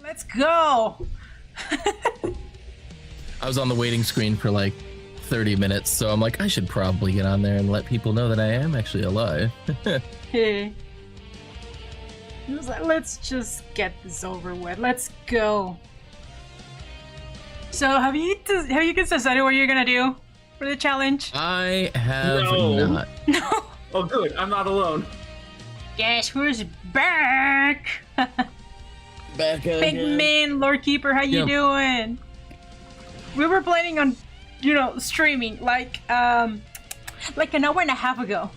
Let's go. I was on the waiting screen for like 30 minutes, so I'm like, I should probably get on there and let people know that I am actually alive. Hey. He was like, let's just get this over with. Let's go. So have you guys decided what you're gonna do for the challenge? I have not. No. Oh, good. I'm not alone. Guess who's back? Back again. Pigman, Lord Keeper, how you doing? We were planning on, streaming like an hour and a half ago.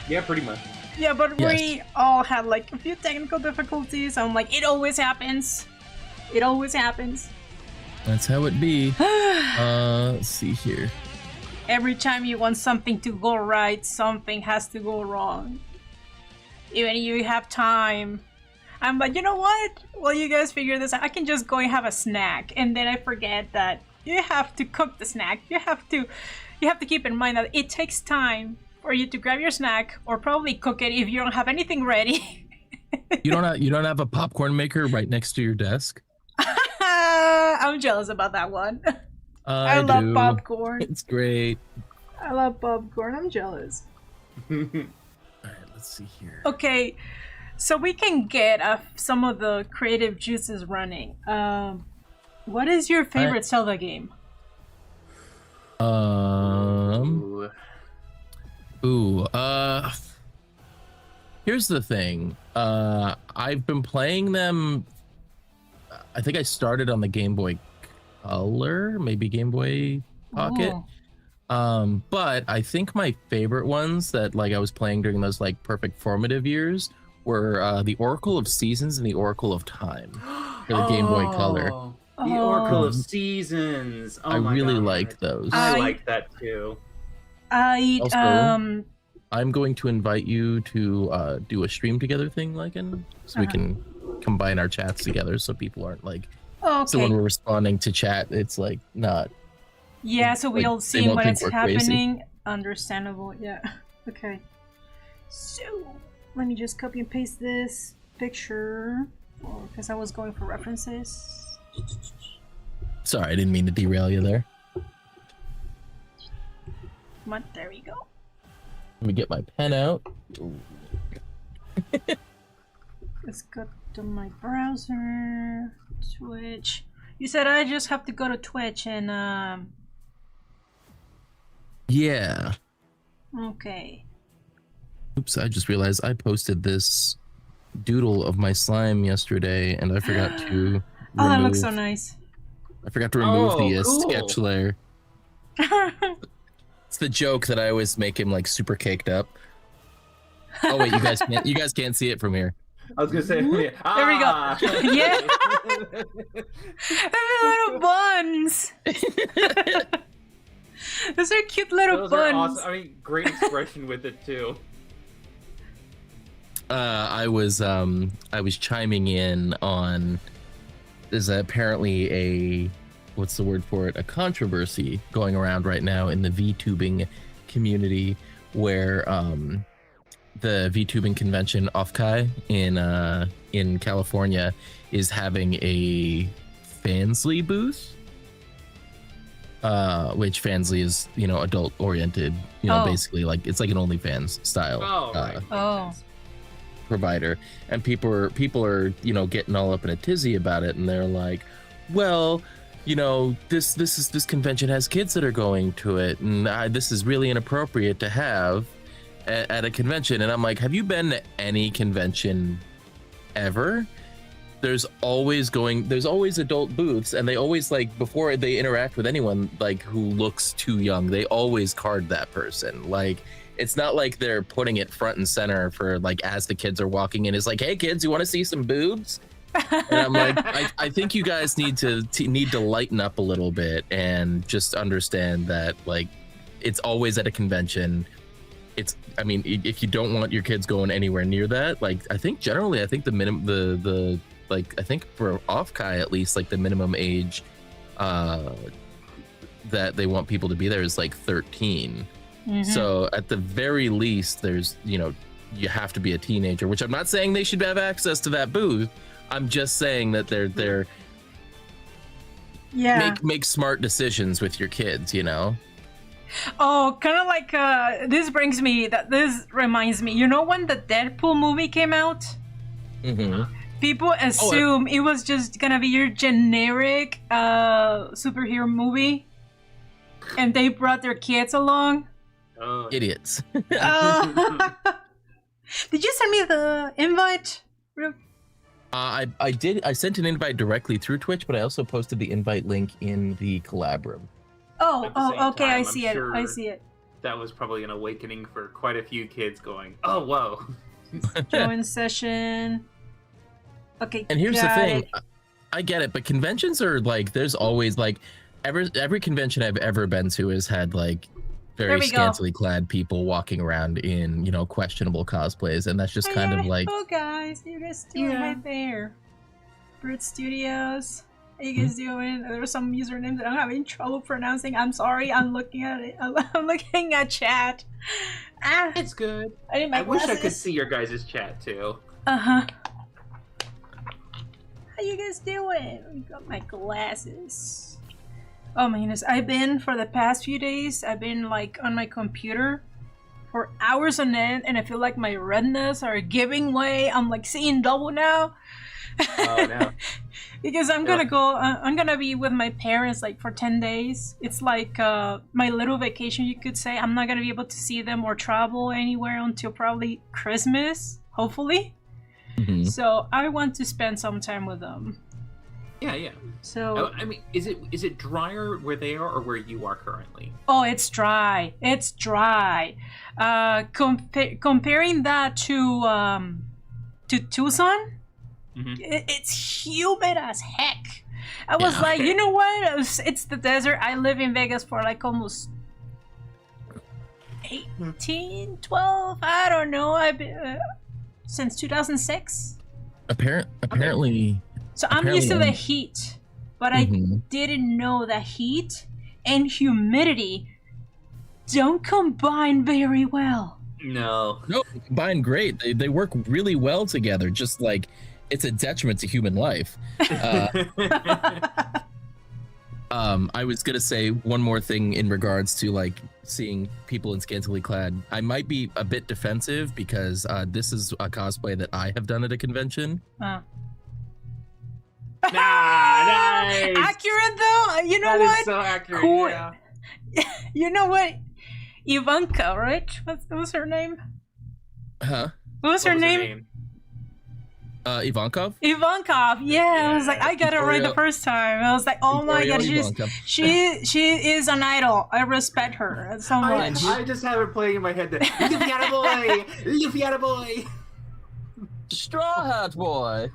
Yeah, pretty much. Yeah, but we all had like a few technical difficulties. So I'm like, it always happens. It always happens. That's how it be. Let's see here. Every time you want something to go right, something has to go wrong. Even if you have time. I'm like, you know what? While you guys figure this out, I can just go and have a snack. And then I forget that you have to cook the snack. You have to keep in mind that it takes time for you to grab your snack or probably cook it if you don't have anything ready. You don't have a popcorn maker right next to your desk? I'm jealous about that one. I love popcorn. It's great. I love popcorn. I'm jealous. All right, let's see here. Okay, so we can get some of the creative juices running. What is your favorite Zelda game? Here's the thing. I've been playing them. I think I started on the Game Boy Color, maybe Game Boy Pocket. Ooh. But I think my favorite ones that like I was playing during those like perfect formative years were the Oracle of Seasons and the Oracle of Time for the Game Boy Color. The Oracle of Seasons. Oh, I really liked those. I like that too. I'm going to invite you to do a stream together thing, Lycan, so we can combine our chats together so people aren't like so when we're responding to chat it's like not so we all see when it's happening. Crazy. Understandable. Okay, so let me just copy and paste this picture because I was going for references. Sorry, I didn't mean to derail you there. Come on, there we go. Let me get my pen out. Let's go to my browser. Twitch. You said I just have to go to Twitch and Yeah. Okay. Oops, I just realized I posted this doodle of my slime yesterday and I forgot to Oh, that looks so nice. I forgot to remove the cool. sketch layer. It's the joke that I always make him like super caked up. Oh wait, you guys can't see it from here. I was gonna say, there we go. Yeah, little buns. Those are cute little buns. Are awesome. I mean, great expression with it too. I was chiming in on there's apparently a what's the word for it? A controversy going around right now in the VTubing community where the VTubing convention OFCAI in California is having a Fansly booth, which Fansly is adult oriented, basically like it's like an OnlyFans style provider, and people are getting all up in a tizzy about it, and they're like, well, this convention has kids that are going to it, and this is really inappropriate to have at a convention. And I'm like, have you been to any convention ever? There's always adult booths, and they always, like, before they interact with anyone like who looks too young, they always card that person. Like, it's not like they're putting it front and center for like as the kids are walking in, it's like, hey kids, you want to see some boobs? And I'm like, I think you guys need to lighten up a little bit and just understand that like it's always at a convention. I mean, if you don't want your kids going anywhere near that, like I think the minimum I think for OFCAI at least, like the minimum age that they want people to be there is like 13. Mm-hmm. So at the very least, there's you have to be a teenager, which I'm not saying they should have access to that booth, I'm just saying that they're make smart decisions with your kids, you know. Oh, kind of like this reminds me. You know when the Deadpool movie came out? Mm-hmm. People assume it was just gonna be your generic superhero movie, and they brought their kids along. Idiots. Did you send me the invite? I did. I sent an invite directly through Twitch, but I also posted the invite link in the collab room. Oh, okay. Time, I see it. I see it. That was probably an awakening for quite a few kids going, "Oh, whoa." Join session. Okay. And here's the thing. I get it, but conventions are like, there's always like, every convention I've ever been to has had like very scantily clad people walking around in, you know, questionable cosplays, and that's just kind of like. Oh, guys, you guys doing right there? Brit Studios. How you guys doing? There are some usernames that I'm having trouble pronouncing. I'm sorry. I'm looking at it. I'm looking at chat. It's good. I wish I could see your guys' chat too. How you guys doing? I got my glasses. Oh my goodness, for the past few days, I've been like on my computer for hours on end, and I feel like my retinas are giving way. I'm like seeing double now. Oh no. Because I'm gonna be with my parents like for 10 days. It's like my little vacation, you could say. I'm not gonna be able to see them or travel anywhere until probably Christmas, hopefully. Mm-hmm. So I want to spend some time with them. Yeah. So I mean, is it drier where they are or where you are currently? Oh, it's dry. It's dry. Comparing that to Tucson, it's humid as heck. I was like, you know what? It's the desert. I live in Vegas for like almost 12. I don't know. I've been since 2006. Apparently. So I'm used to the heat, but I didn't know that heat and humidity don't combine very well. No, they combine great. They work really well together. Just like it's a detriment to human life. I was gonna say one more thing in regards to like seeing people in scantily clad. I might be a bit defensive because this is a cosplay that I have done at a convention. Nice. Accurate though. You know what? That is so accurate. Cool. Yeah. You know what? Ivanka, right? What was her name? Huh? What was her name? Ivankov? Ivankov, yeah. I was like, I got it right the first time. I was like, oh my god, she is an idol. I respect her so much. I just have it playing in my head that Luffy boy, Luffy boy, Straw Hat Boy.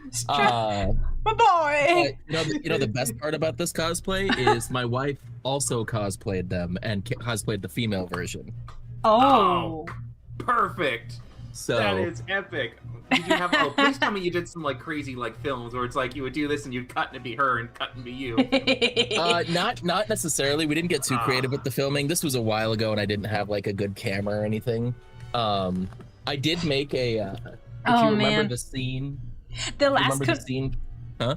My boy. You know the best part about this cosplay is my wife also cosplayed them and cosplayed the female version. Oh, perfect. So that is epic. Did you have? Please tell me you did some like crazy like films where it's like you would do this and you'd cut and it'd be her and cut and be you. Not necessarily. We didn't get too creative with the filming. This was a while ago and I didn't have like a good camera or anything. I did make a. If you remember the scene. The last. The scene. Huh?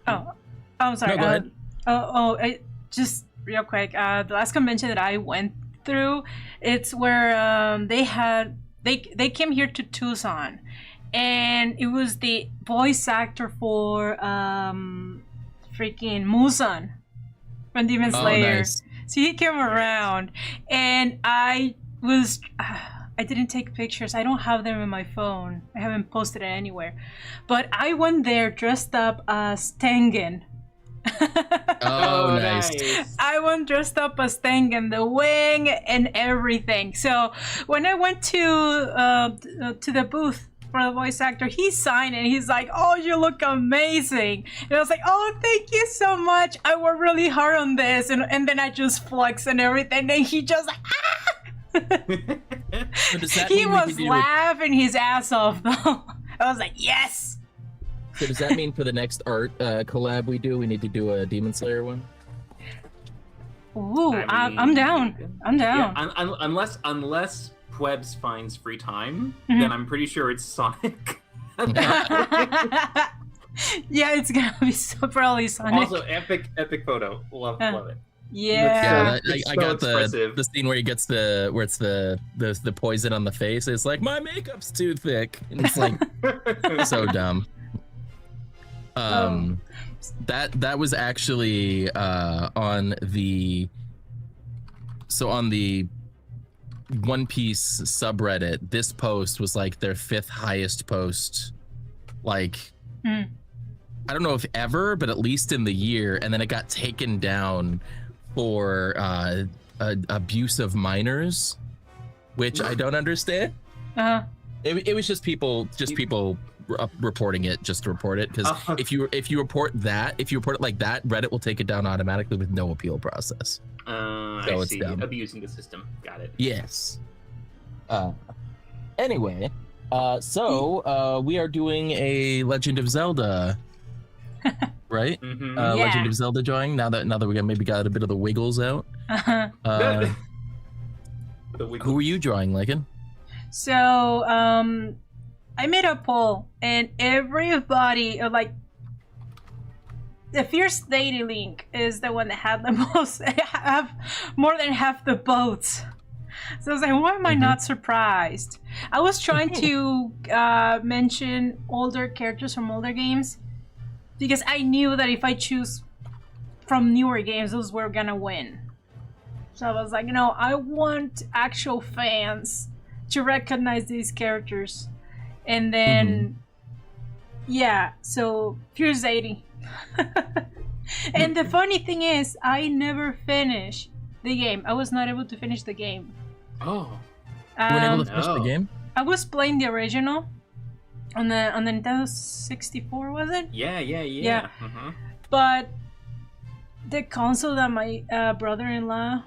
Oh, I'm sorry. No, go ahead. Just real quick. The last convention that I went through, it's where they came here to Tucson, and it was the voice actor for freaking Musan from Demon Slayer. Nice. So he came around, and I didn't take pictures. I don't have them in my phone. I haven't posted it anywhere. But I went there dressed up as Tengen. Oh, nice. I went dressed up as Tengen, the wing and everything. So when I went to the booth for the voice actor, he signed and he's like, "Oh, you look amazing." And I was like, "Oh, thank you so much. I worked really hard on this." And then I just flexed and everything. And he just like, ah! He was laughing his ass off though. I was like, yes. So does that mean for the next art collab we need to do a Demon Slayer one? Ooh, I'm down. I'm down. Yeah, unless Pwebs finds free time, then I'm pretty sure it's Sonic. Yeah, it's gonna be so probably Sonic. Also, epic photo. Love it. Yeah. I got the scene where he gets the poison on the face. It's like, my makeup's too thick, and it's like so dumb. That was actually on the One Piece subreddit. This post was like their 5th highest post, like I don't know if ever, but at least in the year, and then it got taken down for abuse of minors, which I don't understand. It was just people reporting it just to report it, because if you report it like that, Reddit will take it down automatically with no appeal process. I see. Abusing the system. Got it. Yes. Anyway, so we are doing a Legend of Zelda. Right? Legend of Zelda drawing. Now that we maybe got a bit of the wiggles out. Who are you drawing, Lycan? So, I made a poll, and everybody, like, the Fierce Deity Link is the one that had the most, have more than half the votes. So I was like, why am I not surprised? I was trying to mention older characters from older games, because I knew that if I choose from newer games, those were gonna win. So I was like, I want actual fans to recognize these characters. And then, yeah, so Fierce Deity. And the funny thing is, I never finished the game. I was not able to finish the game. Oh. You weren't able to finish the game? I was playing the original. On the Nintendo 64, was it? Yeah. But the console that my brother-in-law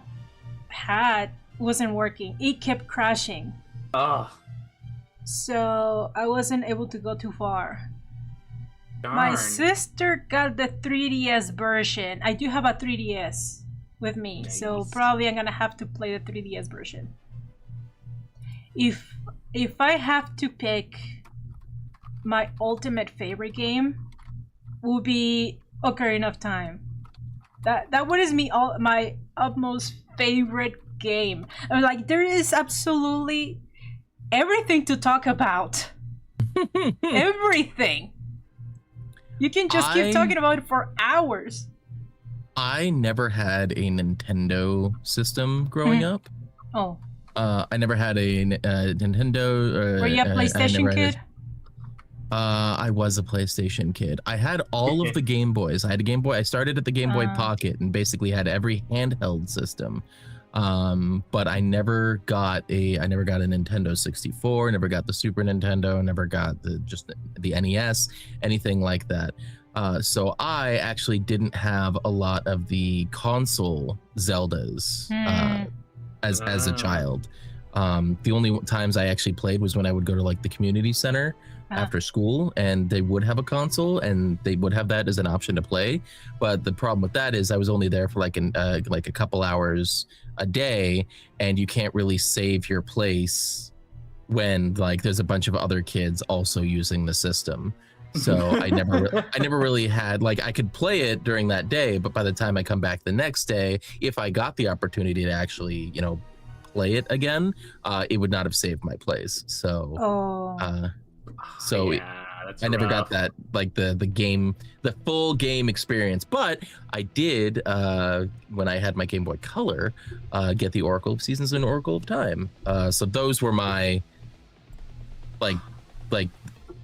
had wasn't working. It kept crashing. So I wasn't able to go too far. Darn. My sister got the 3DS version. I do have a 3DS with me, so probably I'm gonna have to play the 3DS version. If I have to pick my ultimate favorite game, will be Ocarina of Time. That one is my utmost favorite game. I mean, like, there is absolutely everything to talk about. Everything. You can just keep talking about it for hours. I never had a Nintendo system growing up. Oh. I never had a Nintendo. Were you a PlayStation kid? I was a PlayStation kid. I had all of the Game Boys. I had a Game Boy. I started at the Game Boy Pocket and basically had every handheld system. But I never got a Nintendo 64. Never got the Super Nintendo. Never got the NES. Anything like that. So I actually didn't have a lot of the console Zeldas as a child. The only times I actually played was when I would go to like the community center after school, and they would have a console and they would have that as an option to play. But the problem with that is I was only there for like a couple hours a day, and you can't really save your place when like there's a bunch of other kids also using the system. So I never really had, like, I could play it during that day, but by the time I come back the next day, if I got the opportunity to actually, play it again, it would not have saved my place. So, I never got that, like the full game experience. But I did, when I had my Game Boy Color, get the Oracle of Seasons and Oracle of Time. So those were my, like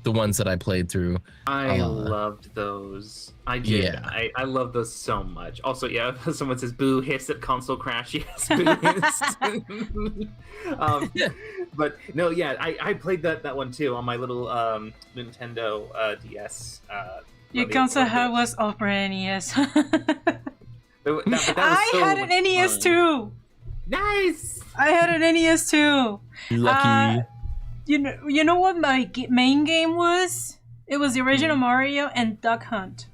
the ones that I played through. I loved those. I did. Yeah. I love those so much. Also, yeah, someone says, boo, hits at console crash. Yes, boo hits. But no, yeah, I played that one too on my little Nintendo DS. Your console was over NES. I had an NES too. Nice. I had an NES too. Lucky. You know what my main game was? It was the original Mario and Duck Hunt.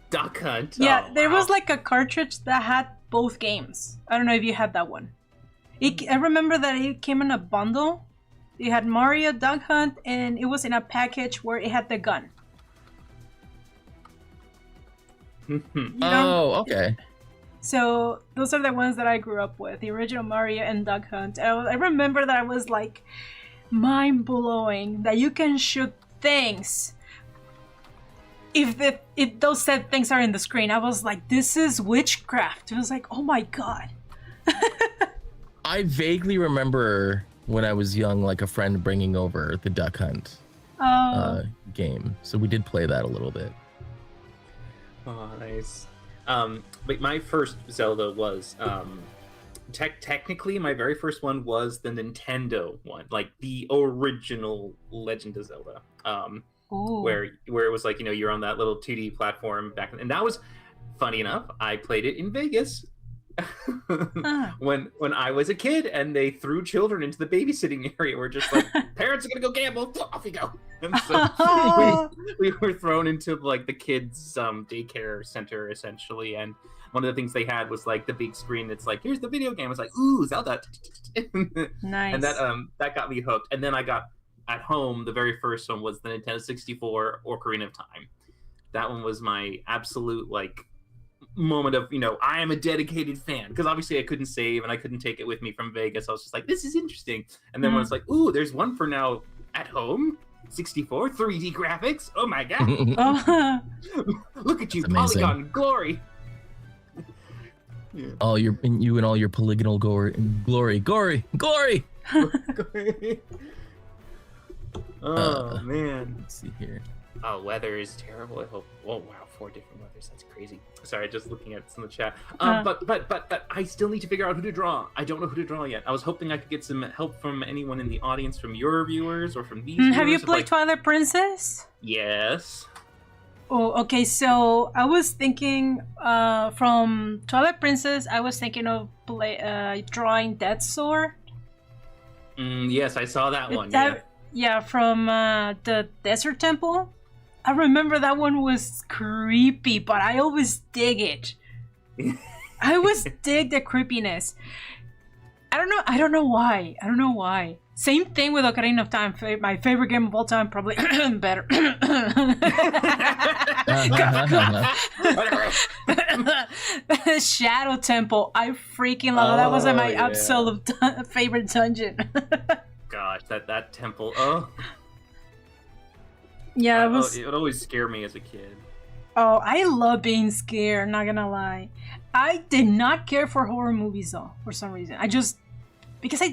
Duck Hunt? Yeah, oh, there wow. was like a cartridge that had both games. I don't know if you had that one. I remember that it came in a bundle. It had Mario, Duck Hunt, and it was in a package where it had the gun. Okay. So those are the ones that I grew up with, the original Mario and Duck Hunt. I remember that I was like mind-blowing that you can shoot things if those said things are in the screen. I was like, this is witchcraft. It was like, oh my god. I vaguely remember when I was young, like a friend bringing over the Duck Hunt game. So we did play that a little bit. Oh, nice. But my first Zelda was technically my very first one was the Nintendo one, like the original Legend of Zelda. Where it was like, you're on that little 2D platform back then. And that was, funny enough, I played it in Vegas when I was a kid, and they threw children into the babysitting area. We're just like, parents are gonna go gamble, off you go. And so we were thrown into like the kids daycare center essentially, and one of the things they had was like the big screen that's like, here's the video game. It's like, ooh, Zelda. Nice. And that got me hooked. And then I got at home, the very first one was the Nintendo 64 Ocarina of Time. That one was my absolute like moment of, I am a dedicated fan, because obviously I couldn't save and I couldn't take it with me from Vegas. I was just like, this is interesting. And then when it's like, ooh, there's one for now at home, 64 3D graphics. Oh my god. Look at you, polygon glory. Yeah. You and all your polygonal glory. Oh man. Let's see here. Oh, weather is terrible. I hope. Oh wow, 4 different weathers. That's crazy. Sorry, just looking at some of the chat. But I still need to figure out who to draw. I don't know who to draw yet. I was hoping I could get some help from anyone in the audience, from your viewers or from these. Have you played Twilight Princess? Yes. Oh, okay. So I was thinking from Twilight Princess, I was thinking of drawing Death Sword. Yes, I saw that one. Yeah, from the Desert Temple. I remember that one was creepy, but I always dig it. I always dig the creepiness. I don't know why. Same thing with Ocarina of Time. My favorite game of all time, probably better. Shadow Temple. I freaking love it. That was my absolute favorite dungeon. Gosh, that temple. Oh. Yeah, it would always scare me as a kid. Oh, I love being scared, not gonna lie. I did not care for horror movies though, for some reason.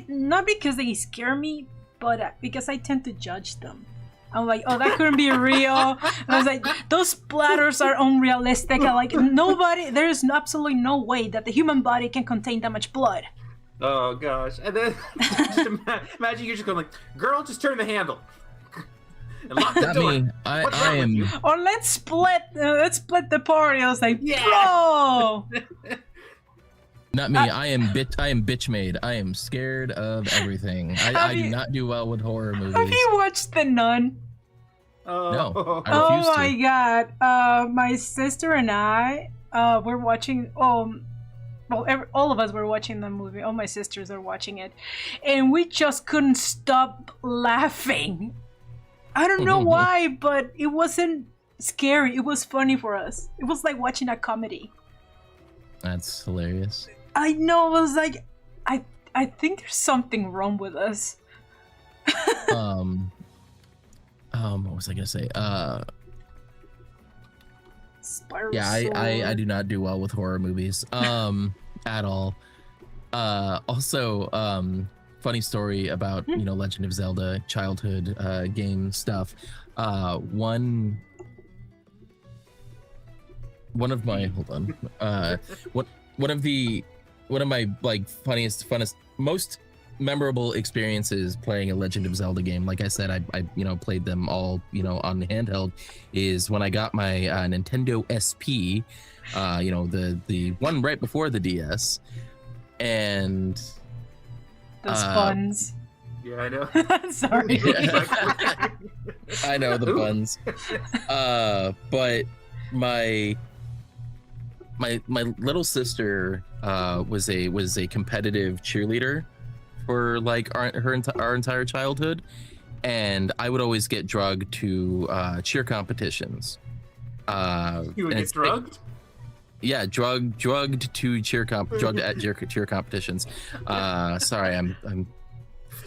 Not because they scare me, but because I tend to judge them. I'm like, oh, that couldn't be real. And I was like, those splatters are unrealistic. I'm like, there's absolutely no way that the human body can contain that much blood. Oh gosh. And then just imagine you're just going like, girl, just turn the handle. And lock the door. Me. I am. Or let's split the party. I was like, bro. Not me. I am bitch made. I am scared of everything. I do not do well with horror movies. Have you watched The Nun? No. I refuse my god. My sister and I were watching. All of us were watching the movie. All my sisters are watching it, and we just couldn't stop laughing. I don't know why, but it wasn't scary. It was funny for us. It was like watching a comedy. That's hilarious. I know. I was like, I think there's something wrong with us. What was I gonna say? Spiral yeah, I do not do well with horror movies. At all. Also, funny story about Legend of Zelda childhood game stuff. One of my one of my like funnest, most memorable experiences playing a Legend of Zelda game, like I said, I played them all on the handheld, is when I got my Nintendo SP, the one right before the DS, and those buns. Yeah, I know. Sorry. I know the buns. But my little sister was a competitive cheerleader for like our entire childhood, and I would always get drugged to cheer competitions. You would get drugged? Yeah, drugged at cheer competitions. Sorry, I'm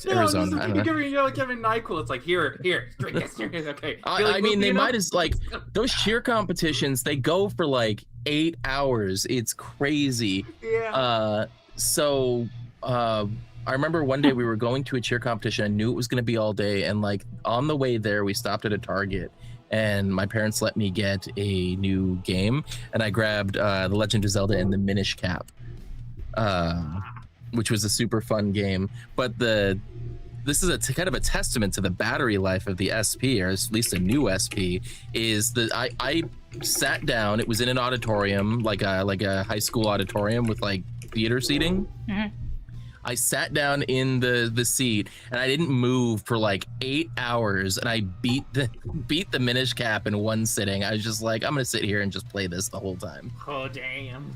Arizona. No, you're like Kevin NyQuil. It's like here, drink this. Okay. I mean, they might as like those cheer competitions. They go for like 8 hours. It's crazy. Yeah. I remember one day we were going to a cheer competition. I knew it was going to be all day, and like on the way there, we stopped at a Target, and my parents let me get a new game, and I grabbed The Legend of Zelda and the Minish Cap, which was a super fun game. But this is kind of a testament to the battery life of the SP, or at least a new SP. Is that I sat down. It was in an auditorium, like a high school auditorium with like theater seating. Mm-hmm. I sat down in the seat and I didn't move for like 8 hours, and I beat the Minish Cap in one sitting. I was just like, I'm gonna sit here and just play this the whole time. Oh damn.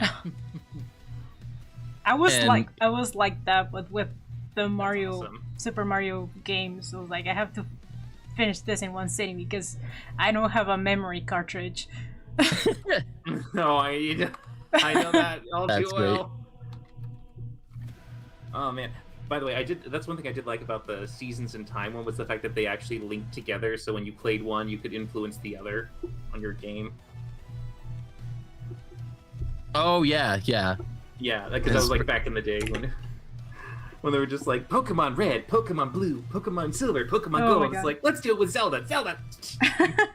I was like that, but with the Super Mario games. So like I have to finish this in one sitting because I don't have a memory cartridge. No, I know that all too well. Great. Oh man! By the way, that's one thing I did like about the Seasons in Time one, was the fact that they actually linked together. So when you played one, you could influence the other on your game. Oh yeah. Yeah, because that was like back in the day when they were just like Pokemon Red, Pokemon Blue, Pokemon Silver, Pokemon Gold. It's like, let's do it with Zelda.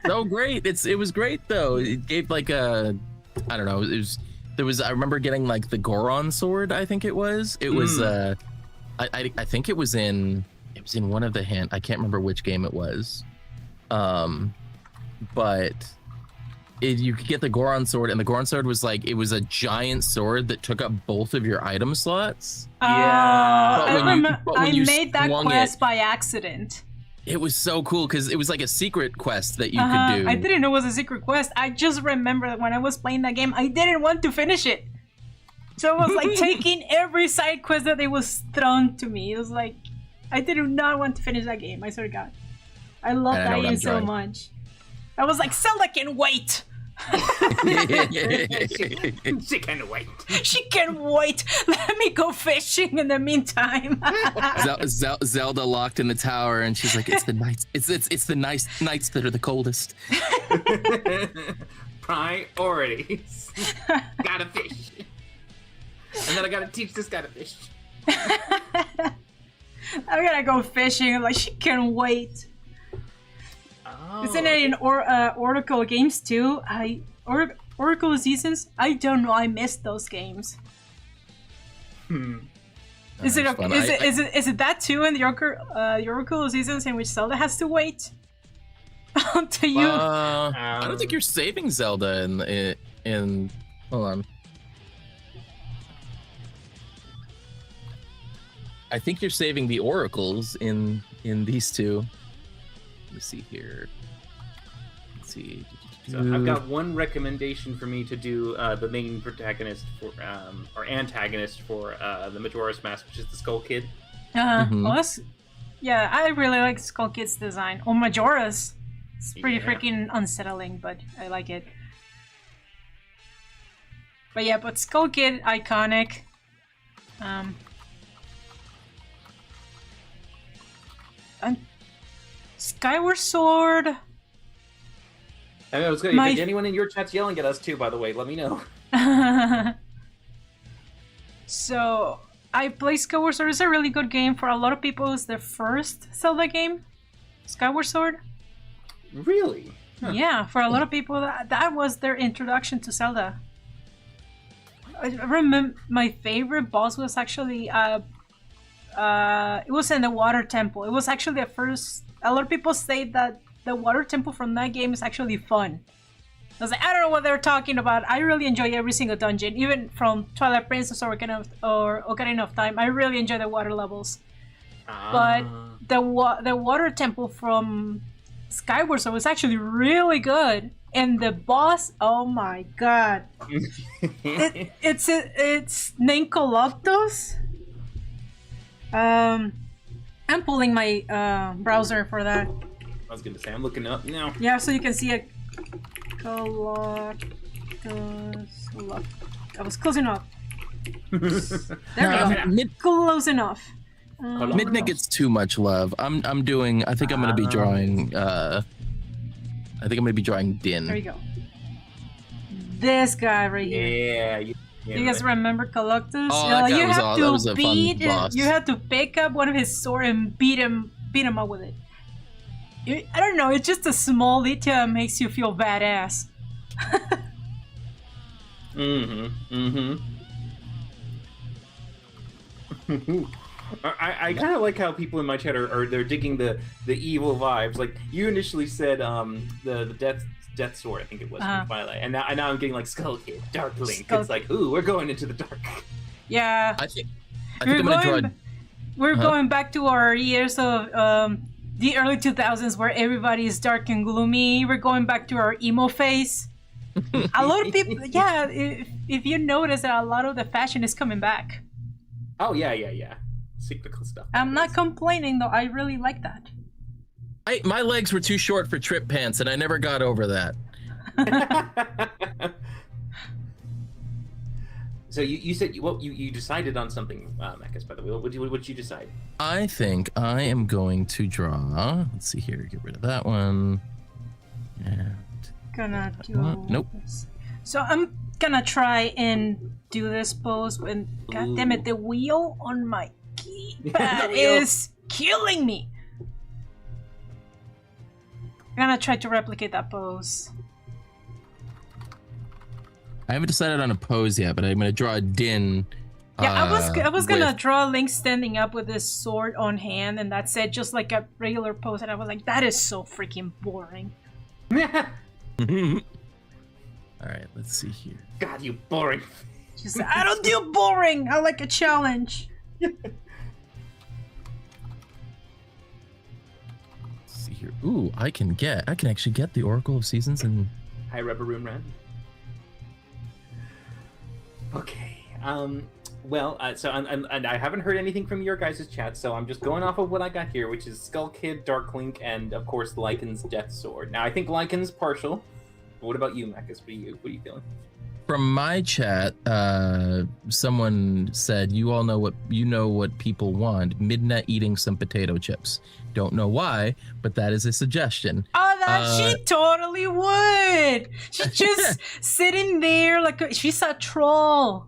So great! It was great though. It gave like I don't know. I remember getting like the Goron sword. I think it was. It was. I think it was in one of the I can't remember which game it was. But you could get the Goron sword, and the Goron sword was like, it was a giant sword that took up both of your item slots. Yeah. I made that quest by accident. It was so cool because it was like a secret quest that you could do. I didn't know it was a secret quest. I just remember that when I was playing that game, I didn't want to finish it. So I was like taking every side quest that it was thrown to me. It was like, I did not want to finish that game. I swear to God. I love that game so much. I was like, Zelda can wait. She can wait. She can wait. Let me go fishing in the meantime. Zelda locked in the tower, and she's like, "It's the nights. It's the nights that are the coldest." Priorities. Gotta fish, and then I gotta teach this guy to fish. I'm gonna go fishing. I'm like, she can wait. Isn't it in Oracle games too? Oracle Seasons? I don't know. I missed those games. Is it that too in the Oracle Seasons in which Zelda has to wait until you? I don't think you're saving Zelda in. Hold on. I think you're saving the oracles in these two. Let me see here. Let's see. So I've got one recommendation for me to do the main protagonist for or antagonist for the Majora's Mask, which is the Skull Kid. Yeah, I really like Skull Kid's design. Oh, Majora's. It's pretty freaking unsettling, but I like it. But yeah, but Skull Kid, iconic. And Skyward Sword. I was gonna. If anyone in your chat's yelling at us too, by the way, let me know. So I play Skyward Sword. It's a really good game. For a lot of people, it's their first Zelda game. Skyward Sword. Really? Huh. Yeah, for a lot of people, that was their introduction to Zelda. I remember my favorite boss was actually it was in the Water Temple. It was actually the first. A lot of people say that the Water Temple from that game is actually fun. I was like, I don't know what they're talking about. I really enjoy every single dungeon, even from Twilight Princess or Ocarina of Time. I really enjoy the water levels. But the Water Temple from Skyward Sword was actually really good. And the boss, oh my god. It's Ninkoloptos. I'm pulling my browser for that. I was gonna say, I'm looking up now. Yeah, so you can see a I was close enough. There we go. Close enough. Midnight gets too much love. I'm doing. I think I'm gonna be drawing. I think I'm gonna be drawing Din. There you go. This guy right here. Yeah. You guys remember Collectus? Oh, you have to beat. You have to pick up one of his sword and beat him up with it. I don't know. It's just a small detail that makes you feel badass. I kind of like how people in my chat are they're digging the evil vibes. Like you initially said, the death sword, I think it was from Twilight, and now I'm getting like Skull Kid, Dark Link. It's like, ooh, we're going into the dark. Yeah, I think I'm gonna draw. We're going back to our years of the early 2000s where everybody is dark and gloomy. We're going back to our emo phase. A lot of people, yeah. If you notice that a lot of the fashion is coming back. Oh yeah. Cyclical stuff. I'm not complaining though. I really like that. My legs were too short for trip pants, and I never got over that. So you said you decided on something, Marcus. By the way, what did you decide? I think I am going to draw. Let's see here. Get rid of that one. And gonna do. Nope. This. So I'm gonna try and do this pose, and god damn it, the wheel on my keypad is killing me. I'm gonna try to replicate that pose. I haven't decided on a pose yet, but I'm gonna draw a Din. Yeah, I was gonna draw Link standing up with his sword on hand, and that's it, just like a regular pose. And I was like, that is so freaking boring. All right, let's see here. God, you boring. Just, I don't do boring. I like a challenge. See here. Ooh, I can actually get the Oracle of Seasons and Hi, Rubber Room Red. Okay. Well, so and I haven't heard anything from your guys' chat, so I'm just going off of what I got here, which is Skull Kid, Dark Link, and of course Lycan's Death Sword. Now I think Lycan's partial. But what about you, Marcus? What are you feeling? From my chat, someone said, "You all know what people want. Midna eating some potato chips. Don't know why, but that is a suggestion." Oh, she totally would. She's just sitting there like she's a troll.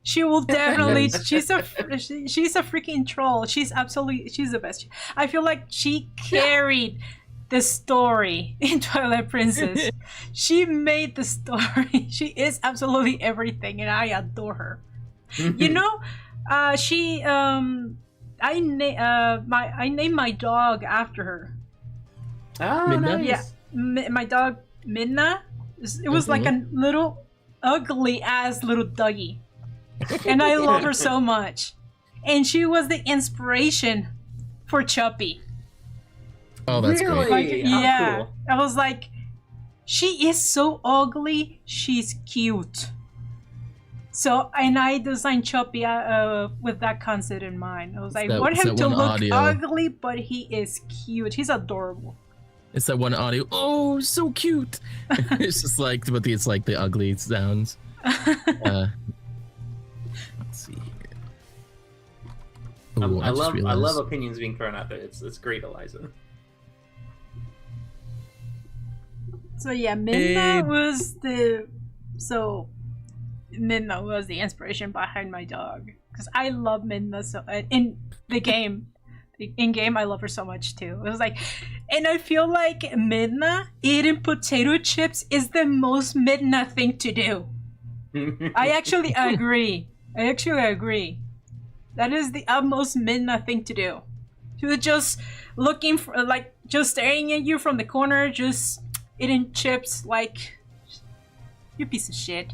She will definitely. She's a freaking troll. She's the best. I feel like she carried the story in Twilight Princess. She made the story. She is absolutely everything, and I adore her. You know, I named my dog after her. Oh, nice. Yeah, my dog Midna. It was like a little ugly ass little doggy, and I love her so much. And she was the inspiration for Chuppy. Oh, that's really? great. Like, yeah, cool. I was like, she is so ugly, she's cute. So, and I designed Chuppy with that concept in mind. I was like, I want him to look ugly, but he is cute. He's adorable. It's that one audio. Oh, so cute. It's just like, but it's like the ugly sounds. Let's see here. Ooh, I love opinions being thrown out there. It's great, Eliza. So yeah, Midna was the inspiration behind my dog, because I love Midna so in the game. In game, I love her so much too. It was like, and I feel like Midna eating potato chips is the most Midna thing to do. I actually agree. That is the utmost Midna thing to do. She was just looking for, like, just staring at you from the corner, just eating chips, like, you piece of shit.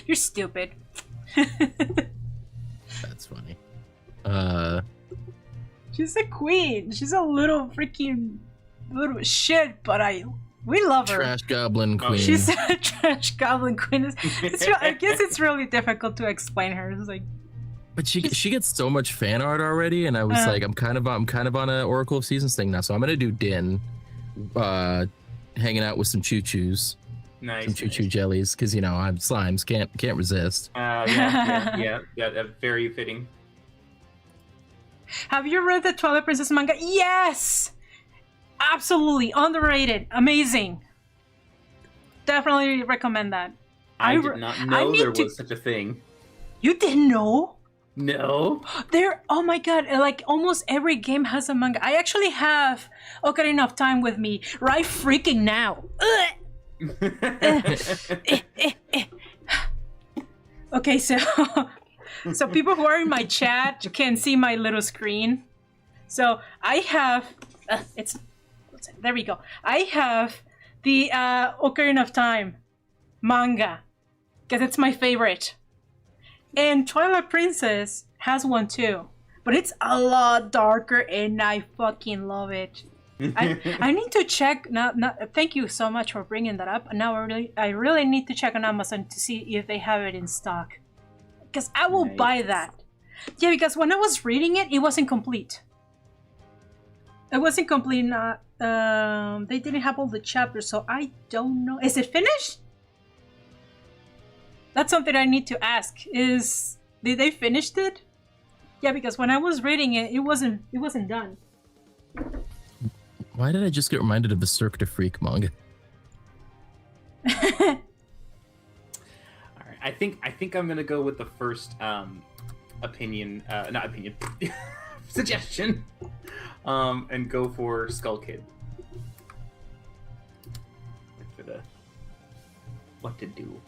You're stupid. That's funny. She's a queen. She's a little shit, but we love her. Trash goblin queen. She's a trash goblin queen. I guess it's really difficult to explain her. It's like, but she gets so much fan art already, and I was like, I'm kind of on a Oracle of Seasons thing now, so I'm gonna do Din, hanging out with some choo-choos. Nice. Some choo-choo jellies, because I'm slimes, can't resist. Yeah, very fitting. Have you read the Twilight Princess manga? Yes! Absolutely. Underrated. Amazing. Definitely recommend that. I did not know there was such a thing. You didn't know? No. Oh my god, like almost every game has a manga. I actually have Ocarina of Time with me right freaking now. Okay, so people who are in my chat can see my little screen. So I have there we go. I have the Ocarina of Time manga because it's my favorite. And Twilight Princess has one too, but it's a lot darker and I fucking love it. I need to check now. Thank you so much for bringing that up. Now I really need to check on Amazon to see if they have it in stock, because I will buy that. Yeah, because when I was reading it, it wasn't complete. It wasn't complete. They didn't have all the chapters, so I don't know. Is it finished? That's something I need to ask. Did they finish it? Yeah, because when I was reading it, it wasn't done. Why did I just get reminded of the Cirque du Freak manga? All right, I think I'm gonna go with the first suggestion, and go for Skull Kid. For the what to do.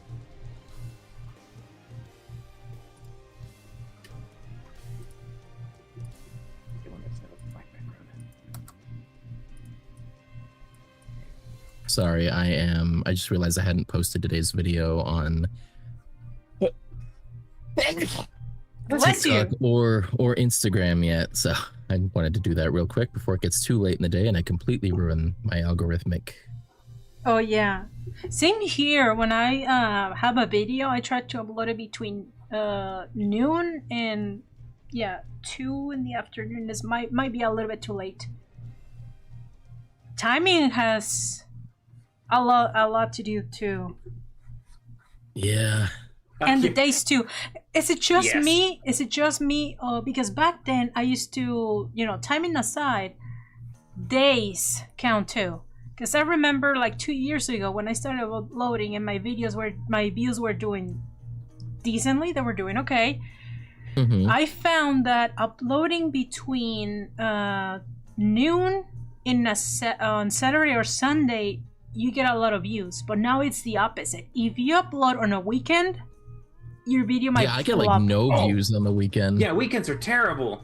Sorry, I just realized I hadn't posted today's video on TikTok or Instagram yet, so I wanted to do that real quick before it gets too late in the day and I completely ruin my algorithmic. Oh yeah, same here. When I have a video, I try to upload it between noon and 2 in the afternoon. This might be a little bit too late. Timing has a lot to do too. Yeah. And the days too. Is it just me? Is it just me? Because back then I used to, timing aside, days count too. Because I remember like 2 years ago when I started uploading and my views were doing decently. They were doing okay. Mm-hmm. I found that uploading between noon on Saturday or Sunday, you get a lot of views, but now it's the opposite. If you upload on a weekend, your video might I get like no views on the weekend. Yeah, weekends are terrible.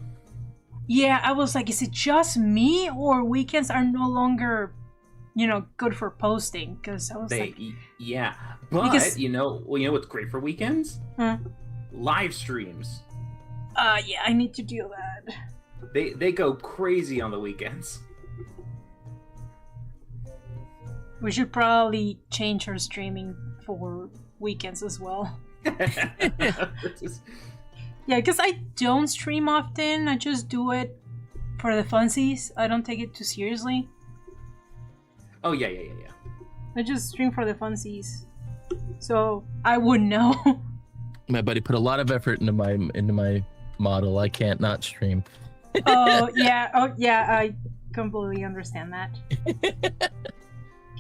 Yeah, I was like, is it just me or weekends are no longer, good for posting? Because I was but you know what's great for weekends? Live streams. Yeah, I need to do that. They go crazy on the weekends. We should probably change our streaming for weekends as well. Yeah, because I don't stream often. I just do it for the funsies. I don't take it too seriously. Oh, yeah. I just stream for the funsies. So I wouldn't know. My buddy put a lot of effort into my model. I can't not stream. Oh, yeah. I completely understand that.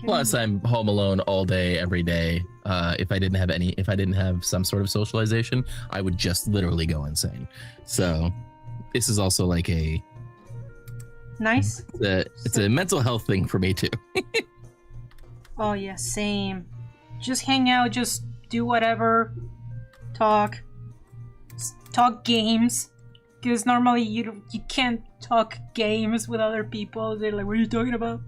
Plus, I'm home alone all day, every day. If I didn't have some sort of socialization, I would just literally go insane. So, this is also like nice. It's a mental health thing for me too. Oh yeah, same. Just hang out, just do whatever, talk games. Because normally you can't talk games with other people. They're like, "What are you talking about?"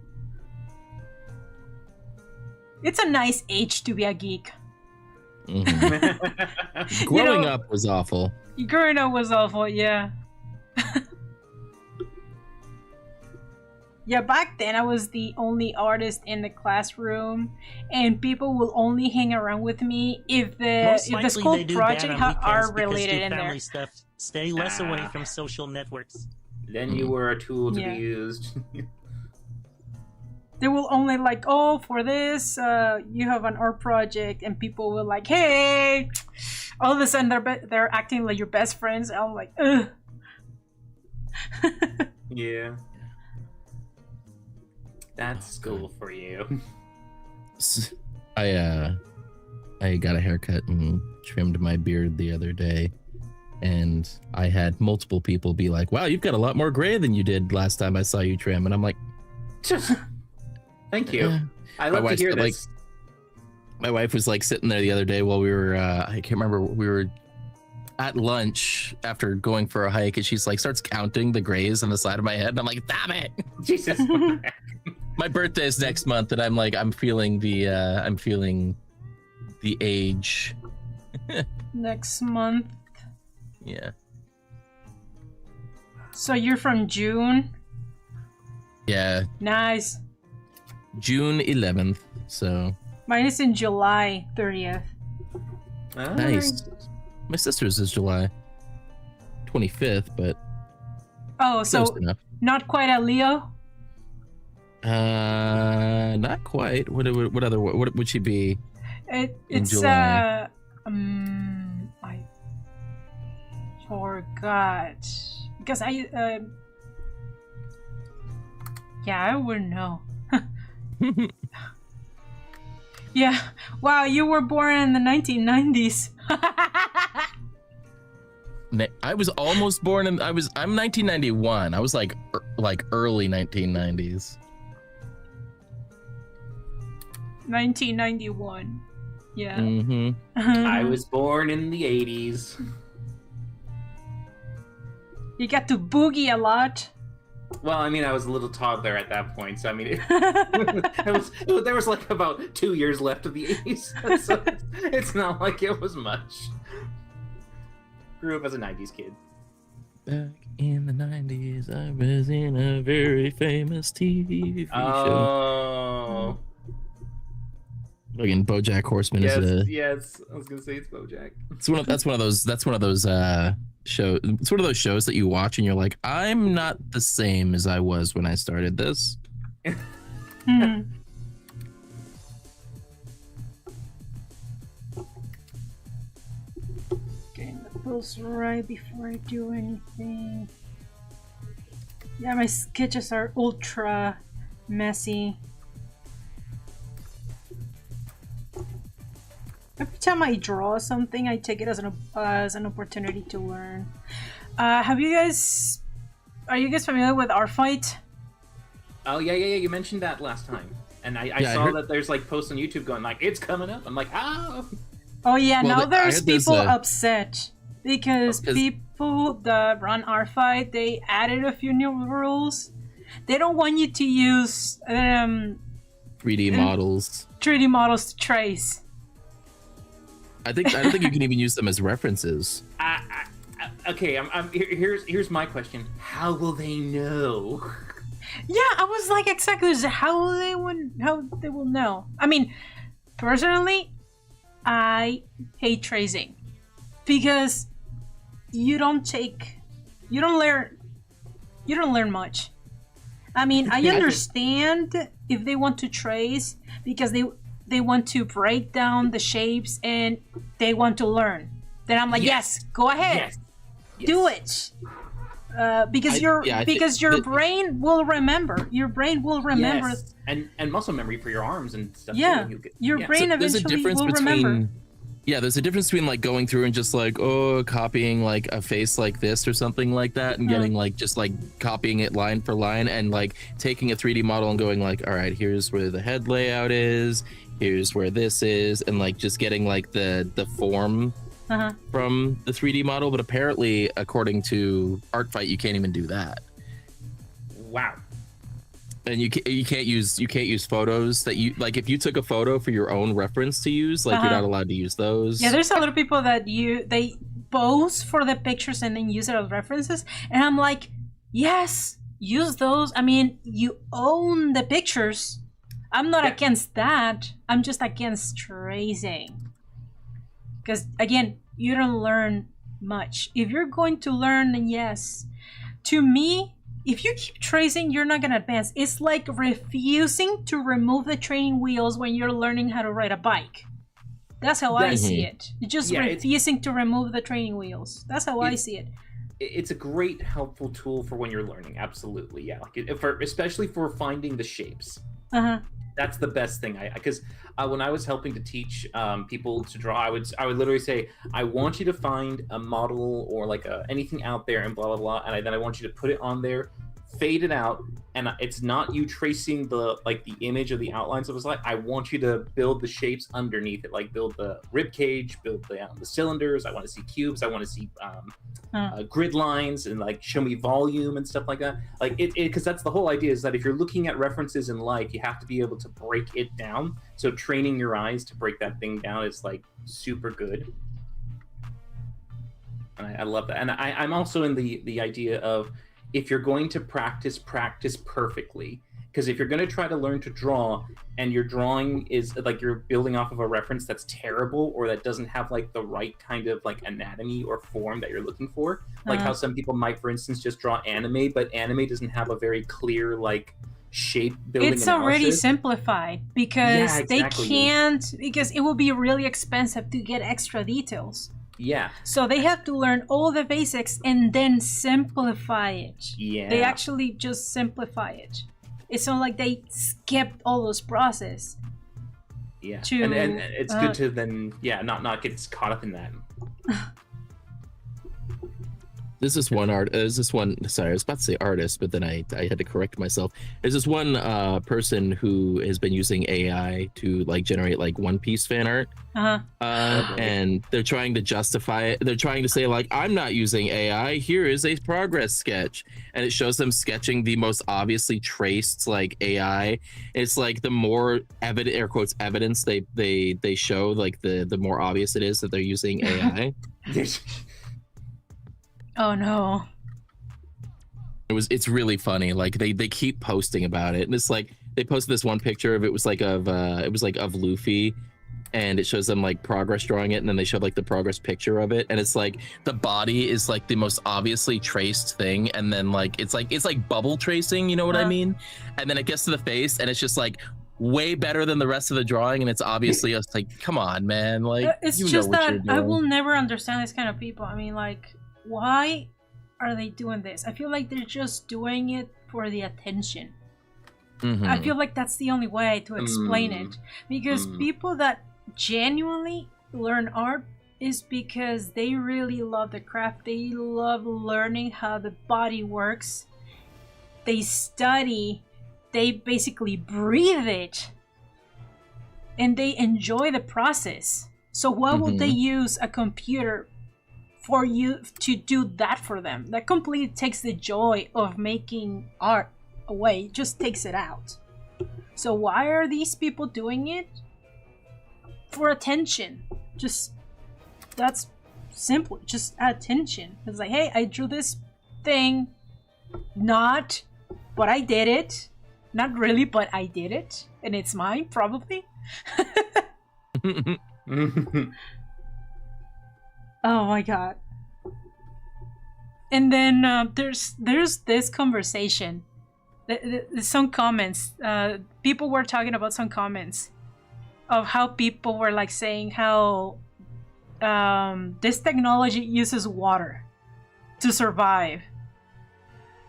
It's a nice age to be a geek. Mm-hmm. Growing up was awful. Growing up was awful, yeah. Yeah, back then I was the only artist in the classroom, and people will only hang around with me if the school project are related in there. Stuff. Stay less away from social networks. Then you were a tool to be used. they will only like, oh, for this, you have an art project, and people will like, hey, all of a sudden they're acting like your best friends. And I'm like, ugh. Yeah. That's cool for you. I got a haircut and trimmed my beard the other day, and I had multiple people be like, wow, you've got a lot more gray than you did last time I saw you trim. And I'm like, thank you. I love to hear this. Like, my wife was like sitting there the other day while we were, I can't remember, we were at lunch after going for a hike, and she's like, starts counting the grays on the side of my head. And I'm like, damn it. Jesus. My birthday is next month, and I'm like, I'm feeling the age. Next month. Yeah. So you're from June? Yeah. Nice. June 11th, so. Mine is in July 30th. Oh. Nice. My sister's is July 25th, but. Oh, so not quite a Leo? Not quite. What would she be? It's July? I forgot because I wouldn't know. Yeah. Wow, you were born in the 1990s. I was almost born in. I'm 1991. I was like early 1990s. 1991. Yeah. Mm-hmm. I was born in the 80s. You got to boogie a lot. Well, I mean, I was a little toddler at that point, so I mean, there was like about 2 years left of the 80s, so it's not like it was much. Grew up as a 90s kid. Back in the 90s, I was in a very famous TV show. Oh. Again, BoJack Horseman yes, is a. Yes, I was gonna say it's BoJack. That's one of those shows. It's one of those shows that you watch and you're like, I'm not the same as I was when I started this. Getting the pulse right before I do anything. Yeah, my sketches are ultra messy. Every time I draw something, I take it as an opportunity to learn. Are you guys familiar with R-Fight? Oh yeah. You mentioned that last time, and I saw that there's like posts on YouTube going like it's coming up. I'm like, oh. Oh yeah, well, now there's people upset because people that run R-Fight, they added a few new rules. They don't want you to use 3D models. 3D models to trace. I don't think you can even use them as references. Okay, here's my question. How will they know? Yeah, I was like, exactly, how they will know. I mean, personally, I hate tracing because you don't learn much. I mean, I understand if they want to trace because they want to break down the shapes and they want to learn. Then I'm like, yes go ahead. Yes. Do it. Because your brain will remember. Your brain will remember. Yes. And muscle memory for your arms and stuff. Yeah. Your brain eventually will remember. Yeah, there's a difference between like going through and just like, copying like a face like this or something like that and getting like just like copying it line for line and like taking a 3D model and going like, all right, here's where the head layout is, here's where this is, and like just getting like the form from the 3D model. But apparently, according to ArtFight, you can't even do that. Wow. And you can't use photos that you like. If you took a photo for your own reference to use, like you're not allowed to use those. Yeah, there's a lot of people that they pose for the pictures and then use it as references, and I'm like, yes, use those. I mean, you own the pictures. I'm not against that. I'm just against tracing. Because again, you don't learn much. If you're going to learn, then yes. To me, if you keep tracing, you're not gonna advance. It's like refusing to remove the training wheels when you're learning how to ride a bike. That's how I see it. You're just refusing to remove the training wheels. That's how I see it. It's a great helpful tool for when you're learning. Absolutely, yeah. Like especially for finding the shapes. That's the best thing. Because when I was helping to teach people to draw, I would literally say, I want you to find a model or like anything out there and blah blah blah, and then I want you to put it on there, fade it out, and it's not you tracing the image of the outlines of his light. I want you to build the shapes underneath it, like build the rib cage, build the cylinders. I want to see cubes. I want to see grid lines, and like show me volume and stuff like that. Like because that's the whole idea, is that if you're looking at references in life, you have to be able to break it down. So training your eyes to break that thing down is like super good. And I love that. And I'm also in the idea of, if you're going to practice perfectly. Because if you're going to try to learn to draw and your drawing is like you're building off of a reference that's terrible, or that doesn't have like the right kind of like anatomy or form that you're looking for, like how some people might, for instance, just draw anime, but anime doesn't have a very clear like shape building it's analysis. Already simplified because they can't, because it will be really expensive to get extra details. Yeah. So they have to learn all the basics and then simplify it. Yeah. They actually just simplify it. It's not like they skipped all those process. Yeah. And it's good to then not get caught up in that. Sorry, I was about to say artist, but then I had to correct myself. There's this one person who has been using AI to like generate like One Piece fan art. And they're trying to justify it. They're trying to say like, I'm not using AI. Here is a progress sketch. And it shows them sketching the most obviously traced like AI. It's like the more air quotes evidence they show, like the more obvious it is that they're using AI. Oh no. It's really funny. Like they keep posting about it, and it's like they posted this one picture of of Luffy, and it shows them like progress drawing it, and then they showed like the progress picture of it, and it's like the body is like the most obviously traced thing, and then like it's like bubble tracing, you know what I mean? And then it gets to the face, and it's just like way better than the rest of the drawing, and it's obviously just like, come on, man, like it's just that I will never understand this kind of people. I mean, like, why are they doing this? I feel like they're just doing it for the attention. I feel like that's the only way to explain it, because people that genuinely learn art is because they really love the craft. They love learning how the body works. They study, they basically breathe it, and they enjoy the process. So why would they use a computer for you to do that for them? That completely takes the joy of making art away, just takes it out. So why are these people doing it? For attention. Just, that's simple, just attention. It's like, hey, I drew this thing, but I did it. Not really, but I did it, and it's mine, probably. Oh my god. And then there's this conversation. Some comments. People were talking about some comments of how people were like saying how this technology uses water to survive.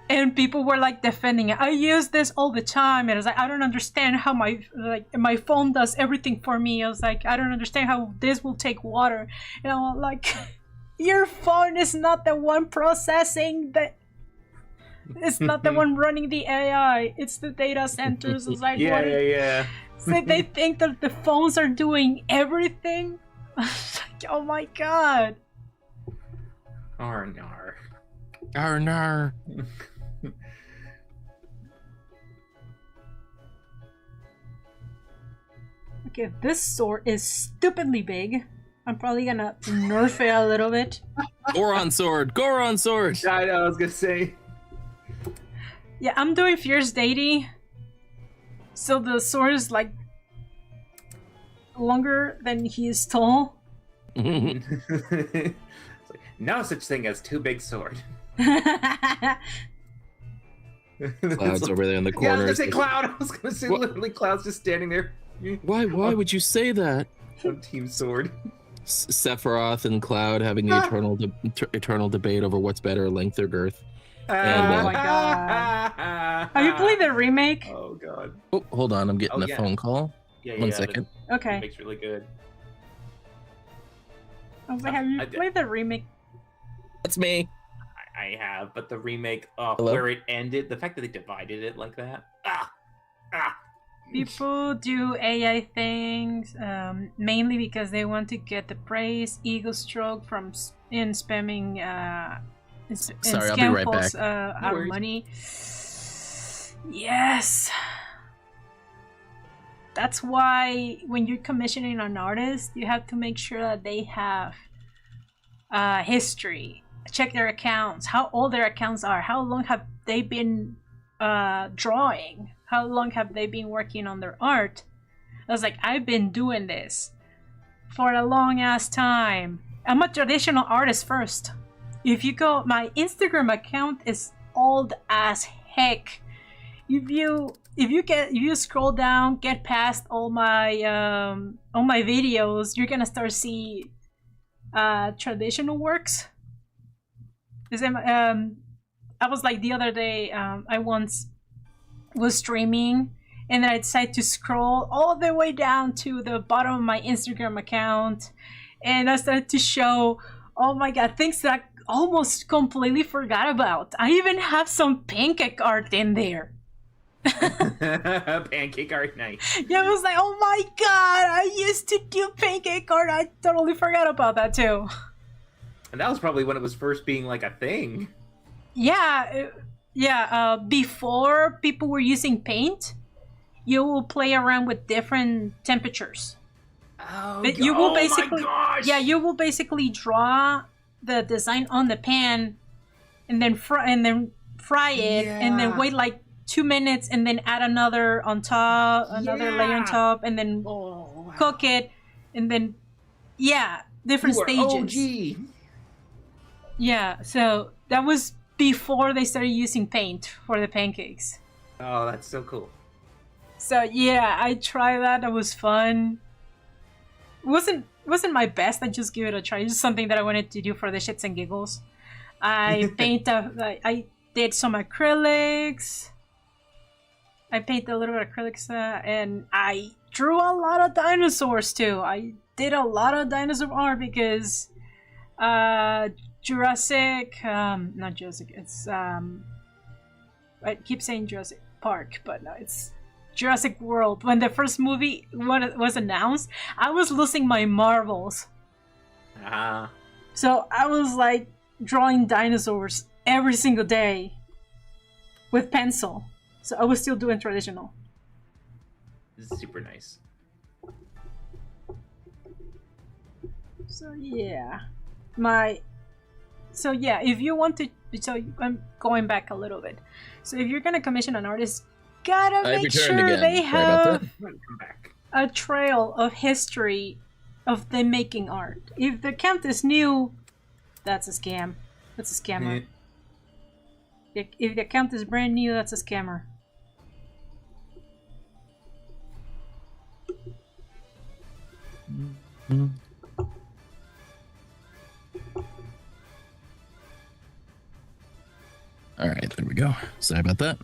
And people were like defending it. I use this all the time, and I was like, I don't understand how my phone does everything for me. I was like, I don't understand how this will take water. And I'm like, your phone is not the one processing that. It's not the one running the AI. It's the data centers. It's like, yeah. So they think that the phones are doing everything. Like, oh my god. Arnar. Okay, this sword is stupidly big. I'm probably gonna nerf it a little bit. Goron sword! I know, I was gonna say. Yeah, I'm doing Fierce Deity. So the sword is like longer than he is tall. It's like, no such thing as too big sword. Cloud's like, over there in the corner. Yeah, I was gonna say Cloud. I was gonna say literally Cloud's just standing there. Why would you say that? On Team Sword. Sephiroth and Cloud having an eternal debate over what's better, length or girth. And, oh my god. Have you played the remake? Oh god. Oh, hold on, I'm getting a phone call. Yeah, One second. Okay. It makes really good. I was like, have you played the remake? That's me. I have, but the remake, Hello? where it ended, the fact that they divided it like that. People do AI things mainly because they want to get the praise, ego stroke from spamming Sorry, I'll be right back. Our money. Yes. That's why when you're commissioning an artist, you have to make sure that they have history. Check their accounts, how old their accounts are, how long have they been drawing, how long have they been working on their art. I was like, I've been doing this for a long ass time. I'm a traditional artist first. If you go, my Instagram account is old as heck. If you scroll down, get past all my videos, you're gonna start see traditional works. I was like the other day, I once was streaming and then I decided to scroll all the way down to the bottom of my Instagram account and I started to show, oh my god, things that I almost completely forgot about. I even have some pancake art in there. Pancake art, nice. Yeah, I was like, oh my god, I used to do pancake art. I totally forgot about that too. And that was probably when it was first being like a thing. Yeah, before people were using paint, you will play around with different temperatures. Oh, but you will basically, my gosh! Yeah, you will basically draw the design on the pan, and then fry it, and then wait like 2 minutes, and then add another on top, another layer on top, and then cook it, and then different stages. OG. Yeah, so that was before they started using paint for the pancakes. Oh, that's so cool. So yeah, I tried that. That was fun. Wasn't my best. I just gave it a try. It's just something that I wanted to do for the shits and giggles. I I did some acrylics. I painted a little bit of acrylics, and I drew a lot of dinosaurs too. I did a lot of dinosaur art because Jurassic, not Jurassic, it's I keep saying Jurassic Park, but no, it's Jurassic World. When the first movie was announced, I was losing my marbles. So I was like drawing dinosaurs every single day with pencil. So I was still doing traditional. This is super nice. So yeah, if you want to, I'm going back a little bit. So if you're gonna commission an artist, gotta make sure they have a trail of history of them making art. If the account is new, that's a scam. That's a scammer. If the account is brand new, that's a scammer. All right, there we go. Sorry about that.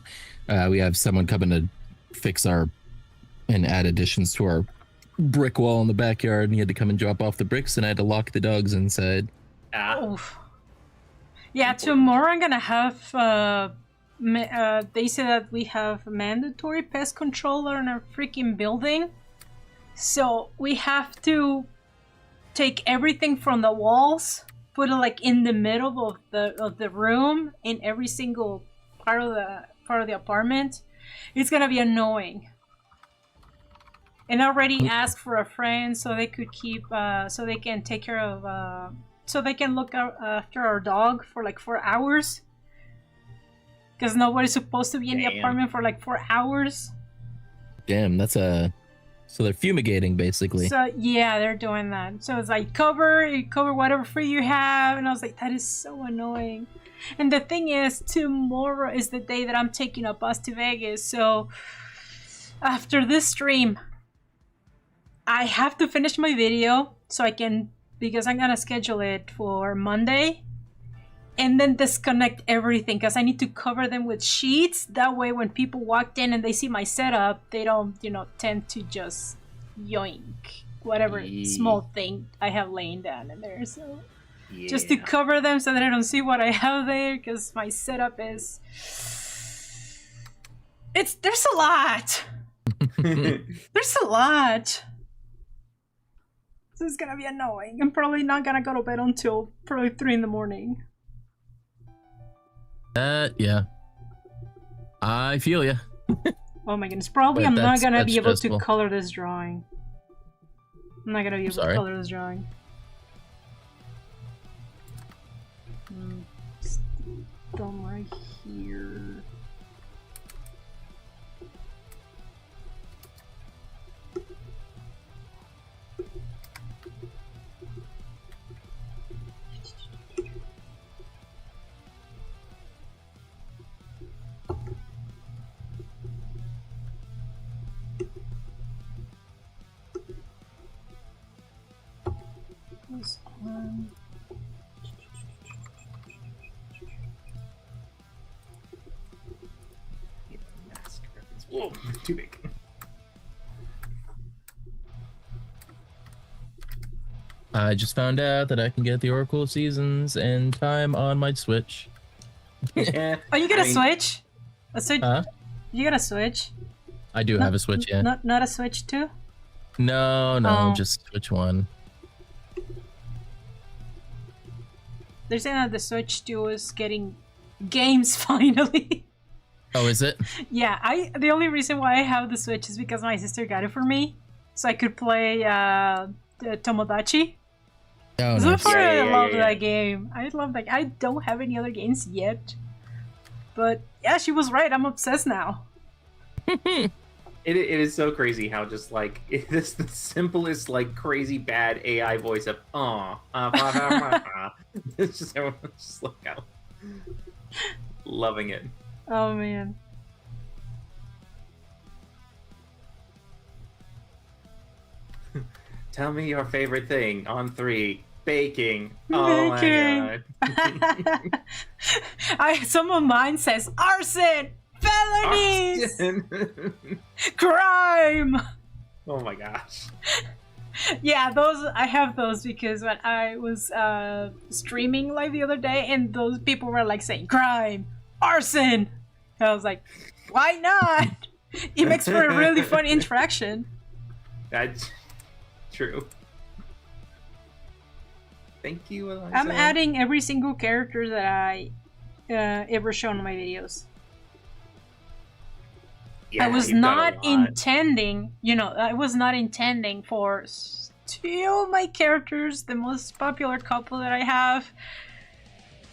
We have someone coming to fix and add additions to our brick wall in the backyard, and he had to come and drop off the bricks, and I had to lock the dogs inside. Yeah, tomorrow I'm gonna have. They say that we have mandatory pest controller in our freaking building, so we have to take everything from the walls, put it like in the middle of the room, in every single part of the apartment. It's gonna be annoying. And I already asked for a friend so they could keep, so they can take care of, so they can look after our dog for like 4 hours. Because nobody's supposed to be in the apartment for like 4 hours. Damn, that's a So they're fumigating, basically. So yeah, they're doing that. So it's like cover whatever free you have, and I was like, that is so annoying. And the thing is, tomorrow is the day that I'm taking a bus to Vegas. So after this stream, I have to finish my video so I can, because I'm gonna schedule it for Monday, and then disconnect everything because I need to cover them with sheets. That way, when people walked in and they see my setup, they don't, tend to just yoink whatever small thing I have laying down in there. So. Yeah. Just to cover them so that I don't see what I have there, because my setup is... There's a lot! There's a lot! So it's gonna be annoying. I'm probably not gonna go to bed until probably 3 in the morning. Yeah. I feel ya. Oh my goodness, probably I'm not gonna be able to color this drawing. I'm not gonna be able to color this drawing. Done right here. This one. Whoa, too big. I just found out that I can get the Oracle Seasons in time on my Switch. Yeah. Oh, you got a Switch? A Switch? Huh? You got a Switch? I do have a Switch, yeah. Not a Switch 2? No, just Switch 1. They're saying that the Switch 2 is getting games finally. Oh, is it? Yeah, the only reason why I have the Switch is because my sister got it for me, so I could play Tomodachi. Oh, so nice. far, I love that game. I love that. I don't have any other games yet, but yeah, she was right. I'm obsessed now. It is so crazy how just like it is the simplest like crazy bad AI voice of it's just everyone's just like out loving it. Oh man. Tell me your favorite thing on 3. Baking. Baking. Oh my god. Some of mine says arson, felonies, crime. Oh my gosh. Yeah, those I have those because when I was streaming live the other day, and those people were like saying crime, arson. And I was like, why not? It makes for a really fun interaction. That's true. Thank you, Eliza. I'm adding every single character that I ever shown in my videos. Yeah, I was not intending, I was not intending for 2 of my characters, the most popular couple that I have,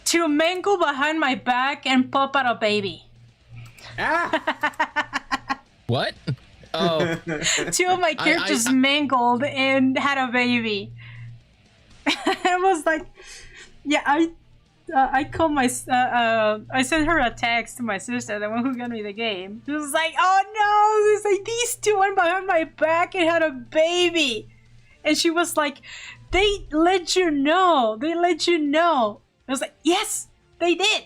to mangle behind my back and pop out a baby. Ah! What? Oh. 2 of my characters mangled and had a baby. I was like, yeah, I called I sent her a text to my sister, the one who got me the game. She was like, oh no, it's like these 2 went behind my back and had a baby. And she was like, they let you know. I was like, yes, they did.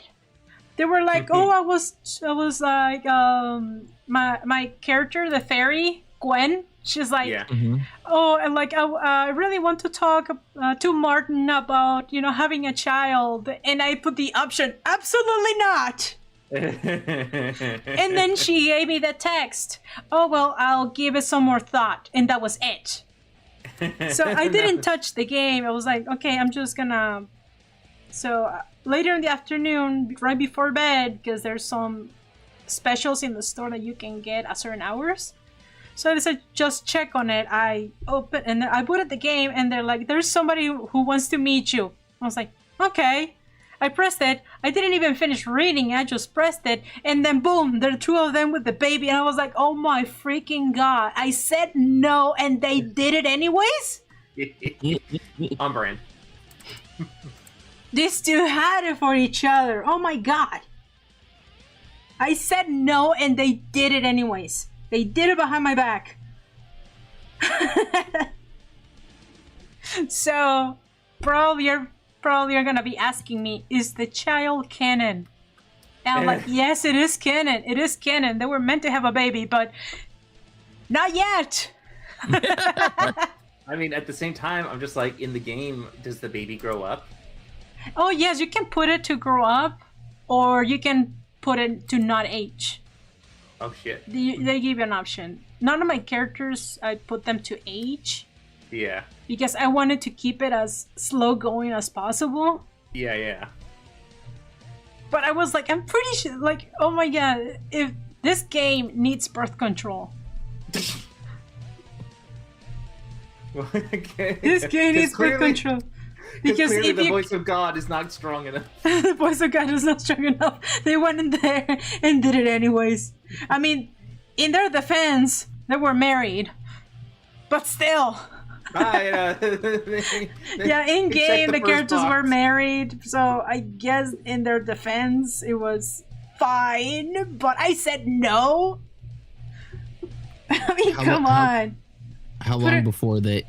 They were like, oh, I was like, my character, the fairy, Gwen, she's like, yeah. Oh, and like, I really want to talk to Martin about, having a child. And I put the option, absolutely not. And then she gave me the text. Oh, well, I'll give it some more thought. And that was it. So I didn't touch the game. I was like, okay, I'm just gonna... So later in the afternoon, right before bed, because there's some specials in the store that you can get at certain hours. So I decided just check on it. I opened and I booted the game, and they're like, "There's somebody who wants to meet you." I was like, "Okay." I pressed it. I didn't even finish reading. I just pressed it. And then boom, there are two of them with the baby. And I was like, oh my freaking God. I said no and they did it anyways? On brand. These two had it for each other. Oh my God. I said no and they did it anyways. They did it behind my back. So, probably you're gonna be asking me, is the child canon? And I'm like, yes, it is canon. It is canon. They were meant to have a baby, but not yet. I mean, at the same time, I'm just like, in the game, does the baby grow up? Oh, yes, you can put it to grow up, or you can put it to not age. Oh, shit. They give you an option. None of my characters, I put them to age. Yeah. Because I wanted to keep it as slow going as possible. Yeah. But I was like, I'm pretty sure, like, oh my God, if this game needs birth control. Okay. This game needs birth control. Because if the voice of God is not strong enough. The voice of God is not strong enough. They went in there and did it anyways. I mean, in their defense, they were married. But still. Yeah, in game the characters were married, so I guess in their defense it was fine, but I said no. I mean, come on. How long before they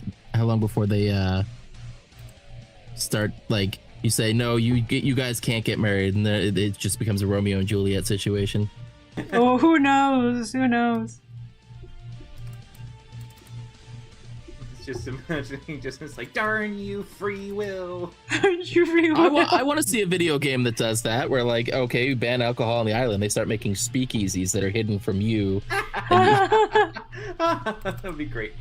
start, like, you say no, you guys can't get married, and then it just becomes a Romeo and Juliet situation? Oh, who knows? Just imagining, it's like, darn you, free will. You free will. I want to see a video game that does that, where, like, okay, you ban alcohol on the island, they start making speakeasies that are hidden from you. That would be great.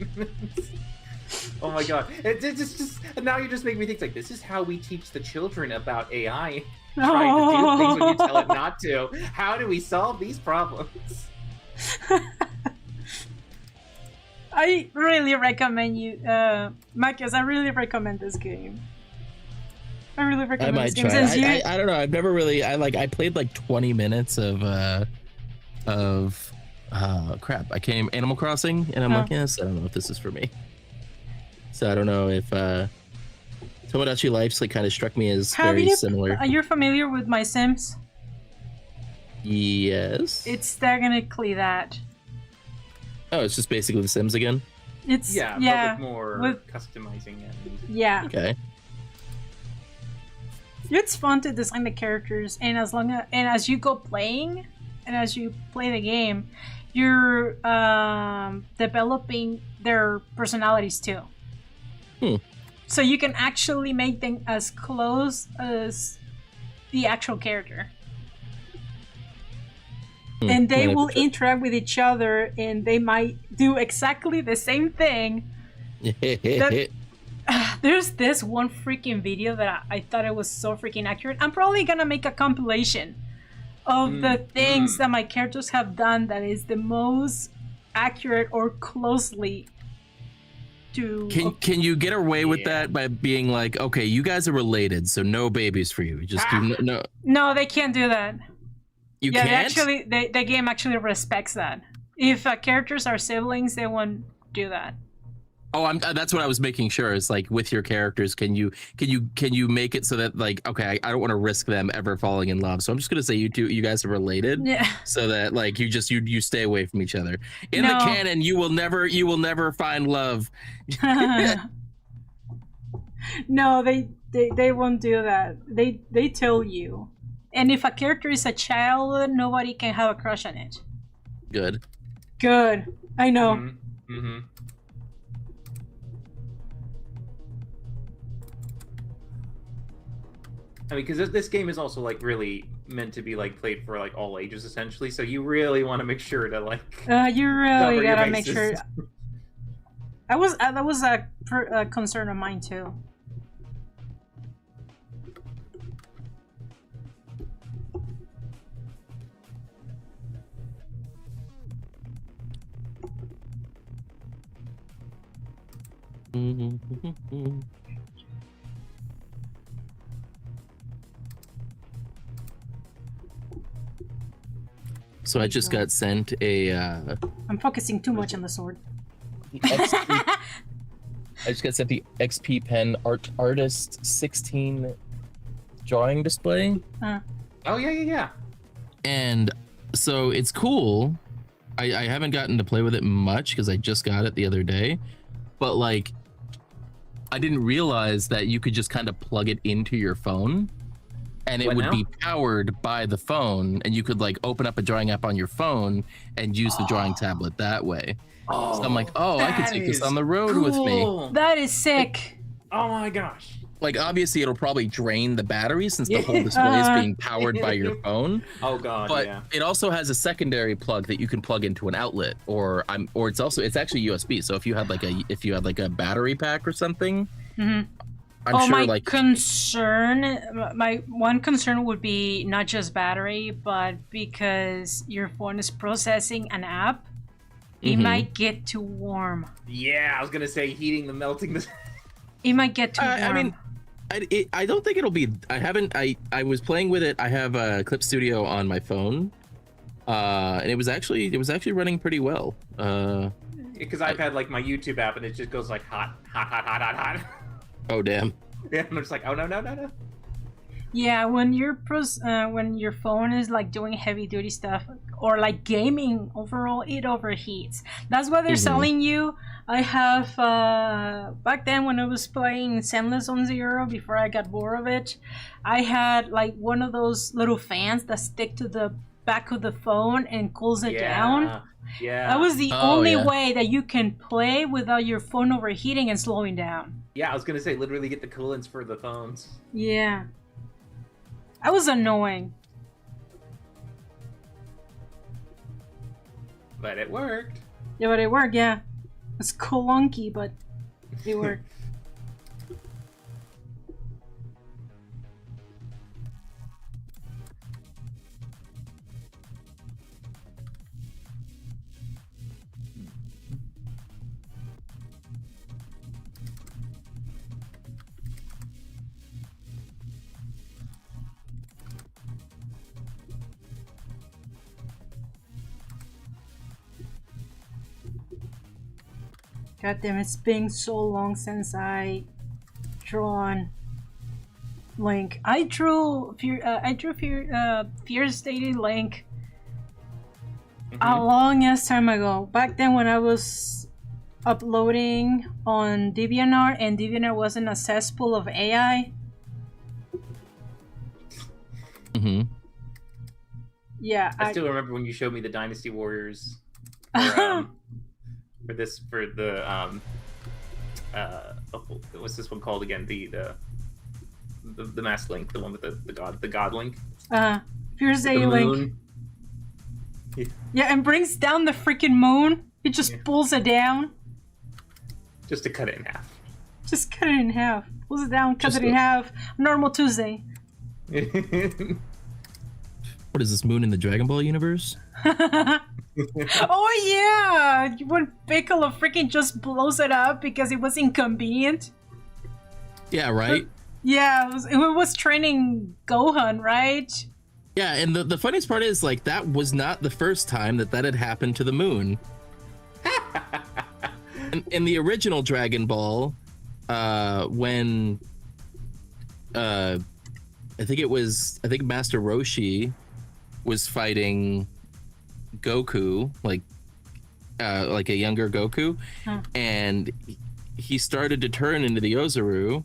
Oh my God. It just now you're just making me think, like, this is how we teach the children about AI. Trying to do things when you tell it not to. How do we solve these problems? I really recommend you, Marcus, I really recommend this game. I really recommend this game. I might try. I don't know. I've never really. I played like 20 minutes of crap. I came Animal Crossing, and I'm like, yes, I don't know if this is for me. So I don't know if Tomodachi Life's like kind of struck me as very similar. Are you familiar with My Sims? Yes. It's technically that. Oh, it's just basically The Sims again? But with more customizing and yeah. Okay. It's fun to design the characters, and as you go playing, and as you play the game, you're developing their personalities too. So you can actually make them as close as the actual character. And they will interact with each other, and they might do exactly the same thing. There's this one freaking video that I thought it was so freaking accurate. I'm probably gonna make a compilation of the things that my characters have done that is the most accurate or closely to... Can you get away with that by being like, okay, you guys are related, so no babies for you. Just do no. No, they can't do that. You can't? The game actually respects that. If characters are siblings, they won't do that. Oh, that's what I was making sure. It's like with your characters, can you make it so that, like, okay, I don't want to risk them ever falling in love, so I'm just gonna say you guys are related, so that like you stay away from each other. In the canon, you will never find love. No, they won't do that. They tell you. And if a character is a child, nobody can have a crush on it. Good. I know. Mm-hmm. I mean, because this game is also like really meant to be like played for like all ages essentially. So you really want to make sure to like. You really gotta make sure. That was a concern of mine too. Also, I just got sent a. I'm focusing too much on the sword. I just got sent the XP Pen Artist 16 drawing display. Oh yeah. And so it's cool. I haven't gotten to play with it much because I just got it the other day, but like, I didn't realize that you could just kind of plug it into your phone, and it would be powered by the phone, and you could like open up a drawing app on your phone and use the drawing tablet that way. So I'm like, I could take this on the road with me. That is sick. Oh my gosh. Like, obviously it'll probably drain the battery since the whole display is being powered by your phone. Oh god, but it also has a secondary plug that you can plug into an outlet, or it's actually USB. So if you had like a battery pack or something, I'm sure my like my one concern would be not just battery, but because your phone is processing an app, it might get too warm. Yeah, I was gonna say melting. It might get too warm. I mean, I don't think it'll be. I was playing with it. I have a Clip Studio on my phone, and it was actually running pretty well. Because I've had like my YouTube app, and it just goes like hot. Oh damn. Yeah, I'm just like, oh no. Yeah, when your phone is like doing heavy duty stuff or like gaming overall, it overheats. That's why they're selling you. I have back then when I was playing Sendless on Zero before I got bored of it, I had like one of those little fans that stick to the back of the phone and cools it down. Yeah. That was the only way that you can play without your phone overheating and slowing down. Yeah, I was gonna say literally get the coolants for the phones. Yeah. That was annoying. But it worked. Yeah, but it worked, yeah. It's clunky, but it worked. God damn, it's been so long since I drawn Link. I drew Fierce Deity Link a long ass time ago. Back then when I was uploading on DeviantArt and DeviantArt wasn't a cesspool of AI. Yeah, I still remember when you showed me the Dynasty Warriors. For the what's this one called again? The Mask Link, the one with the God Link. Fierce Deity Link. Yeah, and brings down the freaking moon. It just pulls it down. Just to cut it in half. Just cut it in half. Pulls it down, cut it in half. Normal Tuesday. What is this, moon in the Dragon Ball universe? Oh yeah! When Piccolo freaking just blows it up because it was inconvenient. Yeah, right? Yeah, it was training Gohan, right? Yeah, and the funniest part is, like, that was not the first time that had happened to the moon. in the original Dragon Ball, when I think Master Roshi was fighting Goku, like a younger Goku, and he started to turn into the Ozaru,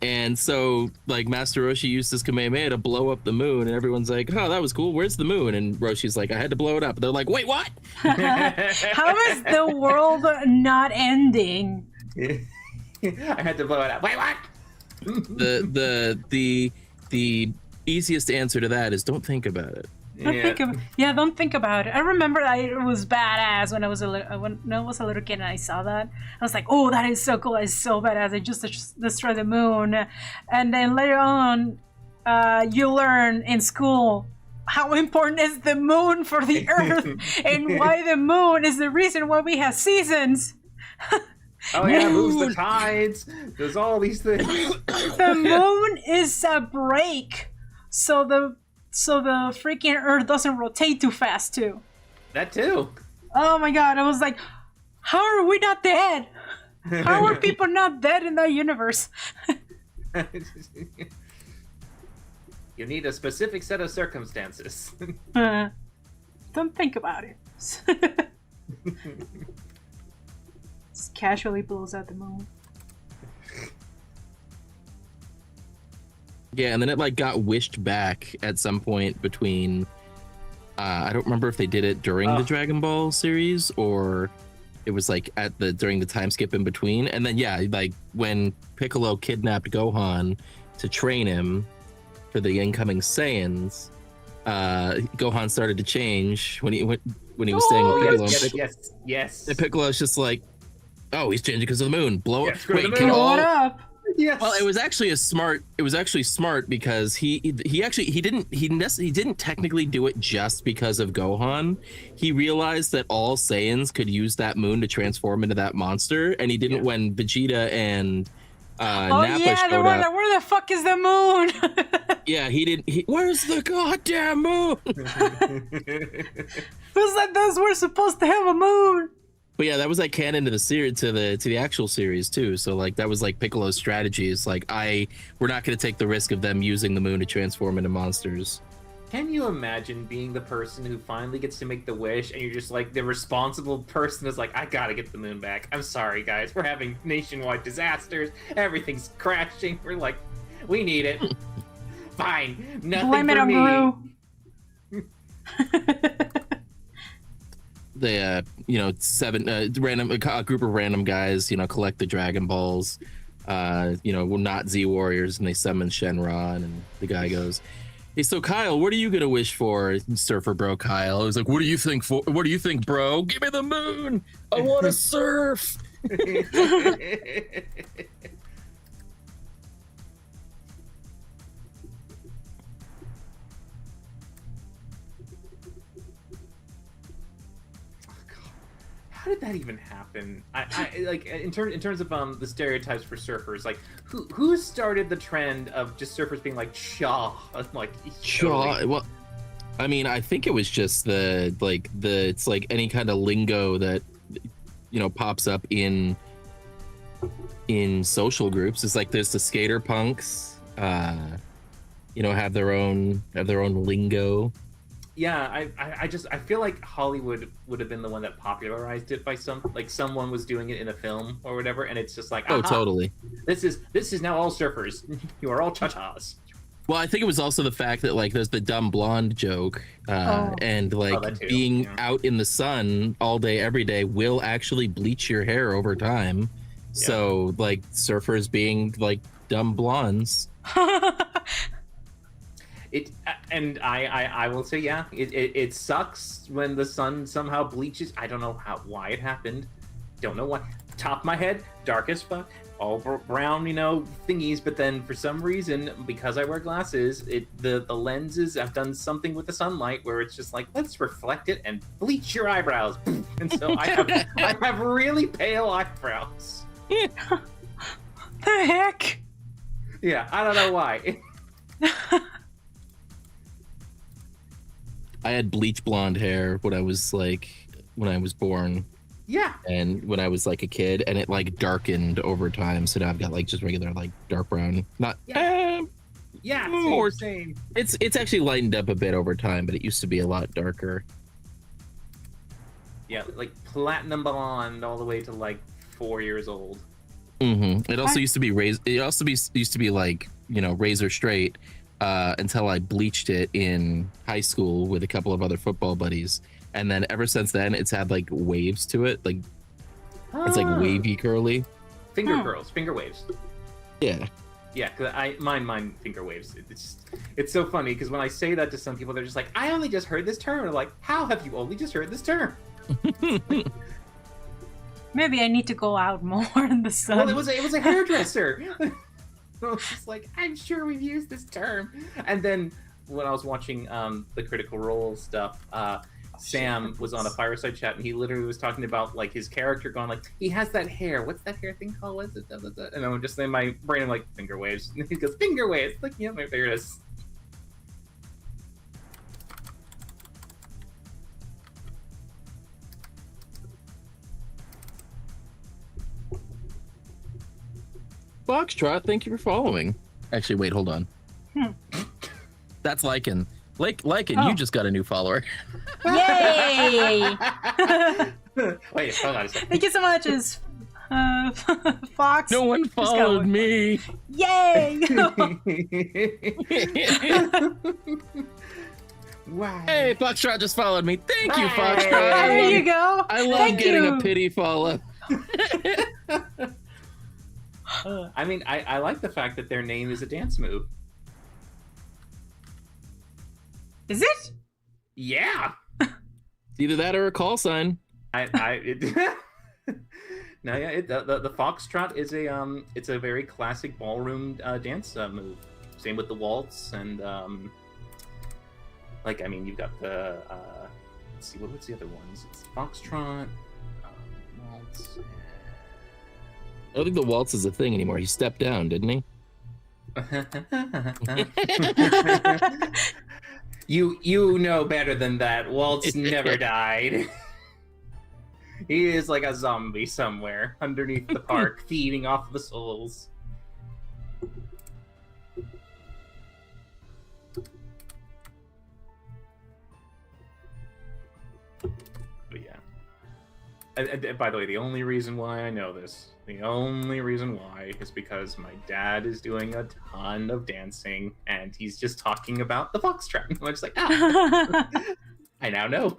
and so like Master Roshi used his Kamehameha to blow up the moon, and everyone's like, oh, that was cool, where's the moon? And Roshi's like, I had to blow it up. They're like, wait, what? How is the world not ending? I had to blow it up. Wait, what? The easiest answer to that is don't think about it. Don't think about it. I remember it was badass when I was a little kid and I saw that. I was like, oh, that is so cool. It's so badass. I just destroyed the moon. And then later on, you learn in school how important is the moon for the Earth and why the moon is the reason why we have seasons. Oh yeah, moves the tides, does all these things. The moon is a break. So so the freaking Earth doesn't rotate too fast too. That too. Oh my god, I was like, how are we not dead? How are people not dead in that universe? You need a specific set of circumstances. Don't think about it. Just casually blows out the moon. Yeah, and then it like got wished back at some point between I don't remember if they did it during the Dragon Ball series or it was like during the time skip in between. And then yeah, like when Piccolo kidnapped Gohan to train him for the incoming Saiyans, Gohan started to change when he was staying with Piccolo. Yes. And Piccolo's just like, oh, he's changing because of the moon. Blow up. Wait, Blow it up. Yes. Well, it was actually smart because he didn't technically do it just because of Gohan. He realized that all Saiyans could use that moon to transform into that monster, and he didn't when Vegeta and Nappa showed up. Where the fuck is the moon? Yeah, he didn't. Where's the goddamn moon? Who said those were supposed to have a moon? But yeah, that was like canon to the series, to the actual series too. So like that was like Piccolo's strategy. Is like we're not going to take the risk of them using the moon to transform into monsters. Can you imagine being the person who finally gets to make the wish, and you're just like the responsible person is like, I gotta get the moon back. I'm sorry, guys, we're having nationwide disasters. Everything's crashing. We're like, we need it. Fine, nothing Blame it for on me. The a group of random guys, collect the Dragon Balls, not Z Warriors, and they summon Shenron, and the guy goes, "Hey, so Kyle, what are you gonna wish for?" Surfer bro Kyle. He's like, "What do you think, bro? Give me the moon. I want to surf." How did that even happen? I like in terms of the stereotypes for surfers. Like, who started the trend of just surfers being like Shaw? Like Shaw. Well, I mean, I think it was just it's like any kind of lingo that pops up in social groups. It's like there's the skater punks, have their own lingo. Yeah, I feel like Hollywood would have been the one that popularized it by someone was doing it in a film or whatever, and it's just like, oh, totally. This is now all surfers. You are all cha-chas. Well, I think it was also the fact that like there's the dumb blonde joke, and like being out in the sun all day every day will actually bleach your hair over time. Yeah. So like surfers being like dumb blondes. I will say, yeah, it sucks when the sun somehow bleaches. I don't know why it happened. Don't know why. Top of my head, dark as fuck, all brown, thingies. But then for some reason, because I wear glasses, the lenses have done something with the sunlight where it's just like, let's reflect it and bleach your eyebrows. And so I have really pale eyebrows. The heck? Yeah, I don't know why. I had bleach blonde hair when I was born. Yeah. And when I was like a kid, and it like darkened over time, so now I've got like just regular like dark brown. Not same. It's actually lightened up a bit over time, but it used to be a lot darker. Yeah, like platinum blonde all the way to like 4 years old. Mm-hmm. It also used to be used to be like razor straight. Until I bleached it in high school with a couple of other football buddies, and then ever since then it's had like waves to it, like it's like wavy curly finger waves. Yeah, because mine finger waves. It's so funny because when I say that to some people, they're just like, I only just heard this term. They're like, how have you only just heard this term? Maybe I need to go out more in the sun. Well, it was a hairdresser. So it's just like, I'm sure we've used this term. And then when I was watching the Critical Role stuff, Sam was on a fireside chat, and he literally was talking about like his character going like, he has that hair. What's that hair thing called? What's it? And I'm just in my brain, I'm like, finger waves. And he goes, finger waves. Like, yeah, there it is. Foxtrot, thank you for following. Actually, wait, hold on. That's Lycan. Lycan, you just got a new follower. Yay! Wait, hold on a second. Thank you so much, Fox. No one followed me. Yay! Wow. Hey, Foxtrot just followed me. Thank you, Hey. Foxtrot. There you go. I love Thank getting you. a pity follow. I mean, I like the fact that their name is a dance move. Is it? Yeah. It's either that or a call sign. No, yeah. The foxtrot is it's a very classic ballroom dance move. Same with the waltz and I mean, you've got the let's see, what's the other ones? It's foxtrot, waltz. I don't think the waltz is a thing anymore. He stepped down, didn't he? You know better than that. Waltz never died. He is like a zombie somewhere underneath the park, feeding off the souls. But yeah. And by the way, the only reason why I know this, the only reason why is because my dad is doing a ton of dancing, and he's just talking about the foxtrot. I'm just like, I now know.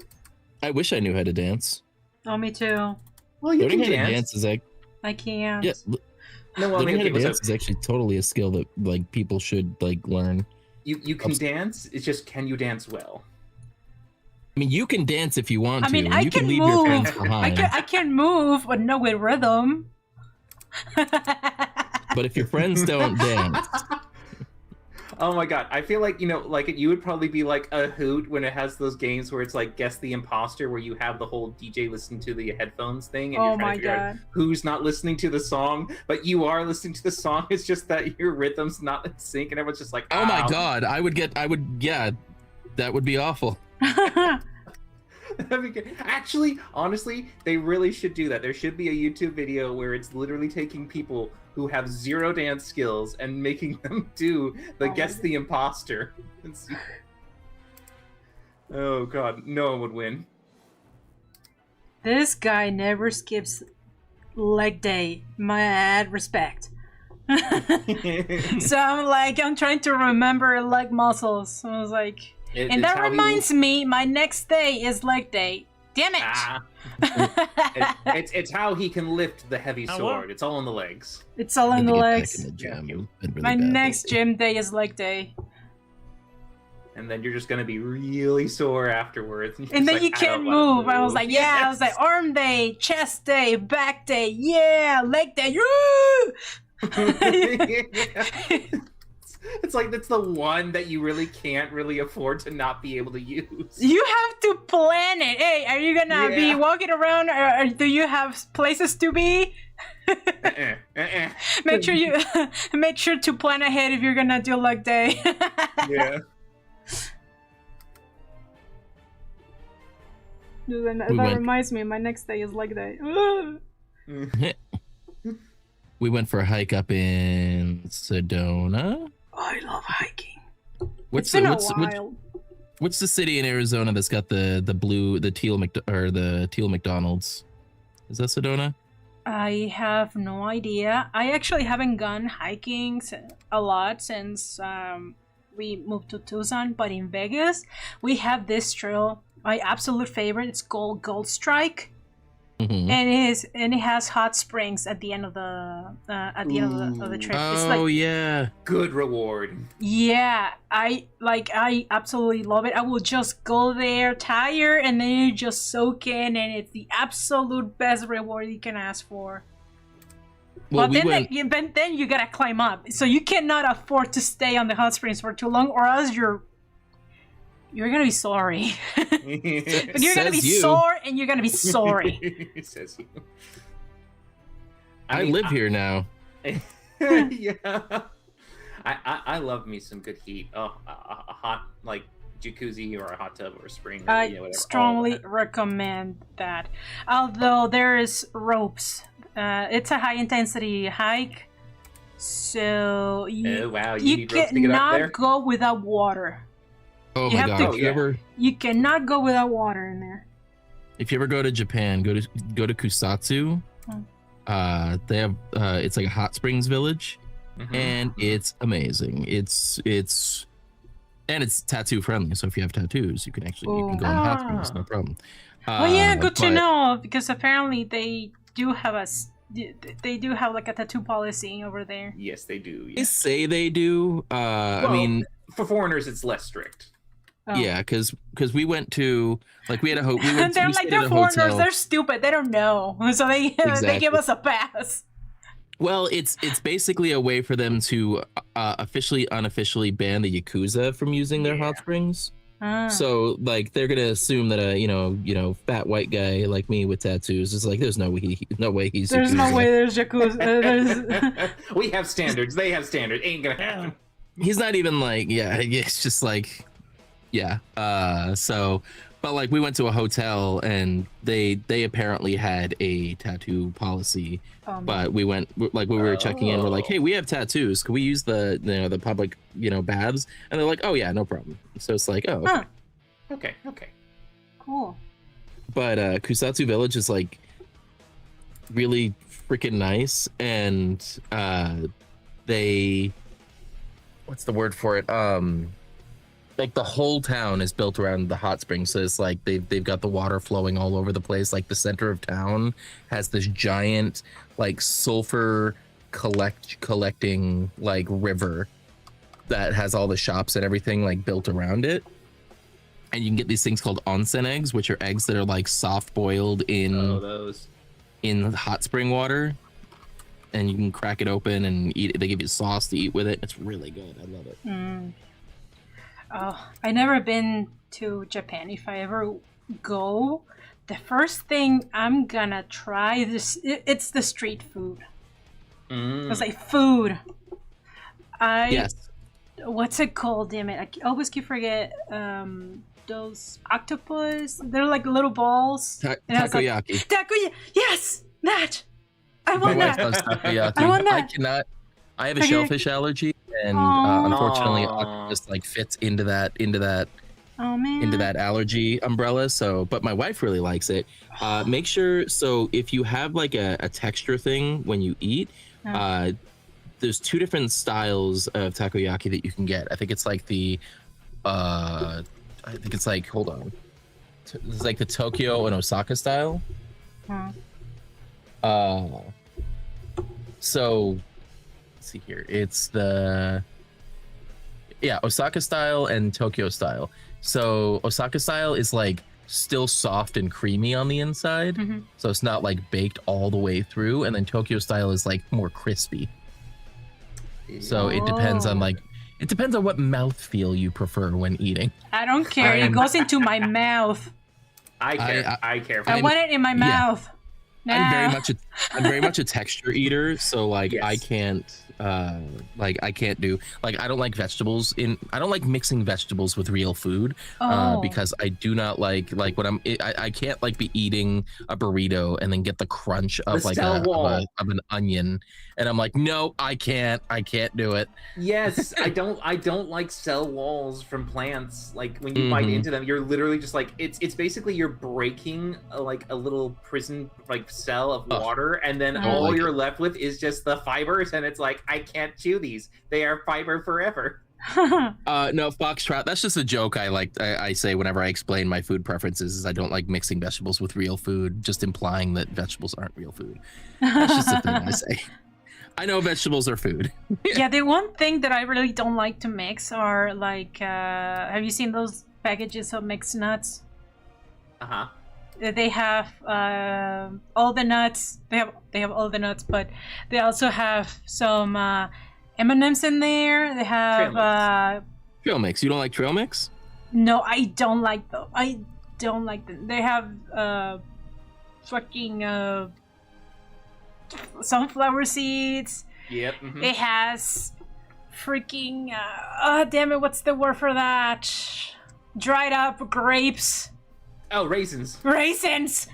I wish I knew how to dance. Oh, me too. Well, you Learning can how to dance. dance is like, I can't. yeah. No, well, I Learning mean, how to dance is actually totally a skill that like people should like learn. you can dance. It's just, can you dance well? I mean, you can dance if you want I mean, to. I You can leave your friends move. behind. I can move, but not with rhythm. But if your friends don't dance, Oh my god, I feel like, you would probably be like a hoot when it has those games where it's like Guess the Imposter, where you have the whole DJ listen to the headphones thing, and Oh you're trying my to figure out God. who's not listening to the song, but you are listening to the song. It's just that your rhythm's not in sync, and everyone's just like, oh my "Ow." god, yeah, that would be awful. That'd be good. Actually, honestly, they really should do that. There should be a YouTube video where it's literally taking people who have zero dance skills and making them do the Guess the Imposter. Oh god, no one would win. This guy never skips leg day. Mad respect. So I'm trying to remember leg muscles. I was like, and that reminds me, my next day is leg day. Damn it! It's how he can lift the heavy sword. It's all in the legs. It's all in the legs. In the gym. It was really My bad next lately. gym day is leg day. And then you're just gonna be really sore afterwards. And, And then you can't move. I was like, yeah. I was like, arm day, chest day, back day, yeah, leg day. It's like that's the one that you really can't really afford to not be able to use. You have to plan it. Hey, are you gonna be walking around, or do you have places to be? Make sure to plan ahead if you're gonna do leg day. Yeah. That reminds me, my next day is leg day. We went for a hike up in Sedona. I love hiking. What's It's been the, a while. what's the city in Arizona that's got the teal McDonald's? Is that Sedona? I have no idea. I actually haven't gone hiking a lot since we moved to Tucson, but in Vegas we have this trail. My absolute favorite. It's called Gold Strike, Mm-hmm. and it has hot springs at the end of the of the trip. It's Oh yeah. Good reward. Yeah, I absolutely love it. I will just go there tired, and then you just soak in, and it's the absolute best reward you can ask for. Well, But then you gotta climb up, so you cannot afford to stay on the hot springs for too long, or else you're gonna be sorry. But you're gonna be sore, and you're gonna be sorry. It says you. I live here now. Yeah. I love me some good heat. Oh, a hot like jacuzzi or a hot tub or a spring. Or, I whatever. strongly recommend that. Although there is ropes, it's a high intensity hike, So you need ropes to get up there? cannot go without water. Oh You my have god! to- You cannot go without water in there. If you ever go to Japan, go to Kusatsu. They have it's like a hot springs village, and it's amazing. It's tattoo friendly. So if you have tattoos, you can go in hot springs, no problem. Good to know, because apparently they do have like a tattoo policy over there. Yes, they do. They say they do. I mean, for foreigners, it's less strict. Oh. Yeah, because we went to we had a they're foreigners. Hotel. They're stupid. They don't know, so they give us a pass. Well, it's basically a way for them to unofficially ban the Yakuza from using their hot springs. So like they're gonna assume that a fat white guy like me with tattoos is like there's no way he's there's Yakuza. No way there's Yakuza. We have standards. They have standards. Ain't gonna happen. He's not even like it's just like but like we went to a hotel and they apparently had a tattoo policy, but we went like we were checking in, we're like, hey, we have tattoos, can we use the public baths? And they're like, oh yeah, no problem. So it's like, oh okay. Cool. But Kusatsu Village is like really freaking nice, and what's the word for it, like the whole town is built around the hot springs. So it's like they've got the water flowing all over the place. Like the center of town has this giant like sulfur collecting like river that has all the shops and everything like built around it. And you can get these things called onsen eggs, which are eggs that are like soft boiled in hot spring water. And you can crack it open and eat it. They give you sauce to eat with it. It's really good. I love it. Oh, I've never been to Japan. If I ever go, the first thing I'm gonna try it's the street food. It's like food. Yes. What's it called? Damn it! I always keep forget. Those octopus. They're like little balls. Takoyaki. Yes, that. I want My that. wife loves takoyaki. I want that. I have a shellfish allergy, and unfortunately, octopus like fits into that Oh man. into that allergy umbrella. So, but my wife really likes it. Make sure, so if you have like a texture thing when you eat, there's two different styles of takoyaki that you can get. I think it's like hold on, it's like the Tokyo and Osaka style. So let's see here. It's Osaka style and Tokyo style. So Osaka style is like still soft and creamy on the inside. So it's not like baked all the way through. And then Tokyo style is like more crispy. So it depends on what mouthfeel you prefer when eating. I don't care. It goes into my mouth. I care. I want it in my mouth. Now. I'm very much a texture eater, so like yes. I can't do I don't like vegetables I don't like mixing vegetables with real food because I do not like when I can't like be eating a burrito and then get the crunch of of an onion, and I'm like, no, I can't do it. Yes, I don't like cell walls from plants. Like when you bite into them, you're literally just like it's basically you're breaking a little prison like cell of water, and then all you're left with is just the fibers, and it's like, I can't chew these. They are fiber forever. No, Foxtrot, that's just a joke I say whenever I explain my food preferences, is I don't like mixing vegetables with real food, just implying that vegetables aren't real food. That's just a thing I say. I know vegetables are food. Yeah, the one thing that I really don't like to mix are like have you seen those packages of mixed nuts? They have all the nuts. They have all the nuts, but they also have some M&Ms in there. They have trail mix. You don't like trail mix? No, I don't like them. I don't like them. They have fucking sunflower seeds. Yep. It has freaking damn it, what's the word for that? Dried up grapes. Oh, raisins. Raisins!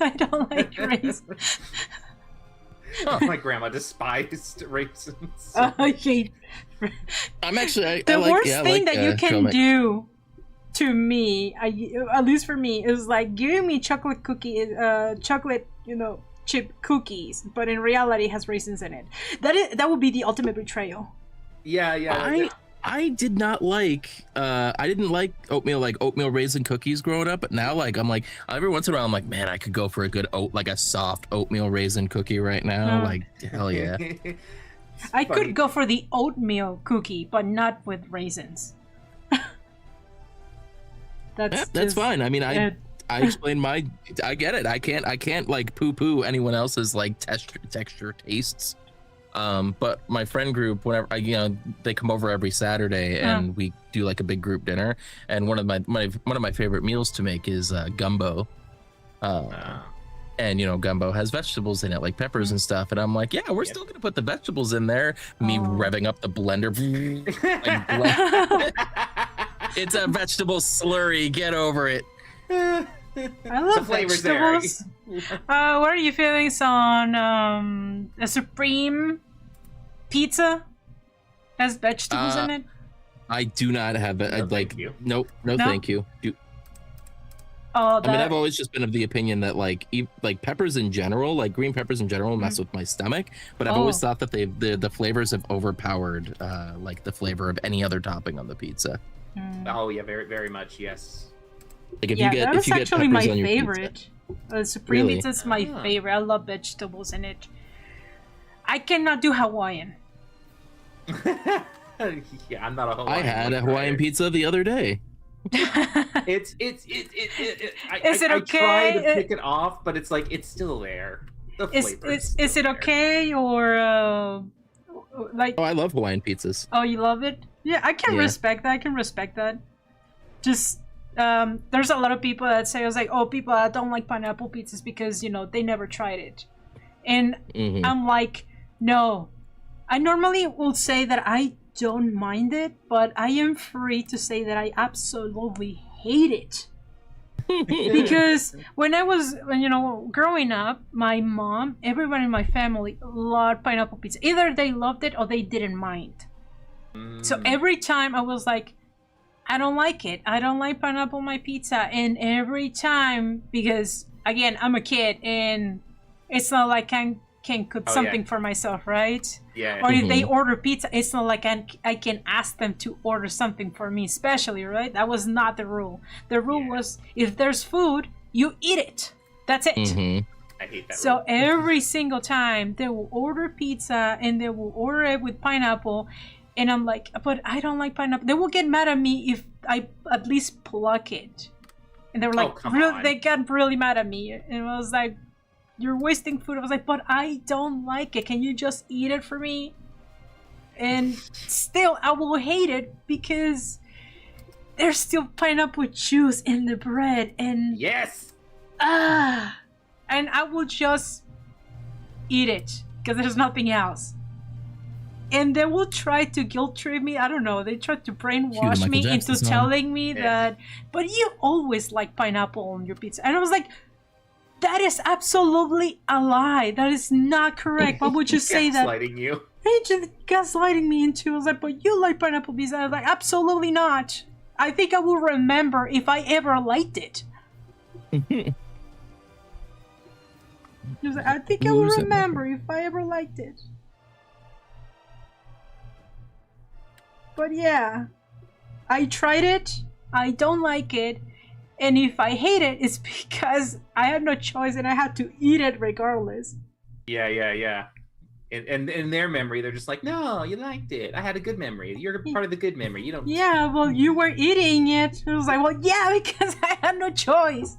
I don't like raisins. My grandma despised raisins. Okay. I'm actually The worst thing that you can trail mix. do to me, at least for me, is like giving me chocolate chocolate, chip cookies, but in reality it has raisins in it. That would be the ultimate betrayal. Yeah. I did not like I didn't like oatmeal raisin cookies growing up, but now I'm like every once in a while I'm like, man, I could go for a good a soft oatmeal raisin cookie right now. Like hell yeah. I could go for the oatmeal cookie, but not with raisins. That's fine. I mean, I explained I get it. I can't like poo-poo anyone else's like texture tastes. But my friend group, whenever they come over every Saturday and we do like a big group dinner. And one of my favorite meals to make is gumbo. And gumbo has vegetables in it, like peppers and stuff. And I'm like, yeah, we're still gonna put the vegetables in there. Me revving up the blender. It's a vegetable slurry. Get over it. I love vegetables. What are your feelings on a supreme pizza? Has vegetables in it? I do not have it. No, thank you. No, thank you. I mean, I've always just been of the opinion that like peppers in general, like green peppers in general, mess with my stomach. But I've always thought that the flavors have overpowered like the flavor of any other topping on the pizza. Oh yeah, very very much yes. Like if that's you get actually my on your favorite. Supreme pizza is my favorite. I love vegetables in it. I cannot do Hawaiian. Yeah, I'm not a Hawaiian. I had a Hawaiian pizza the other day. I try to pick it off, but it's like it's still there. The is it okay or like? Oh, I love Hawaiian pizzas. Oh, you love it? Yeah, I can respect that. I can respect that. Just there's a lot of people that say, I was like, oh, people that don't like pineapple pizzas because they never tried it, and I'm like, no. I normally will say that I don't mind it, but I am free to say that I absolutely hate it. Because when I was, growing up, my mom, everyone in my family loved pineapple pizza. Either they loved it or they didn't mind. So every time I was like, I don't like it. I don't like pineapple on my pizza. And every time, because again, I'm a kid and it's not like I can cook something for myself, right? Yeah. Or if they order pizza, it's not like I can ask them to order something for me, especially, right? That was not the rule. The rule was if there's food, you eat it. That's it. I hate that So rule. every single time they will order pizza and they will order it with pineapple, and I'm like, but I don't like pineapple. They will get mad at me if I at least pluck it. And they were like, they got really mad at me. And I was like, you're wasting food. I was like, but I don't like it. Can you just eat it for me? And still, I will hate it because there's still pineapple juice in the bread. And and I will just eat it because there's nothing else. And they will try to guilt trip me. I don't know. They try to brainwash me into telling me that, but you always like pineapple on your pizza. And I was like, that is absolutely a lie. That is not correct. Why would you say that? Gaslighting you. He just gaslighting me into. I was like, but you like pineapple pizza. I was like, absolutely not. I think I will remember if I ever liked it. He was like, I think I will remember if I ever liked it. But yeah, I tried it. I don't like it. And if I hate it, it's because I had no choice and I had to eat it regardless. Yeah. And in their memory, they're just like, no, you liked it. I had a good memory. You're part of the good memory. You don't. Yeah, well, you were eating it. I was like, well, yeah, because I had no choice.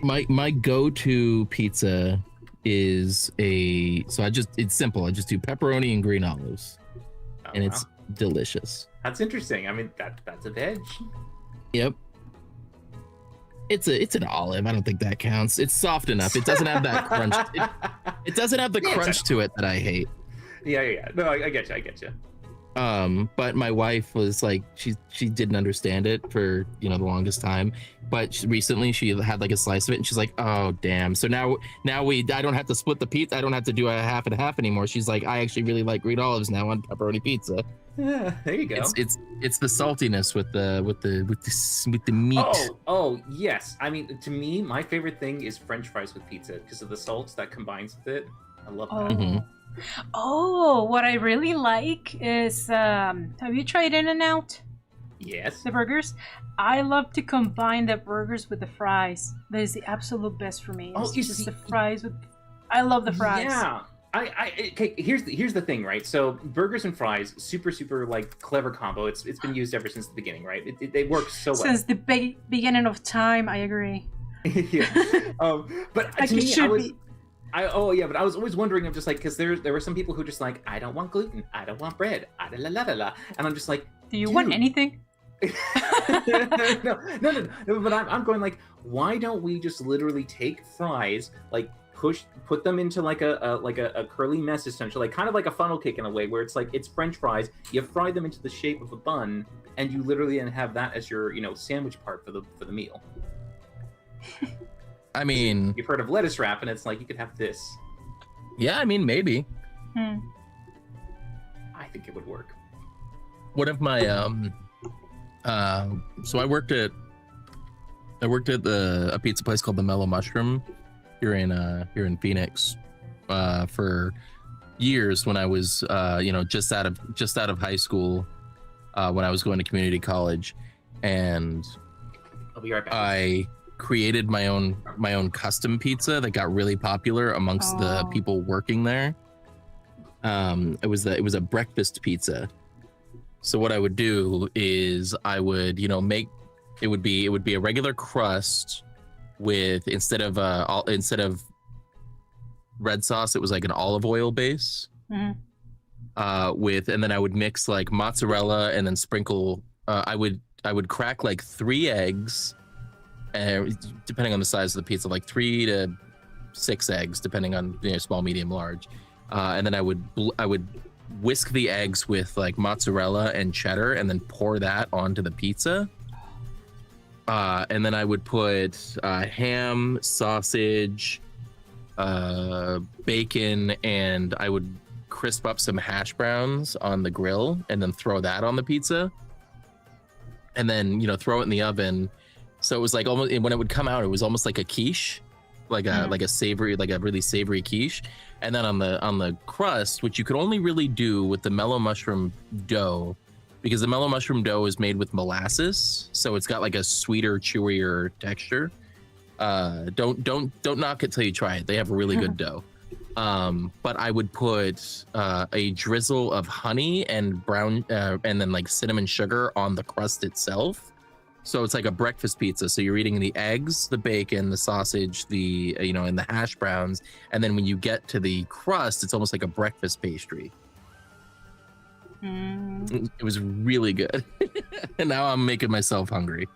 My go-to pizza is it's simple. I just do pepperoni and green olives, and it's delicious. That's interesting. I mean, that's a veg. Yep. It's an olive. I don't think that counts. It's soft enough. It doesn't have that crunch. It doesn't have the crunch to it that I hate. Yeah. No, I get you. But my wife was like, she didn't understand it for, the longest time. But recently she had like a slice of it and she's like, oh, damn. So now I don't have to split the pizza. I don't have to do a half and half anymore. She's like, I actually really like green olives now on pepperoni pizza. Yeah, there you go. It's the saltiness with the meat. Oh, yes. I mean, to me, my favorite thing is French fries with pizza because of the salts that combines with it. I love that. Mm-hmm. Oh, what I really like is, have you tried In-N-Out? Yes. The burgers? I love to combine the burgers with the fries. That is the absolute best for me. It's just the fries with... I love the fries. Yeah. Okay, here's the thing, right? So burgers and fries, super like clever combo. It's been used ever since the beginning, right? It works so well. Since the beginning of time, I agree. Yeah. But like to me, I but I was always wondering, I'm just like, because there were some people who just like, I don't want gluten, I don't want bread, and I'm just like, do you want anything? no, but I'm going like, why don't we just literally take fries, like put them into like a curly mess, essentially, like kind of like a funnel cake in a way, where it's like it's French fries, you fry them into the shape of a bun, and you literally then have that as your sandwich part for the meal. I mean, you've heard of lettuce wrap, and it's like you could have this. Yeah, I mean, maybe. I think it would work. One of my so I worked at a pizza place called the Mellow Mushroom here in Phoenix for years when I was just out of high school when I was going to community college, and I'll be right back. I created my own custom pizza that got really popular amongst the people working there. It was a breakfast pizza. So what I would do is I would make it would be a regular crust with instead of red sauce, it was like an olive oil base. Mm-hmm. And then I would mix like mozzarella and then sprinkle. I would crack like 3 eggs. Depending on the size of the pizza, like 3 to 6 eggs, depending on small, medium, large, and then I would whisk the eggs with like mozzarella and cheddar, and then pour that onto the pizza. And then I would put ham, sausage, bacon, and I would crisp up some hash browns on the grill, and then throw that on the pizza, and then throw it in the oven. So it was like almost, when it would come out, it was almost like a quiche, like a savory, like a really savory quiche. And then on the crust, which you could only really do with the Mellow Mushroom dough, because the Mellow Mushroom dough is made with molasses, so it's got like a sweeter, chewier texture. Don't knock it till you try it. They have a really good dough. But I would put a drizzle of honey and brown, and then like cinnamon sugar on the crust itself. So it's like a breakfast pizza. So you're eating the eggs, the bacon, the sausage, and the hash browns. And then when you get to the crust, it's almost like a breakfast pastry. It was really good. And now I'm making myself hungry.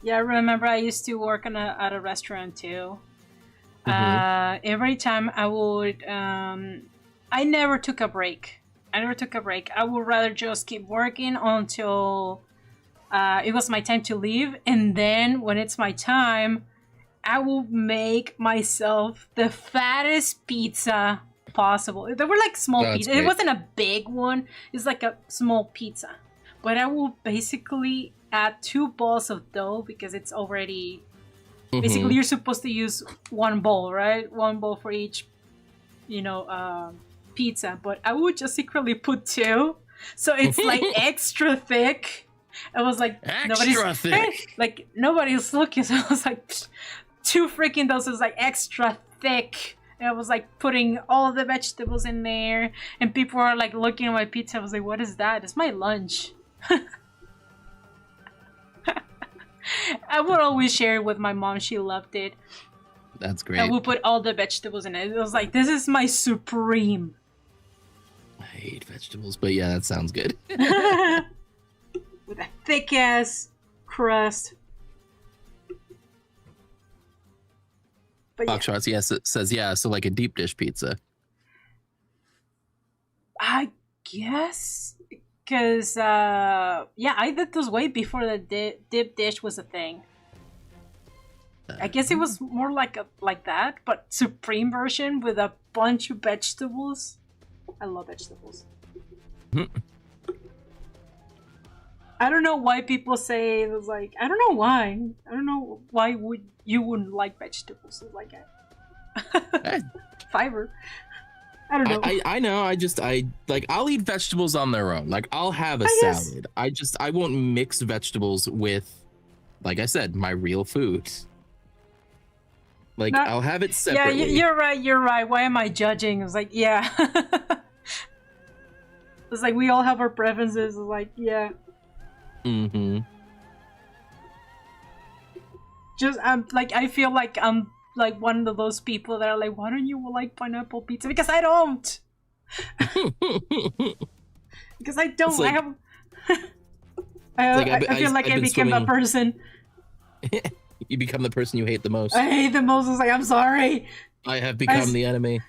Yeah, I remember I used to work at a restaurant too. Every time I would... I never took a break. I would rather just keep working until it was my time to leave. And then when it's my time, I will make myself the fattest pizza possible. They were like small pizza. It wasn't a big one. It's like a small pizza. But I will basically add 2 balls of dough because it's already... Basically, you're supposed to use 1 bowl, right? 1 bowl for each, pizza, but I would just secretly put 2, so it's like extra thick. I was like, nobody's thick. Like nobody's looking, so I was like 2 freaking doses, like extra thick. And I was like putting all the vegetables in there, and people are like looking at my pizza. I was like, what is that? It's my lunch. I would always share it with my mom. She loved it. That's great. I would put all the vegetables in it. It was like, this is my supreme. I hate vegetables, but yeah, that sounds good. With a thick ass crust. But Foxtrots, yes, it says so like a deep dish pizza. I guess because I did those way before the dip dish was a thing. I guess it was more like that, but supreme version with a bunch of vegetables. I love vegetables. I don't know why people say it was like. I don't know why. I don't know why you wouldn't like vegetables. It's like fiber. I don't know. I know. I I'll eat vegetables on their own. Like I'll have a salad. I won't mix vegetables with, like I said, my real food. Like I'll have it separately. Yeah, you're right. Why am I judging? It's like, yeah. It's like we all have our preferences. It's like, yeah. Mm-hmm. Just I feel like I'm like one of those people that are like, why don't you like pineapple pizza? Because I don't. Because I don't. Like, I feel like I became that person. You become the person you hate the most. I hate the most. It's like, I'm sorry. I have become the enemy.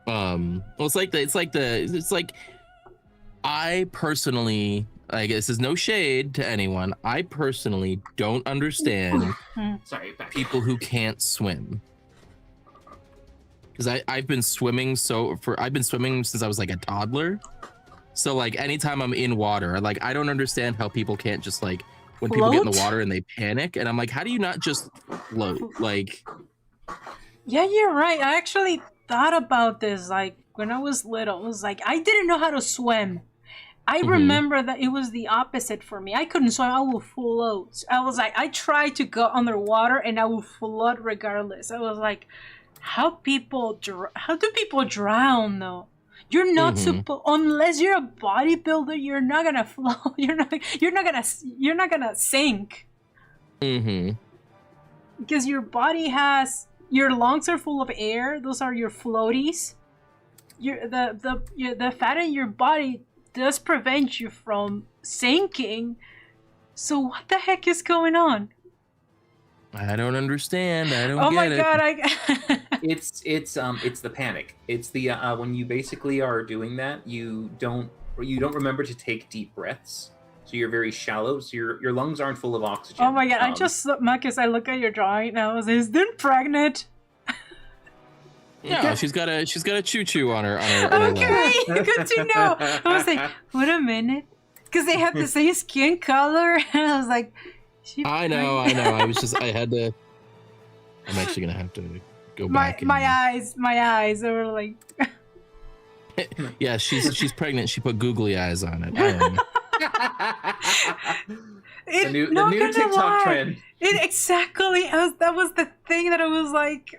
Well, it's like I personally, like, this is no shade to anyone. I personally don't understand people who can't swim. Because I've been swimming since I was like a toddler. So like anytime I'm in water, like I don't understand how people can't just like when people get in the water and they panic, and I'm like, how do you not just float? Like, yeah, you're right. I actually thought about this like when I was little. It was like I didn't know how to swim. I remember that it was the opposite for me. I couldn't swim. I would float. I was like, I tried to go underwater and I would float regardless. I was like, how do people drown though? You're not supposed, unless you're a bodybuilder, you're not gonna float. You're not gonna sink. Because your body your lungs are full of air. Those are your floaties. The fat in your body does prevent you from sinking. So what the heck is going on? I don't understand. I don't get it. Oh my god! It's the panic. It's the when you basically are doing that, you don't remember to take deep breaths, so you're very shallow. So your lungs aren't full of oxygen. Oh my god! I just Marcus, I look at your drawing now. Is then pregnant? Yeah, she's got a choo-choo on her. Okay, good to know. I was like, wait a minute, because they have the same skin color, and I was like, I know. I had to. I'm actually gonna have to go back. My eyes were like. Yeah, she's pregnant. She put googly eyes on it. The new TikTok trend. Exactly. That was the thing that I was like.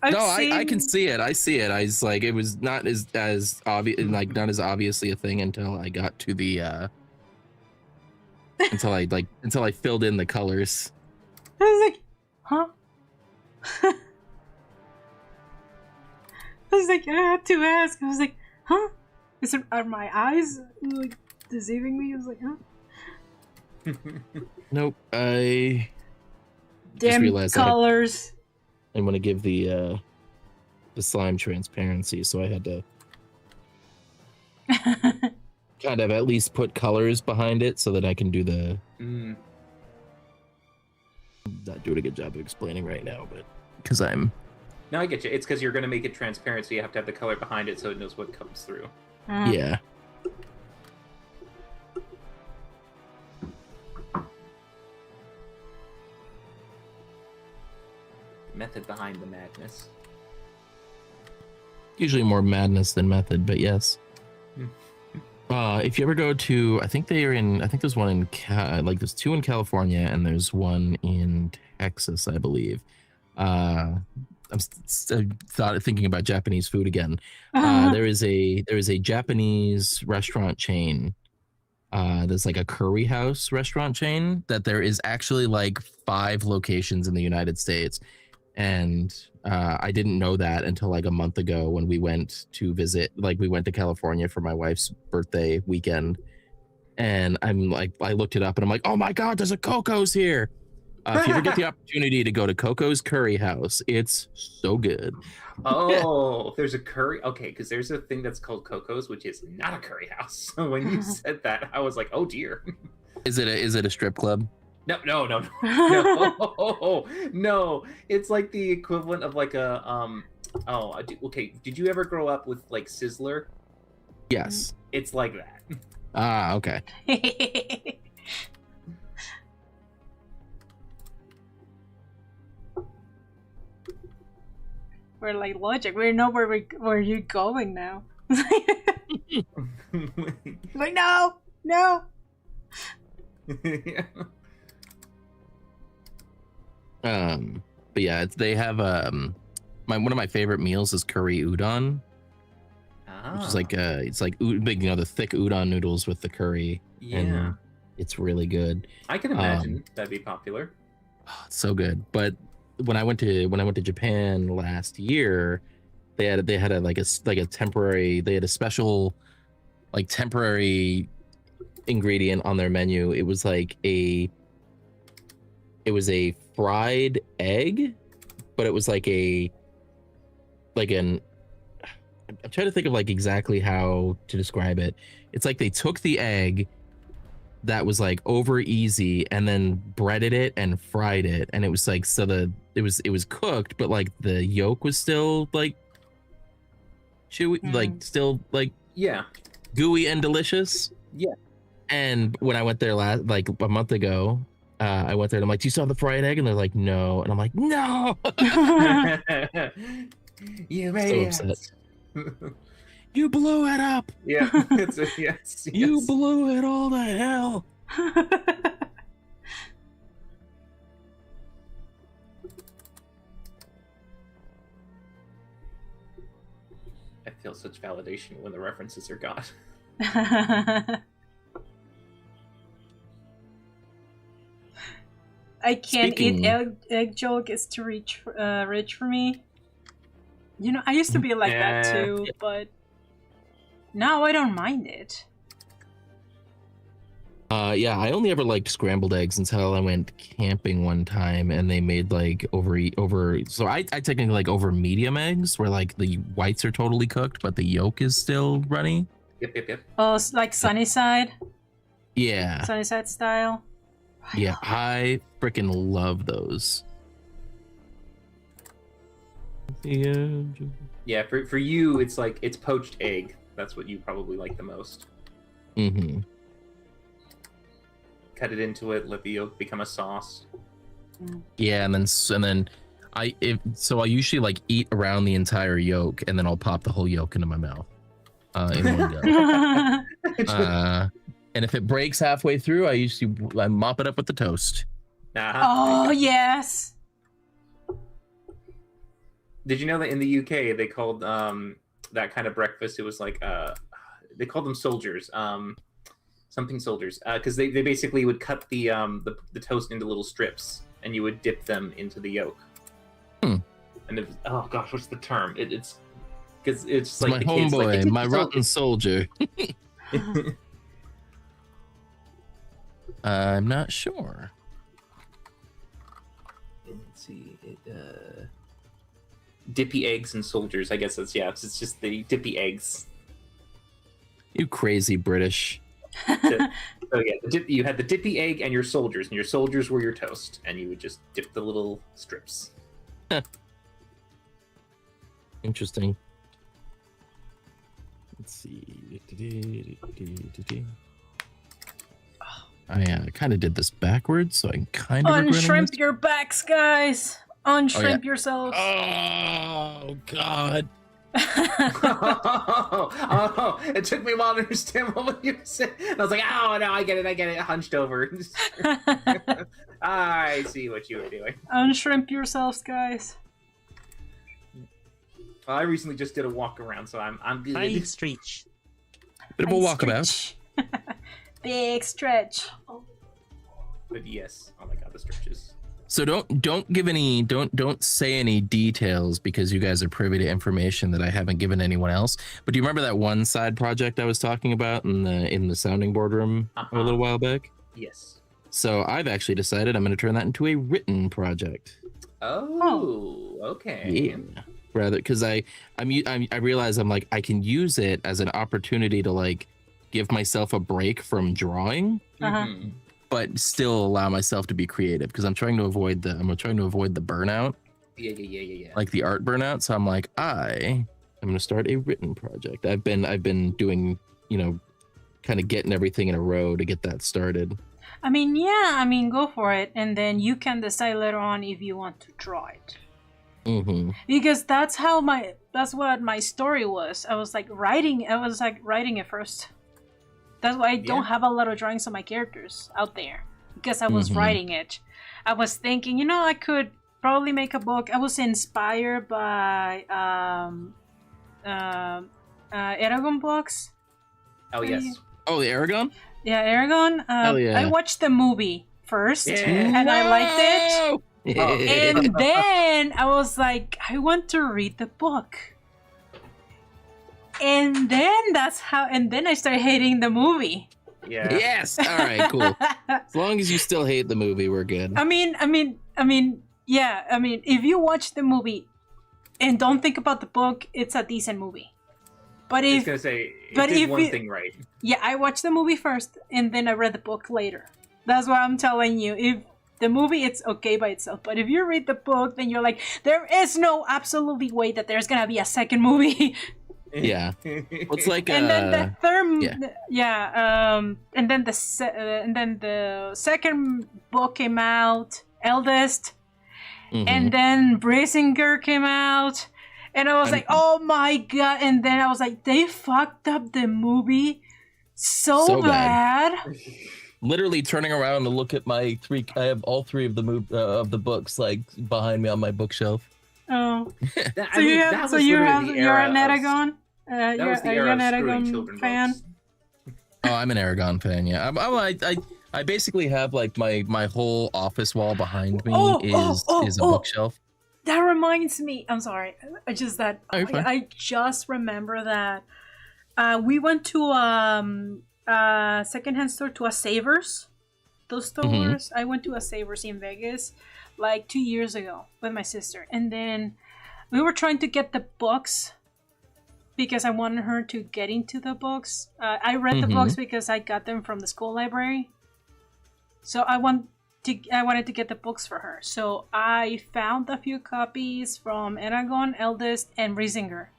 I can see it. I see it. I was like, it was not as obvious, like not as obviously a thing until I got to the until I filled in the colors. I was like, huh? I was like, I had to ask. I was like, huh? Are my eyes like deceiving me? I was like, huh? Nope. I damn realized colors. I want to give the slime transparency, so I had to kind of at least put colors behind it so that I can do the not doing a good job of explaining right now, but because I'm no, I get you. It's because you're going to make it transparent, so you have to have the color behind it so it knows what comes through. Yeah. Method behind the madness. Usually more madness than method, but yes. If you ever go to, I think there's one in there's two in California and there's one in Texas, I believe. I'm thinking about Japanese food again. There is a Japanese restaurant chain. There's like a curry house restaurant chain that there is actually like 5 locations in the United States. And I didn't know that until like a month ago when we went to visit, like we went to California for my wife's birthday weekend. And I'm like, I looked it up and I'm like, oh my God, there's a Coco's here. If you ever get the opportunity to go to Coco's Curry House, it's so good. Oh, there's a curry. Okay, because there's a thing that's called Coco's, which is not a curry house. So when you said that, I was like, oh dear. Is it a strip club? No. No. It's like the equivalent of like a okay. Did you ever grow up with like Sizzler? Yes. It's like that. Ah, okay. We're like logic. We know where you're going now. Like no. But yeah, they have one of my favorite meals is curry udon, which is like it's like big, the thick udon noodles with the curry. Yeah, and it's really good. I can imagine that'd be popular. It's so good. But when I went to Japan last year, they had a special like temporary ingredient on their menu. It was a fried egg, but it was I'm trying to think of like exactly how to describe it. It's like they took the egg that was like over easy and then breaded it and fried it, and it was like it was cooked, but like the yolk was still like chewy, like still like gooey and delicious. Yeah. And when I went there like a month ago, I went there and I'm like, do you still have the fried egg? And they're like, no. And I'm like, no. You made so upset. You blew it up. Yeah. Yes. You blew it all to hell. I feel such validation when the references are got. I can't eat egg yolk. It's too rich for me. You know, I used to be like that too, but now I don't mind it. Yeah, I only ever liked scrambled eggs until I went camping one time and they made like so I technically like over medium eggs where like the whites are totally cooked but the yolk is still runny. Yep. Oh, it's like Sunnyside? Yeah. Sunnyside style? Yeah, I freaking love those. Yeah, for you, it's like it's poached egg. That's what you probably like the most. Mm-hmm. Cut it into it, let the yolk become a sauce. Yeah, and then I usually like eat around the entire yolk and then I'll pop the whole yolk into my mouth in one go. And if it breaks halfway through, I mop it up with the toast. Oh yes. Did you know that in the UK they called that kind of breakfast? It was like they called them soldiers, something soldiers, because they basically would cut the toast into little strips, and you would dip them into the yolk. And it was, oh gosh, what's the term? It's because it's like my homeboy, like, my rotten soldier. I'm not sure. Let's see. Dippy eggs and soldiers. I guess that's it's just the dippy eggs. You crazy British. So yeah, you had the dippy egg and your soldiers were your toast, and you would just dip the little strips. Interesting. Let's see. I kind of did this backwards, so I kind of unshrimp your backs, guys. Unshrimp yourselves. Oh God. Oh, it took me a while to understand what you said. I was like, oh no, I get it. Hunched over. I see what you were doing. Unshrimp yourselves, guys. Well, I recently just did a walk around, so I'm good. Big stretch. Bit of a walkabout. Big stretch. But yes, oh my God, the stretches. So don't give any don't say any details because you guys are privy to information that I haven't given anyone else. But do you remember that one side project I was talking about in the sounding board room a little while back? Yes. So I've actually decided I'm going to turn that into a written project. Oh, okay. Yeah. Rather, because I realize I'm like I can use it as an opportunity to like give myself a break from drawing. But still allow myself to be creative because I'm trying to avoid the burnout. Yeah. Like the art burnout. So I'm like, I'm gonna start a written project. I've been doing, kind of getting everything in a row to get that started. I mean, go for it, and then you can decide later on if you want to draw it. Because that's what my story was. I was like writing it first. That's why I don't have a lot of drawings of my characters out there, because I was writing it. I was thinking, I could probably make a book. I was inspired by Aragon books. Oh, yes. Oh, the Aragon? Yeah, Aragon. Yeah. I watched the movie first, and I liked it. And then I was like, I want to read the book. And then I started hating the movie. Yeah. Yes. All right. Cool. As long as you still hate the movie, we're good. I mean, if you watch the movie and don't think about the book, it's a decent movie. But I was gonna say, it did one thing right. Yeah, I watched the movie first, and then I read the book later. That's why I'm telling you. If the movie, it's okay by itself. But if you read the book, then you're like, there is no absolutely way that there's gonna be a second movie. Yeah, it's like and then the third, and then the second book came out, Eldest, and then Brisinger came out, and I was like, oh my god! And then I was like, they fucked up the movie so bad. Literally turning around to look at my three. I have all three of the books like behind me on my bookshelf. Oh, you're an Aragon. You're an Aragon fan. Oh, I'm an Aragon fan. Yeah, I basically have like my whole office wall behind me is a bookshelf. That reminds me. I'm sorry. I just remember that we went to a secondhand store, to a Savers. Those stores. I went to a Savers in Vegas like 2 years ago with my sister, and then we were trying to get the books because I wanted her to get into the books. I read the books because I got them from the school library, so I wanted to get the books for her. So I found a few copies from Aragon, Eldest, and Riesinger.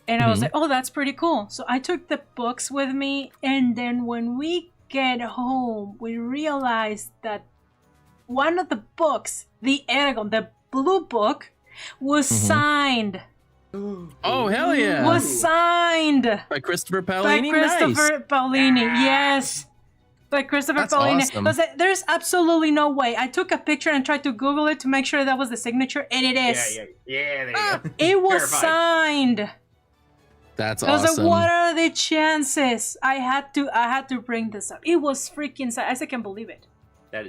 And I was like, oh, that's pretty cool. So I took the books with me, and then when we get home, we realized that one of the books, the Aragon, the blue book, was signed. Oh, hell yeah. Was signed. By Christopher Paolini? Paolini, yes. By Christopher Paolini. Awesome. I was like, there's absolutely no way. I took a picture and tried to Google it to make sure that was the signature, and it is. Yeah, there you go. It was signed. That's awesome. I was like, what are the chances? I had to bring this up. It was freaking signed. I still can't believe it.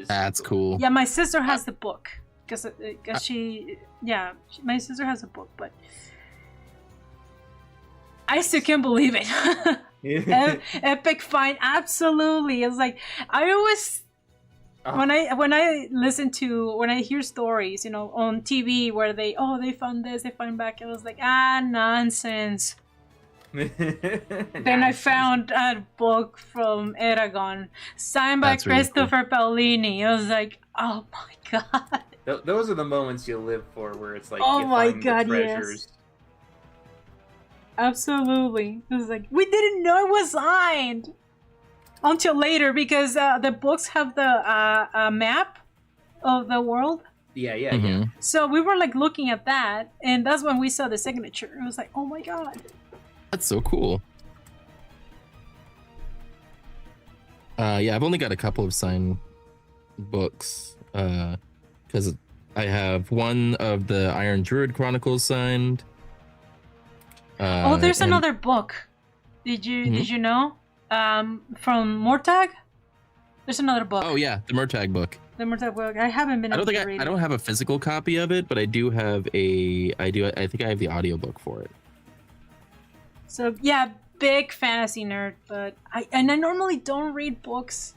That's cool. Yeah, my sister has the book. Because my sister has a book, but I still can't believe it. Epic find, absolutely. It's like I always when I hear stories, on TV where they found this, they find back. I was like, nonsense. Then I found a book from Aragon signed by Christopher Paolini. I was like, oh my god. Those are the moments you'll live for, where it's like, oh you my find god, the treasures. yes. Absolutely. It was like, we didn't know it was signed until later, because the books have the map of the world. Yeah. So we were like looking at that, and that's when we saw the signature. It was like, oh my god. That's so cool. I've only got a couple of signed books, because I have one of the Iron Druid Chronicles signed. There's another book. Did you know? From Mortag? There's another book. Oh yeah, the Mortag book. The Mortal book. I haven't been able to read it. I don't have a physical copy of it, but I do have I think I have the audiobook for it. So yeah, big fantasy nerd, but I normally don't read books,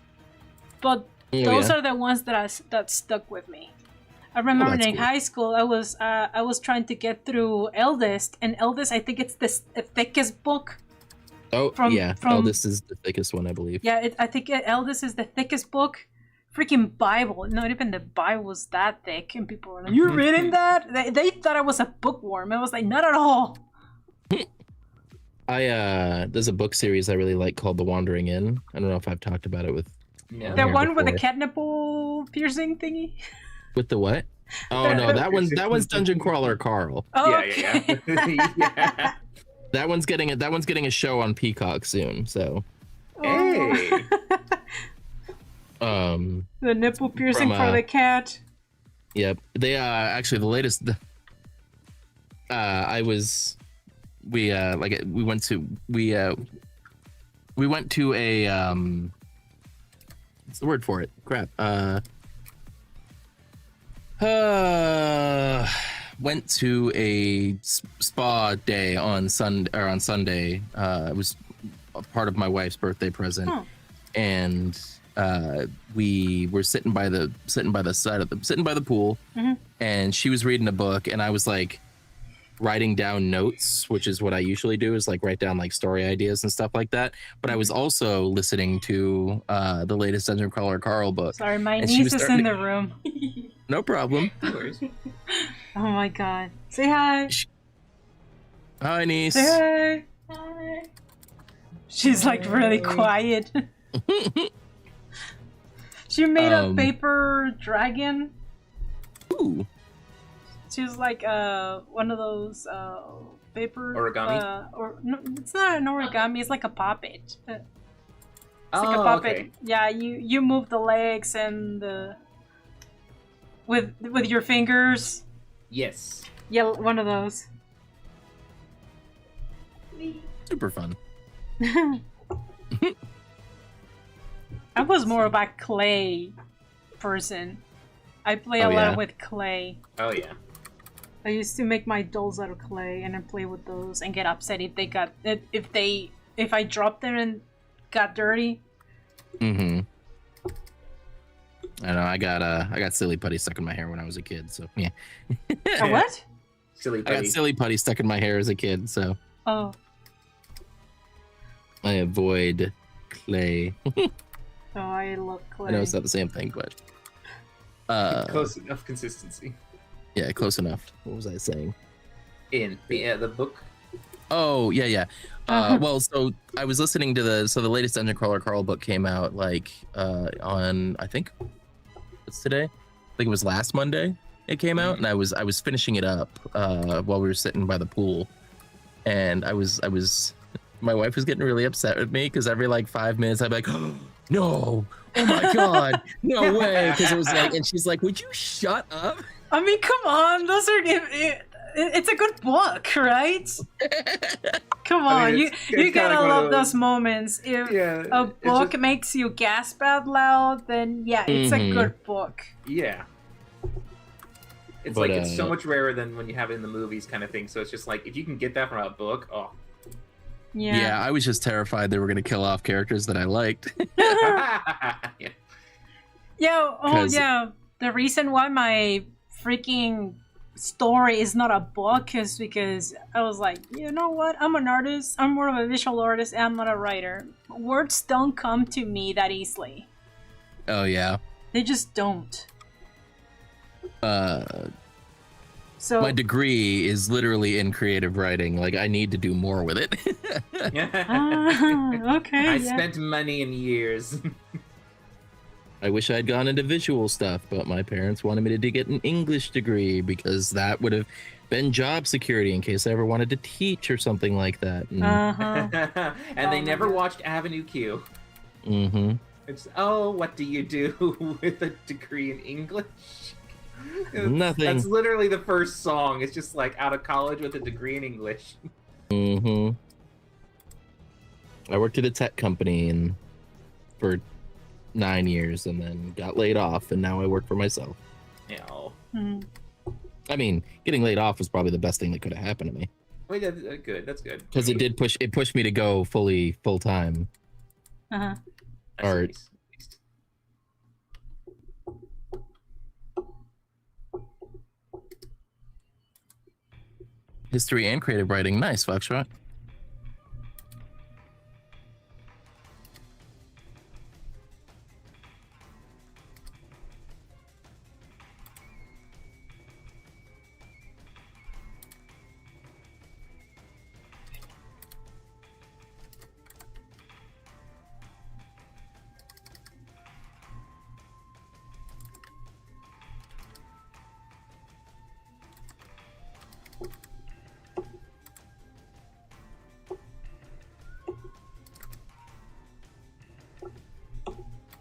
but those are the ones that stuck with me. I remember in high school, I was trying to get through Eldest, and Eldest, I think it's the thickest book. Oh, Eldest is the thickest one, I believe. Yeah, I think Eldest is the thickest book. Freaking Bible. Not even the Bible was that thick, and people were like, "You're reading that?" They thought I was a bookworm. I was like, not at all. There's a book series I really like called The Wandering Inn. I don't know if I've talked about it with. Yeah. The one with the cat nipple piercing thingy. With the what? Oh no, that one's Dungeon Crawler Carl. Oh, okay. Yeah. That one's getting a show on Peacock soon. So. Hey. The nipple piercing for the cat. Yep. They actually the latest. We went to a what's the word for it? Crap. Went to a spa day on Sunday. It was a part of my wife's birthday present, and we were sitting by the pool, and she was reading a book, and I was like writing down notes, which is what I usually do, is like write down like story ideas and stuff like that. But I was also listening to the latest Dungeon Crawler Carl book. Sorry, my niece is in the room. No problem. Oh my god. Say hi. Hi, niece. Say hi. Hi. She's like really quiet. She made a paper dragon. Ooh. She's like one of those paper origami. Or no, it's not an origami. It's like a puppet. It's like a puppet. Okay. Yeah, you move the legs and with your fingers. Yes. Yeah, one of those. Super fun. I was more of a clay person. I play a lot with clay. Oh yeah. I used to make my dolls out of clay and then play with those and get upset if I dropped them and got dirty. Mm-hmm. I know. I got silly putty stuck in my hair when I was a kid. So yeah. A what? Silly putty. I got silly putty stuck in my hair as a kid. So. Oh. I avoid clay. Oh, I love clay. I know it's not the same thing, but. Close enough consistency. Yeah, close enough. What was I saying? In the book. Oh yeah. Well, so I was listening to the latest Dungeon Crawler Carl book came out like on I think it's today. I think it was last Monday it came out, and I was finishing it up while we were sitting by the pool, and I was my wife was getting really upset with me because every like 5 minutes I'd be like, oh, no, oh my god, no way, because it was like, and she's like, would you shut up? I mean, come on, those are it's a good book, right? Come on, I mean, you gotta like love those moments. If a book makes you gasp out loud, then yeah, it's a good book. Yeah. It's like it's so much rarer than when you have it in the movies kind of thing. So it's just like, if you can get that from a book, oh. Yeah, I was just terrified they were going to kill off characters that I liked. Yeah. The reason why my freaking story is not a book is because I was like, you know what? I'm an artist. I'm more of a visual artist. I'm not a writer. Words don't come to me that easily. Oh, yeah. They just don't. So my degree is literally in creative writing. Like, I need to do more with it. Okay. I spent money and years. I wish I'd gone into visual stuff, but my parents wanted me to get an English degree because that would have been job security in case I ever wanted to teach or something like that. And they never watched Avenue Q. Mm-hmm. It's, what do you do with a degree in English? Nothing. That's literally the first song. It's just like out of college with a degree in English. Mm-hmm. I worked at a tech company and for 9 years and then got laid off, and now I work for myself. Yeah. Mm. I mean, getting laid off was probably the best thing that could have happened to me. Wait, that's good. That's good. Because it pushed me to go full time. Uh-huh. Art. Nice. History and creative writing. Nice, Foxtrot.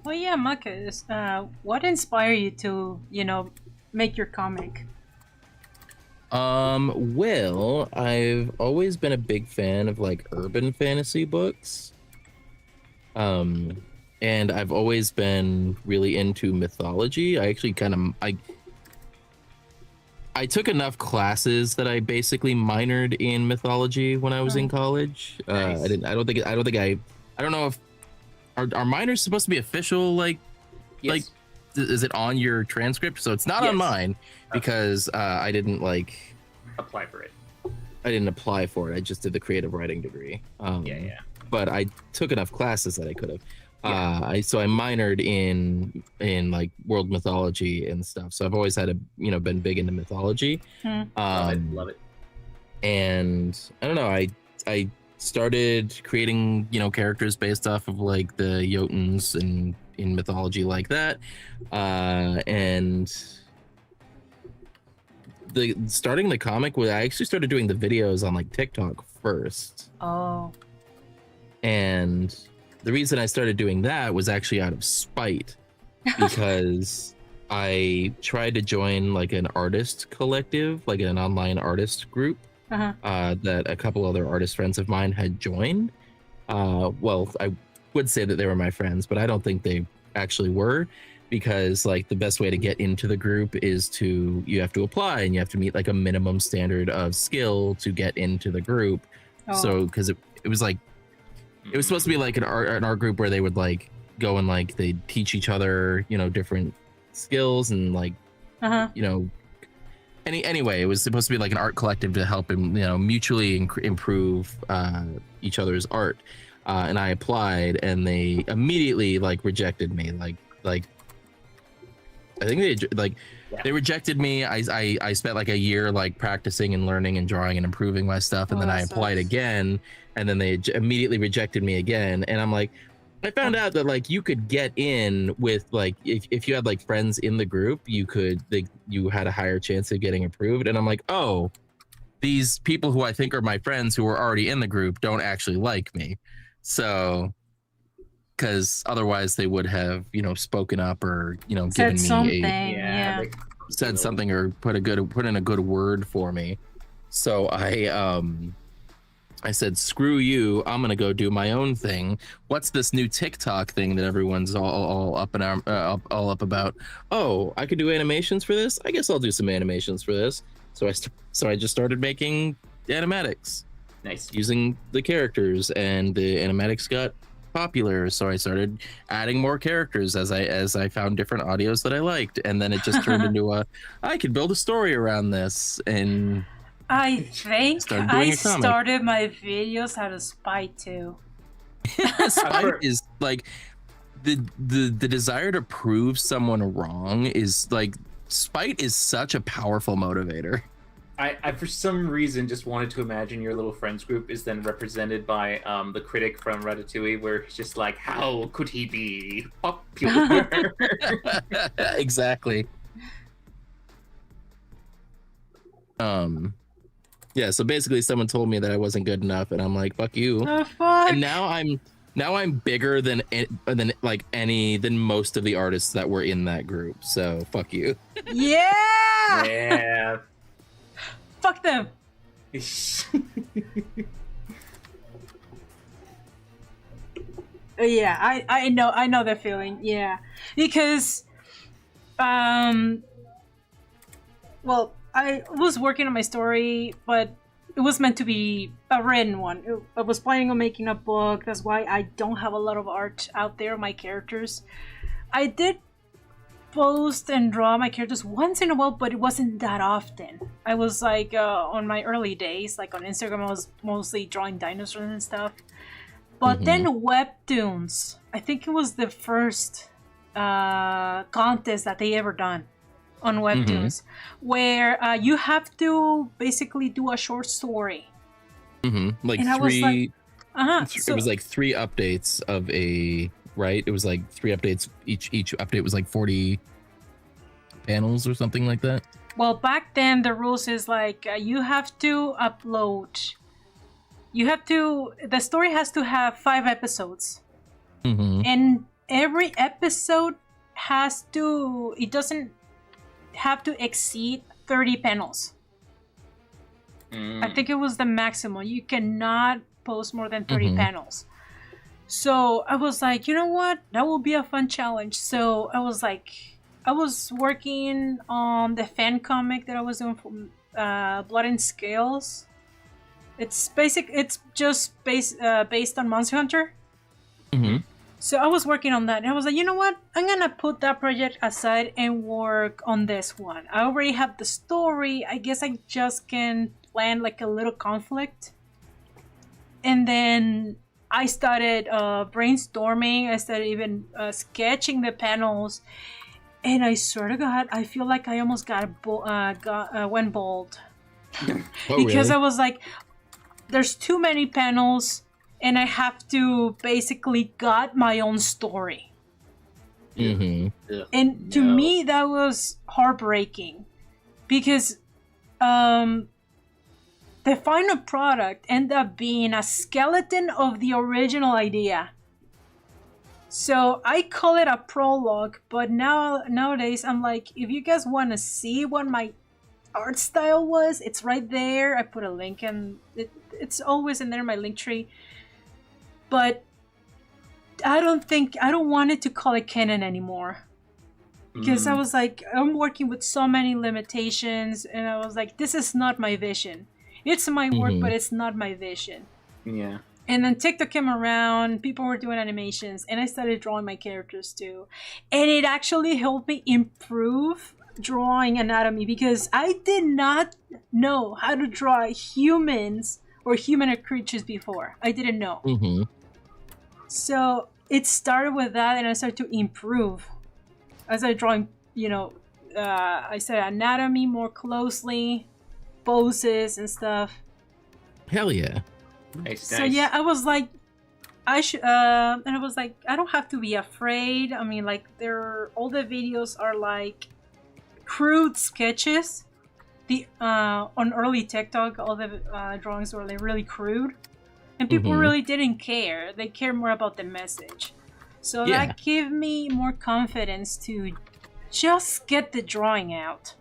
Well, yeah, Marcus, what inspired you to, make your comic? Well, I've always been a big fan of like urban fantasy books. And I've always been really into mythology. I actually I took enough classes that I basically minored in mythology when I was in college. Nice. I don't know if are minors supposed to be official, like is it on your transcript? So it's not on mine because I didn't apply for it. I didn't apply for it. I just did the creative writing degree. But I took enough classes that I could have. I minored in like world mythology and stuff. So I've always had been big into mythology. Love it. And I don't know, I started creating characters based off of like the Jotuns and in mythology like that. And starting the comic I actually started doing the videos on like TikTok first. Oh. And the reason I started doing that was actually out of spite, because I tried to join like an artist collective, like an online artist group, that a couple other artist friends of mine had joined. Well, I would say that they were my friends, but I don't think they actually were, because like the best way to get into the group is you have to apply and you have to meet like a minimum standard of skill to get into the group. So because it was like, it was supposed to be like an art group where they would like go and like they teach each other different skills and like anyway, it was supposed to be like an art collective to help him mutually improve each other's art. And I applied and they immediately like rejected me. Like I think they rejected me. I spent like a year like practicing and learning and drawing and improving my stuff, and then I applied again, and then they immediately rejected me again. And I'm like, I found out that like you could get in with like if you had like friends in the group, you had a higher chance of getting approved. And I'm like, oh, these people who I think are my friends who are already in the group don't actually like me. So because otherwise they would have spoken up or given said something, me said something or put in a good word for me. So I said, screw you, I'm gonna go do my own thing. What's this new TikTok thing that everyone's all up about? Oh, I could do animations for this. I guess I'll do some animations for this. So I just started making animatics. Nice. Using the characters, and the animatics got popular, so I started adding more characters as I found different audios that I liked, and then it just turned into I could build a story around this. And I think I started my videos out of spite too. Spite is like the desire to prove someone wrong is like, spite is such a powerful motivator. I for some reason just wanted to imagine your little friends group is then represented by the critic from Ratatouille, where he's just like, how could he be popular? Exactly. Yeah, so basically someone told me that I wasn't good enough, and I'm like, fuck you. Oh, fuck. And now I'm bigger than most of the artists that were in that group, so fuck you. Yeah. Yeah. Fuck them. Yeah, I know the feeling. Yeah, because well, I was working on my story, but it was meant to be a written one. I was planning on making a book. That's why I don't have a lot of art out there of my characters. I did post and draw my characters once in a while, but it wasn't that often. I was like on my early days, like on Instagram, I was mostly drawing dinosaurs and stuff. But then webtoons, I think it was the first contest that they ever done on webtoons, where you have to basically do a short story. Like and three. So, it was like 3 updates of a right. It was like 3 updates. Each update was like 40 panels or something like that. Well, back then the rules is like you have to upload. The story has to have 5 episodes. And every episode it doesn't have to exceed 30 panels. I think it was the maximum. You cannot post more than 30 panels. So I was like, you know what? That will be a fun challenge. So I was working on the fan comic that I was doing for Blood and Scales. It's just based on Monster Hunter. So I was working on that, and I was like, you know what? I'm gonna put that project aside and work on this one. I already have the story. I guess I just can plan like a little conflict. And then I started brainstorming. I started even sketching the panels. And I swear to God, I feel like I almost went bald. Because really? I was like, there's too many panels, and I have to basically got my own story. And to me, that was heartbreaking, because the final product ended up being a skeleton of the original idea. So I call it a prologue, but nowadays I'm like, if you guys want to see what my art style was, it's right there. I put a link, and it's always in there, my link tree. But I don't want it to call it canon anymore, because I was like, I'm working with so many limitations, and I was like, this is not my vision. It's my work, but it's not my vision. Yeah. And then TikTok came around, people were doing animations, and I started drawing my characters too. And it actually helped me improve drawing anatomy, because I did not know how to draw humans or humanoid creatures before. I didn't know. So it started with that, and I started to improve. I started drawing, I started anatomy more closely, poses and stuff. Hell yeah. Nice. So yeah, I was like, I don't have to be afraid. I mean, like, all the videos are like crude sketches. On early TikTok, all the drawings were like really crude, and people really didn't care. They care more about the message. So that gave me more confidence to just get the drawing out,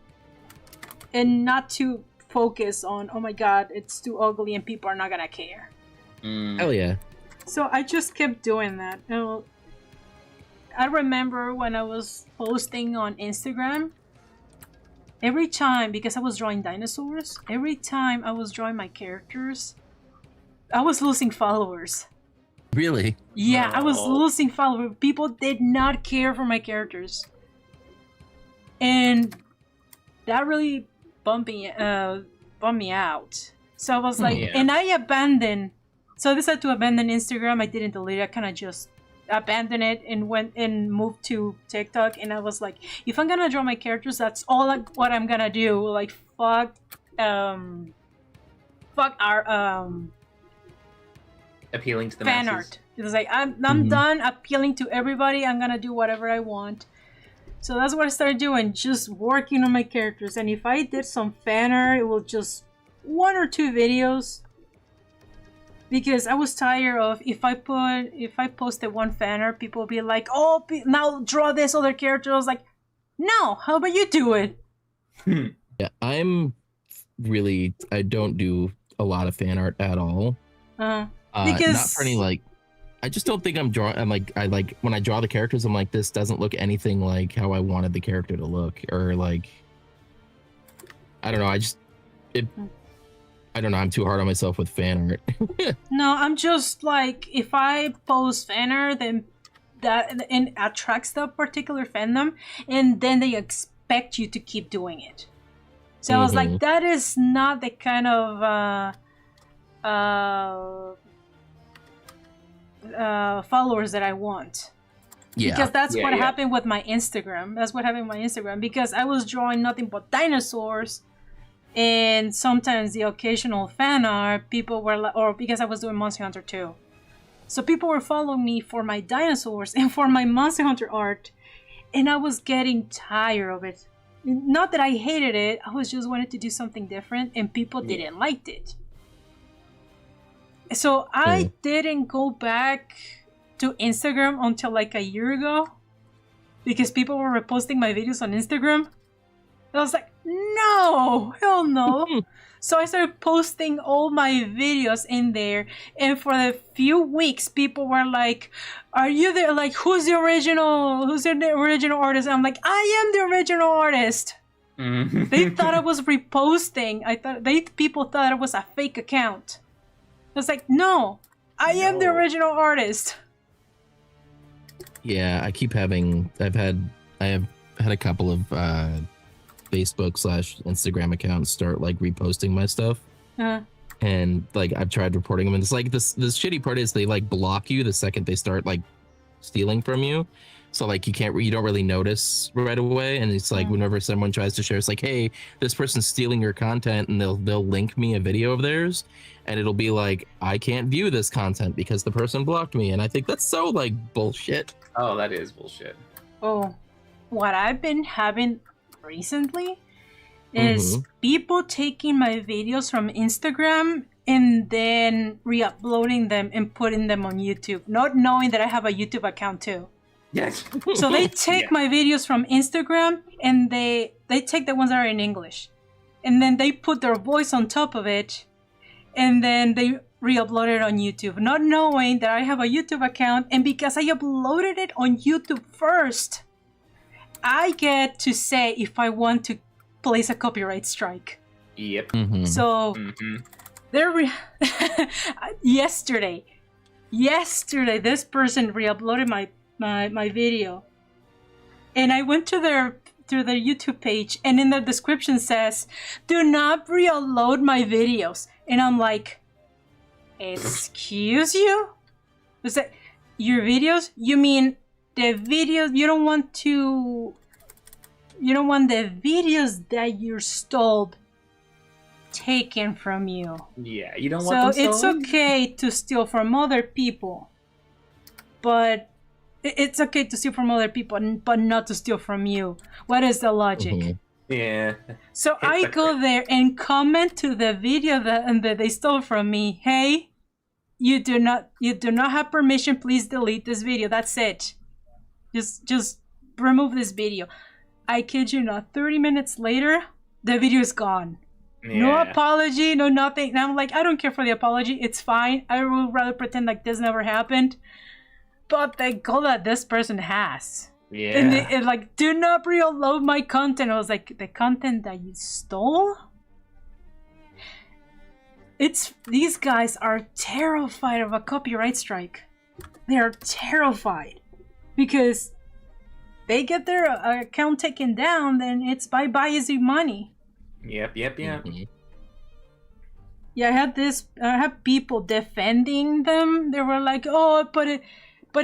and not to focus on, oh my god, it's too ugly and people are not gonna care. Hell yeah. So I just kept doing that. I remember when I was posting on Instagram, every time, because I was drawing dinosaurs, every time I was drawing my characters, I was losing followers. Really? Yeah, I was losing followers. People did not care for my characters. And that really bummed me out. So I was like, and I abandoned. So I decided to abandon Instagram. I didn't delete it. I kind of just abandoned it and went and moved to TikTok. And I was like, if I'm gonna draw my characters, that's all what I'm gonna do. Like, fuck our appealing to the fan masses. art. It was like, I'm done appealing to everybody. I'm gonna do whatever I want. So that's what I started doing, just working on my characters. And if I did some fan art, it was just 1 or 2 videos. Because I was tired of, if I posted one fan art, people would be like, oh, now draw this other character. I was like, no, how about you do it? Yeah, I don't do a lot of fan art at all. Because not for any, like, I just don't think I'm drawing. I like when I draw the characters, I'm like, this doesn't look anything like how I wanted the character to look, or like, I don't know. I don't know. I'm too hard on myself with fan art. No, I'm just like, if I post fan art, then that and attracts the particular fandom, and then they expect you to keep doing it. So I was like, that is not the kind of followers that I want. Yeah. Because that's what happened with my Instagram. That's what happened with my Instagram, because I was drawing nothing but dinosaurs, and sometimes the occasional fan art, people were like, or because I was doing Monster Hunter 2. So people were following me for my dinosaurs and for my Monster Hunter art, and I was getting tired of it. Not that I hated it, I was just wanted to do something different, and people didn't like it. So I didn't go back to Instagram until like a year ago, because people were reposting my videos on Instagram. I was like, no, hell no. So I started posting all my videos in there, and for a few weeks, people were like, "Are you there? Like, who's the original artist?" And I'm like, "I am the original artist." They thought I was reposting. People thought it was a fake account. I was like, "No, I am the original artist." Yeah, I have had a couple of Facebook/Instagram accounts start like reposting my stuff, and like I've tried reporting them, and it's like this shitty part is they like block you the second they start like stealing from you, so like you don't really notice right away, and it's like whenever someone tries to share, it's like, hey, this person's stealing your content, and they'll link me a video of theirs, and it'll be like, I can't view this content because the person blocked me, and I think that's so like bullshit. Oh, that is bullshit. Oh, what I've been having recently is people taking my videos from Instagram and then re-uploading them and putting them on YouTube, not knowing that I have a YouTube account too. Yes. So they take my videos from Instagram and they take the ones that are in English, and then they put their voice on top of it, and then they re-upload it on YouTube, not knowing that I have a YouTube account. And because I uploaded it on YouTube first, I get to say if I want to place a copyright strike. Yep. So yesterday, this person re-uploaded my video, and I went to their YouTube page, and in the description says, "Do not re-upload my videos." And I'm like, excuse you? Is that your videos? You mean the videos? You don't want the videos that you stole taken from you. Yeah, you don't want them stolen? So it's okay to steal from other people, but it's okay to steal from other people, but not to steal from you. What is the logic? Yeah. So I go there and comment to the video that they stole from me. Hey, you do not have permission. Please delete this video. That's it. Just remove this video. I kid you not. 30 minutes later, the video is gone. Yeah. No apology, no nothing. And I'm like, I don't care for the apology. It's fine. I would rather pretend like this never happened. But the goal that this person has. Yeah. And they like, do not re-upload my content. I was like, the content that you stole? These guys are terrified of a copyright strike. They are terrified. Because they get their account taken down, then it's bye-bye easy money. Yep. Yeah, I had people defending them. They were like, "Oh, but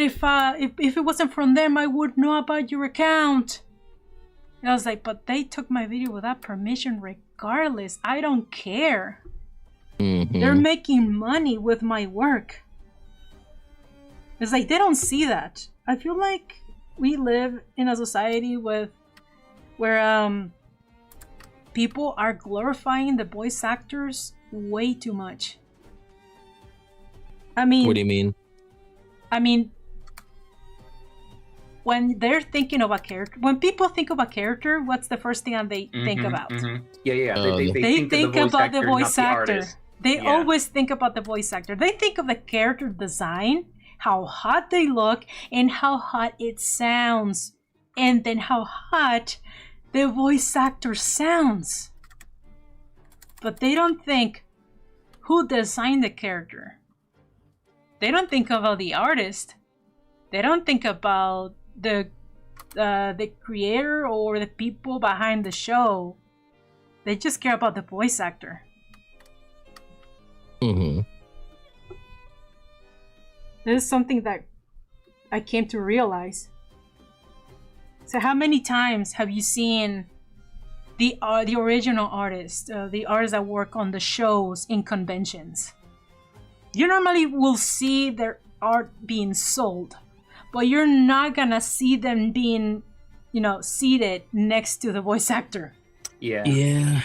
if it wasn't from them, I would know about your account." And I was like, "But they took my video without permission, regardless. I don't care. They're making money with my work." It's like they don't see that. I feel like we live in a society where people are glorifying the voice actors way too much. I mean, what do you mean? I mean, when they're thinking of a character, when people think of a character, what's the first thing they think about? Yeah. They think about the voice actor. They Yeah. always think about the voice actor. They think of the character design, how hot they look and how hot it sounds, and then how hot the voice actor sounds. But they don't think who designed the character. They don't think about the artist. They don't think about the creator or the people behind the show. They just care about the voice actor. Mm-hmm. This is something that I came to realize. So how many times have you seen the original artists, the artists that work on the shows in conventions? You normally will see their art being sold, but you're not gonna see them being, seated next to the voice actor. Yeah. Yeah.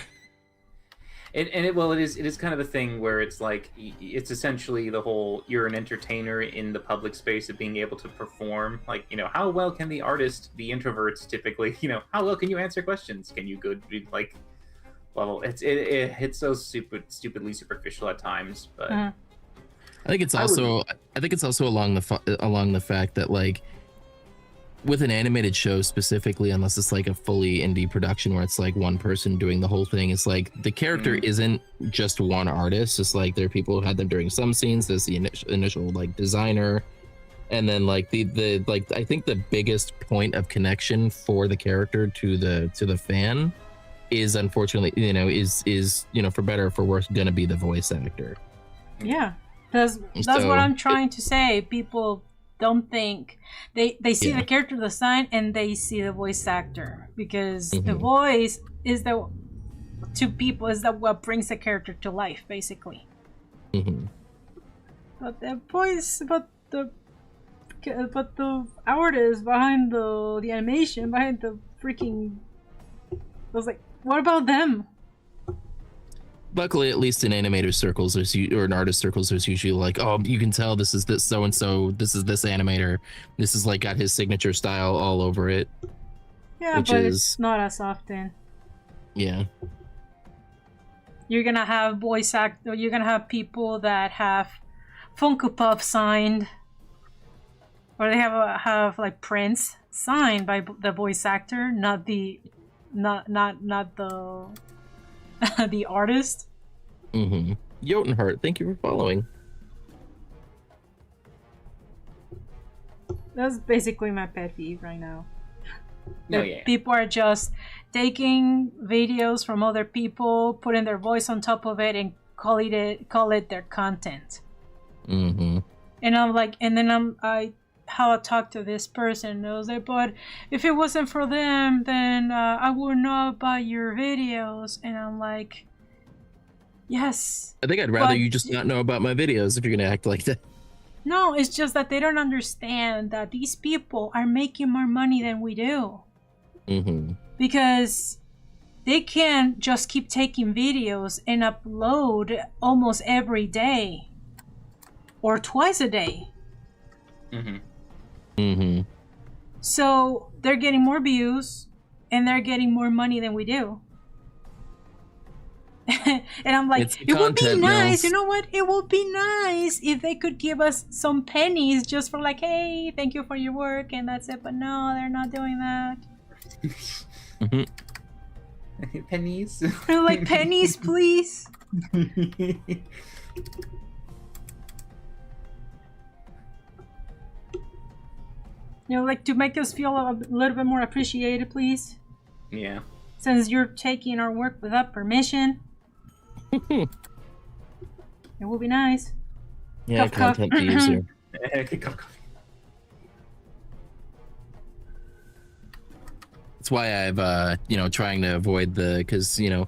It is kind of a thing where it's like, it's essentially the whole, you're an entertainer in the public space of being able to perform. Like, how well can the artist, the introverts typically, how well can you answer questions? Can you good, well, it hits so stupidly superficial at times, but. I think it's also along the fact that, like, with an animated show specifically, unless it's like a fully indie production where it's like one person doing the whole thing, it's like the character isn't just one artist. It's like there are people who had them during some scenes. There's the initial like designer, and then like the I think the biggest point of connection for the character to the fan is, unfortunately, is for better or for worse, gonna be the voice actor. Yeah, that's what I'm trying to say. People don't think they see the character design and they see the voice actor, because the voice is what brings the character to life, basically. But the voice, but the artist behind the animation, behind the freaking, I was like, what about them? Luckily, at least in animator circles, or in artist circles, there's usually like, oh, you can tell this is this so and so. This is this animator. This is like got his signature style all over it. Yeah, but it's not as often. Yeah. You're gonna have voice actor. You're gonna have people that have Funko Pop signed, or they have like prints signed by the voice actor, not the the artist. LycanHeart, thank you for following. That's basically my pet peeve right now. Yeah. People are just taking videos from other people, putting their voice on top of it, and call it their content. And I'm like, and then I talk to this person, and I was like, but if it wasn't for them, then I would not buy your videos. And I'm like, yes. I think I'd rather you just not know about my videos if you're gonna act like that. No, it's just that they don't understand that these people are making more money than we do. Because they can't just keep taking videos and upload almost every day or twice a day. So they're getting more views and they're getting more money than we do. And I'm like, it would be nice. You know what? It would be nice if they could give us some pennies just for like, hey, thank you for your work, and that's it. But no, they're not doing that. Pennies? They're like, pennies, please. Like, to make us feel a little bit more appreciated, please. Yeah. Since you're taking our work without permission. It would be nice. Yeah, content to user. That's why I've trying to avoid because no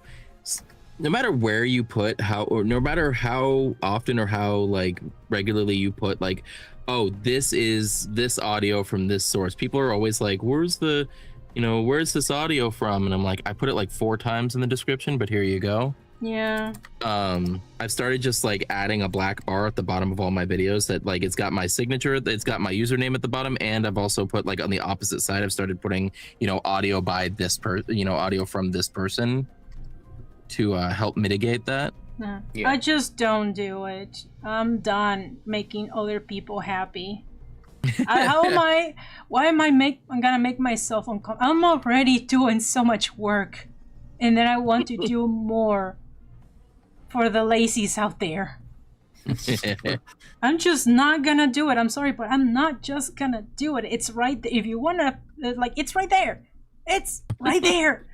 matter where you put no matter how often or how like regularly you put like, oh, this is this audio from this source, people are always like, where's this audio from? And I'm like, I put it like 4 times in the description, but here you go. Yeah. I've started just like adding a black bar at the bottom of all my videos that like it's got my signature, it's got my username at the bottom, and I've also put like on the opposite side, I've started putting audio by this audio from this person to help mitigate that. Yeah. I just don't do it. I'm done making other people happy. Why am I'm gonna make myself uncomfortable? I'm already doing so much work, and then I want to do more for the lazies out there. I'm just not gonna do it. I'm sorry, but I'm not just gonna do it. It's right there. If you wanna, like, it's right there. It's right there.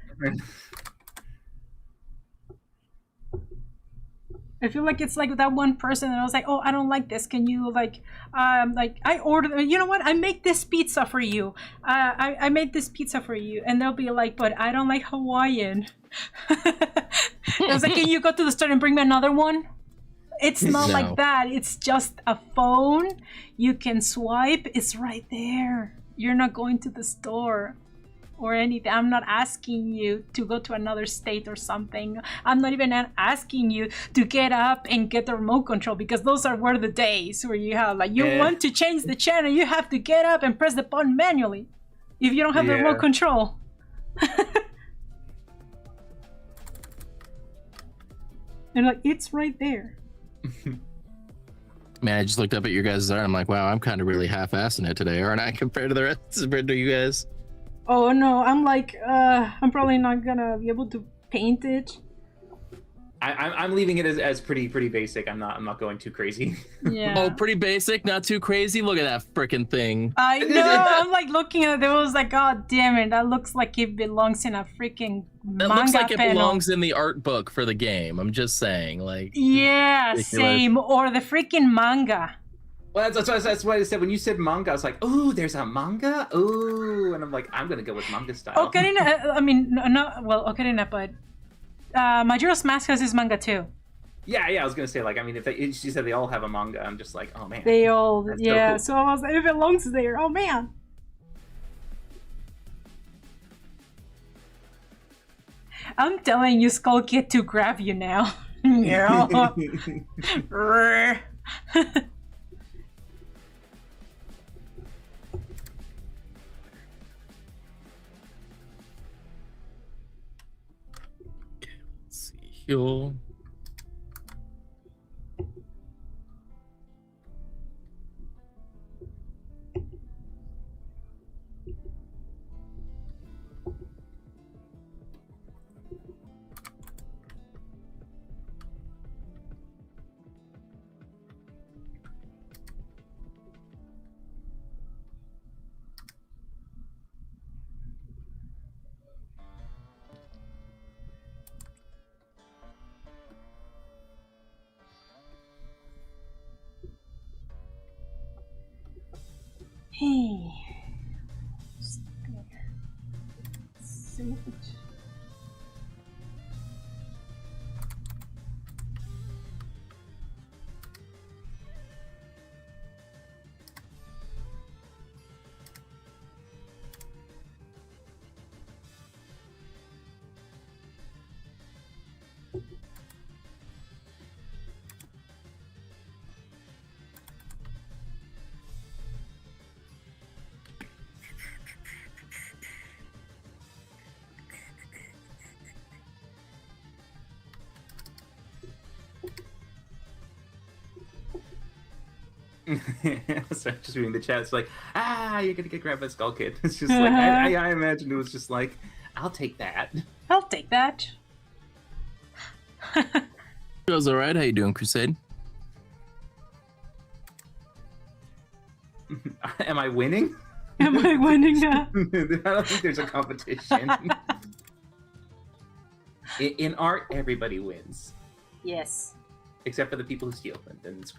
I feel like it's like that one person and I was like, oh, I don't like this. Can you like I ordered, you know what? I make this pizza for you. I made this pizza for you. And they'll be like, but I don't like Hawaiian. I was like, can you go to the store and bring me another one? It's not like that. It's just a phone. You can swipe. It's right there. You're not going to the store or anything. I'm not asking you to go to another state or something. I'm not even asking you to get up and get the remote control, because those were the days where you have like, you want to change the channel, you have to get up and press the button manually if you don't have the remote control. And like, it's right there. Man, I just looked up at your guys' art. I'm like, wow, I'm kind of really half-assing it today, aren't I, compared to the rest of you guys? Oh no, I'm like, I'm probably not gonna be able to paint it. I'm leaving it as pretty basic. I'm not going too crazy. Yeah. Oh, pretty basic, not too crazy. Look at that freaking thing. I know. I'm like looking at it. It was like, god damn it, that looks like it belongs in a freaking manga It looks like panel. it belongs in the art book for the game. I'm just saying, like. Yeah, same. Or the freaking manga. Well, that's why I said, when you said manga, I was like, oh, there's a manga? Ooh. And I'm like, I'm going to go with manga style. Ocarina, I mean, not, well, Ocarina, but Majora's Mask has his manga too. Yeah, I was going to say, like, I mean, if she said they all have a manga, I'm just like, oh man. They all, that's yeah. so, cool. So I was like, if it belongs there, oh man. I'm telling you, Skull Kid, to grab you now. Yeah. Heal. Hey. So just reading the chat, it's like, you're gonna get grabbed by Skull Kid. It's just like, I imagine it was just like, I'll take that. I'll take that. Feels alright. How you doing, Crusade? Am I winning? Am I winning now? I don't think there's a competition. In art, everybody wins. Yes. Except for the people who steal. Then it's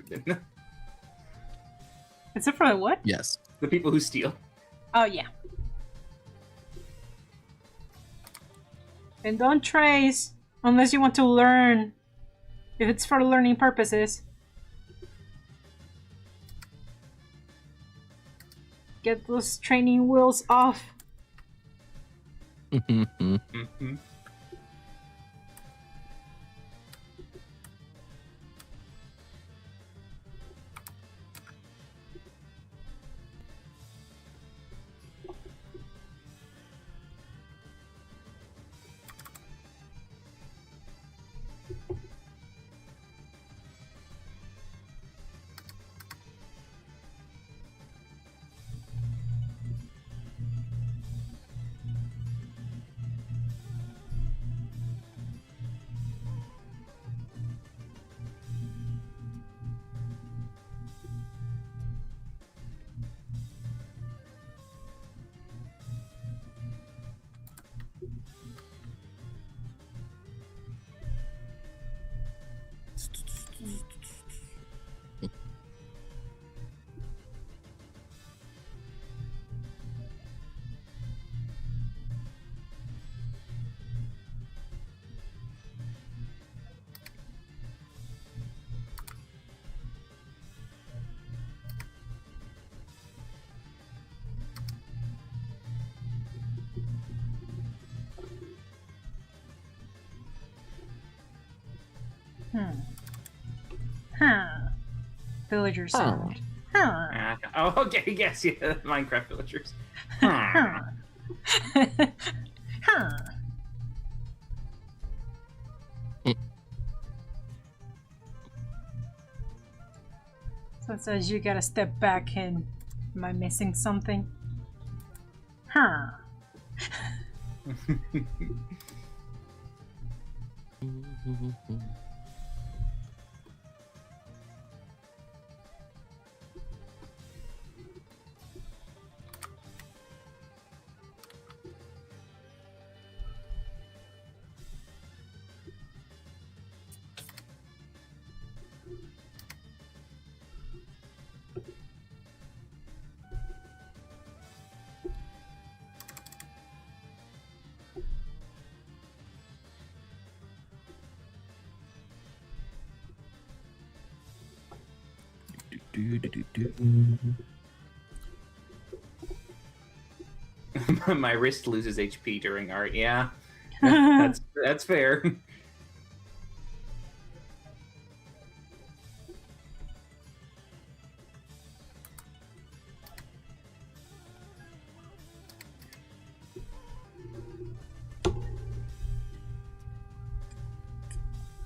Except for what? Yes. the people who steal. Oh, yeah. And don't trace unless you want to learn. If it's for learning purposes. Get those training wheels off. Mm-hmm. Villager sound. Oh, okay, yes, yeah, Minecraft villagers. So it says you gotta step back and am I missing something? My wrist loses HP during art. Yeah, that's fair.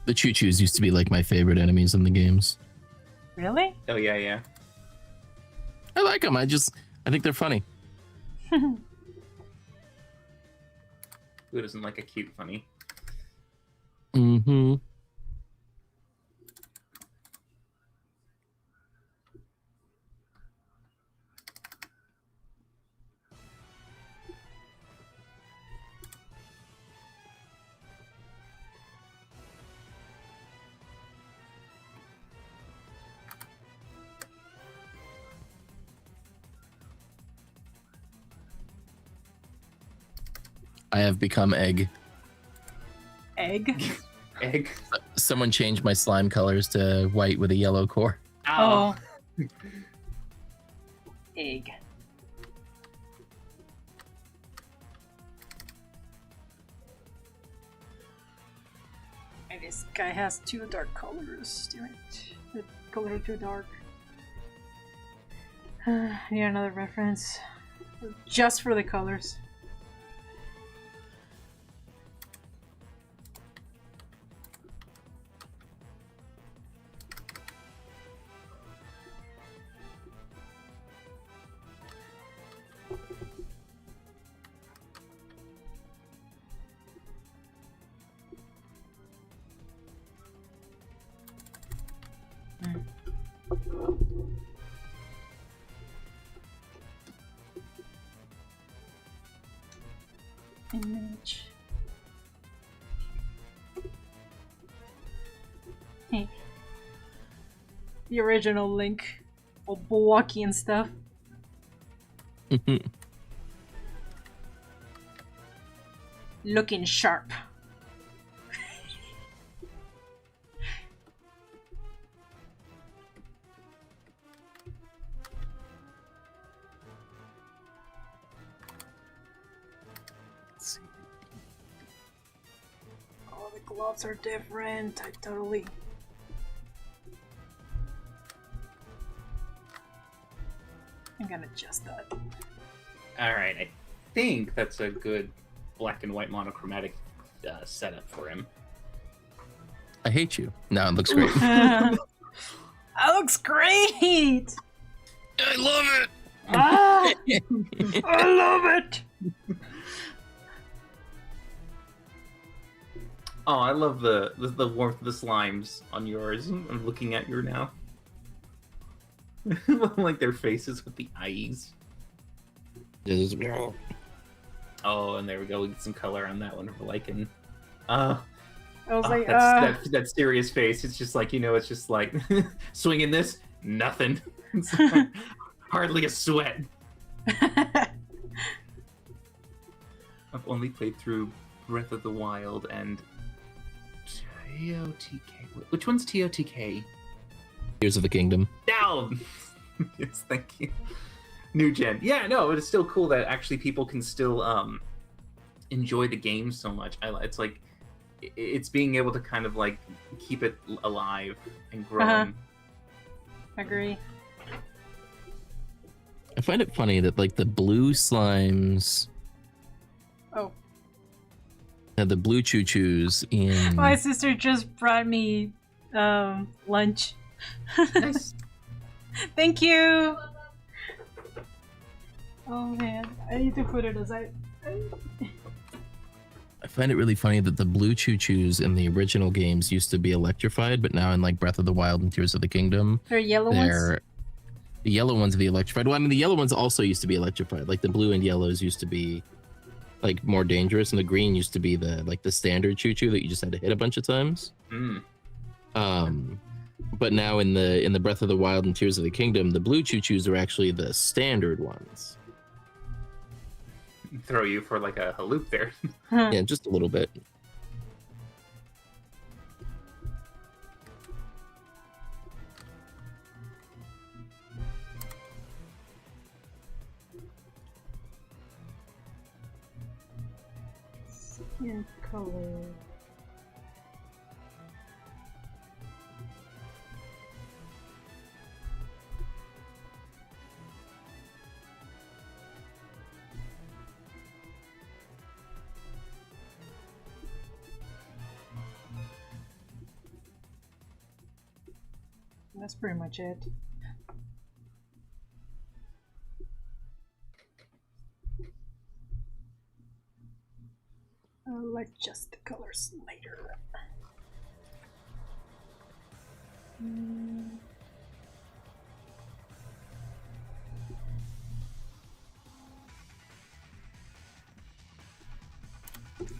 The choo-choos used to be like my favorite enemies in the games. Really? Oh yeah. I like them. I think they're funny. Who doesn't like a cute funny? Mm-hmm. I have become egg. Egg? Egg. Someone changed my slime colors to white with a yellow core. Oh. Egg. And this guy has 2 dark colors. Damn it. The color too dark. Need another reference. Just for the colors. Image. Hey. The original Link. All blocky and stuff. Looking sharp. Oh, the gloves are different. I totally... I'm gonna adjust that. Alright, I think that's a good black and white monochromatic setup for him. I hate you. No, it looks great. That looks great! I love it! Ah, I love it! Oh, I love the warmth of the slimes on yours. I'm looking at your now. Like their faces with the eyes. Oh, and there we go. We get some color on that one for Lycan. I was like, that serious face. It's just like, it's just like swinging this, nothing. It's like, hardly a sweat. I've only played through Breath of the Wild and TOTK. Which one's TOTK? Tears of the Kingdom. Down. Yes, thank you. New gen. Yeah, no, but it's still cool that actually people can still enjoy the game so much. It's like it's being able to kind of like keep it alive and growing. Agree. I find it funny that like the blue slimes. Oh. And the blue choo-choos in. My sister just brought me lunch. Nice. Thank you. Oh man, I need to put it aside. I find it really funny that the blue choo-choos in the original games used to be electrified, but now in like Breath of the Wild and Tears of the Kingdom, they're yellow ones. The yellow ones are the electrified. Well, I mean, the yellow ones also used to be electrified. Like the blue and yellows used to be like more dangerous, and the green used to be the like the standard choo-choo that you just had to hit a bunch of times. But now in the Breath of the Wild and Tears of the Kingdom, the blue choo-choos are actually the standard ones. Throw you for like a loop there. Yeah, just a little bit. Skin color. That's pretty much it. I'll adjust the colors later.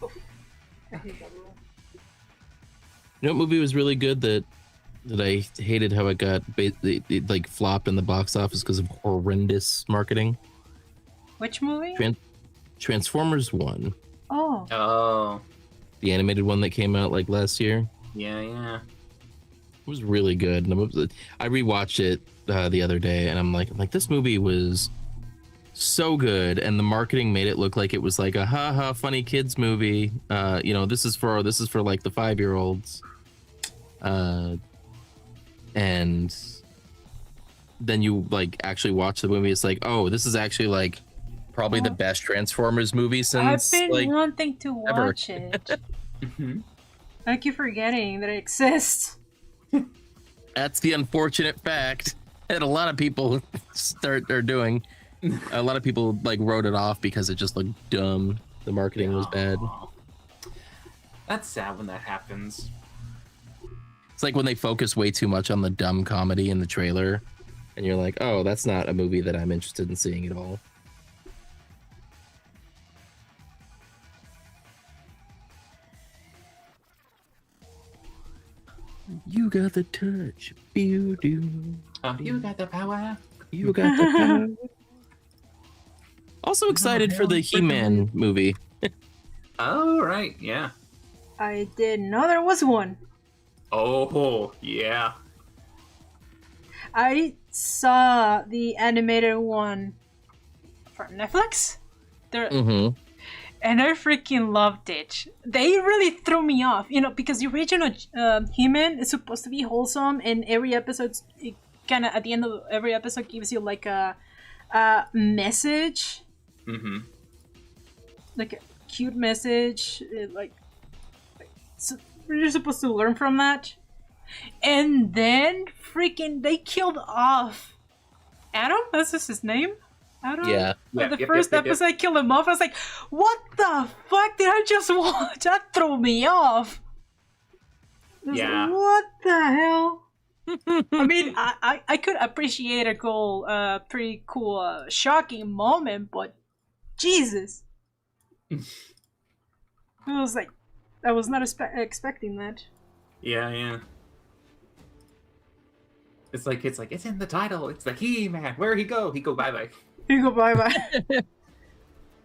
Oh, I hate that rule. You know what movie was really good that I hated how it got it like flopped in the box office because of horrendous marketing? Which movie? Transformers 1. Oh. The animated one that came out like last year. Yeah. It was really good. And I rewatched it the other day, and I'm like, this movie was so good, and the marketing made it look like it was like a haha funny kids movie. This is for like the 5-year-olds. And then you like actually watch the movie. It's like, oh, this is actually like probably the best Transformers movie since. I've been like, wanting to watch it. I keep forgetting that it exists. That's the unfortunate fact that a lot of people are doing. A lot of people like wrote it off because it just looked dumb. The marketing was bad. That's sad when that happens. It's like when they focus way too much on the dumb comedy in the trailer, and you're like, oh, that's not a movie that I'm interested in seeing at all. You got the touch, beauty. You got the power. You got the power. Also excited for the He-Man movie. Oh, right, yeah. I didn't know there was one. Oh, yeah. I saw the animated one for Netflix. And I freaking loved it. They really threw me off, because the original He-Man is supposed to be wholesome, and every episode, kind of at the end of every episode, gives you like a message, like a cute message, so you're supposed to learn from that. And then freaking they killed off Adam. That's just his name. Adam. Yeah. The first episode, I killed him off. I was like, "What the fuck did I just watch?" That threw me off. Yeah. Like, what the hell? I mean, I could appreciate a pretty cool, shocking moment, but Jesus, I was like, I was not expecting that. Yeah. It's in the title. It's the He-Man. Where'd he go? He go bye-bye. It's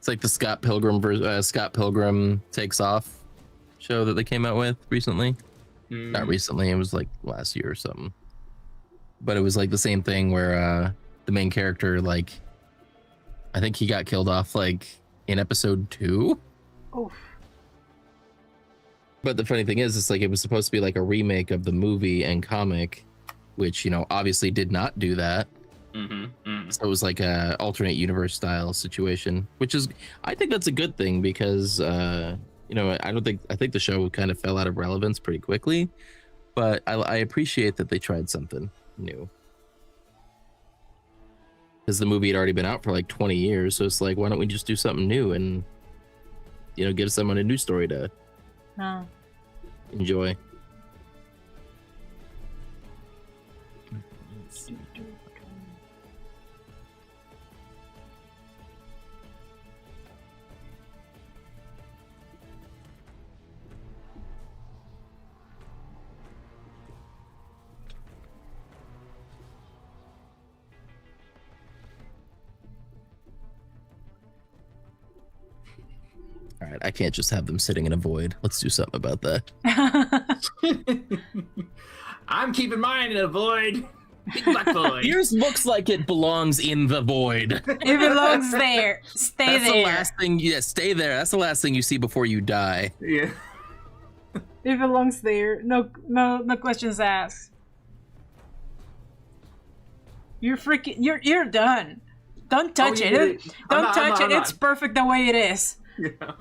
like the Scott Pilgrim Takes Off show that they came out with recently. Not recently, it was like last year or something. But it was like the same thing where the main character, like, I think he got killed off like in episode 2. Oh. But the funny thing is, it's like it was supposed to be like a remake of the movie and comic, which, you know, obviously did not do that. So it was like a alternate universe style situation, which is, I think that's a good thing because, you know, I think the show kind of fell out of relevance pretty quickly, but I appreciate that they tried something new. Because the movie had already been out for like 20 years, so it's like, why don't we just do something new and, you know, give someone a new story to enjoy. All right, I can't just have them sitting in a void. Let's do something about that. I'm keeping mine in a void. Big black void. Yours looks like it belongs in the void. It belongs there. Stay That's there. The last thing. Yeah, stay there. That's the last thing you see before you die. Yeah. It belongs there. No questions asked. You're you're done. Don't touch it. Don't touch it. It's perfect the way it is. Yeah.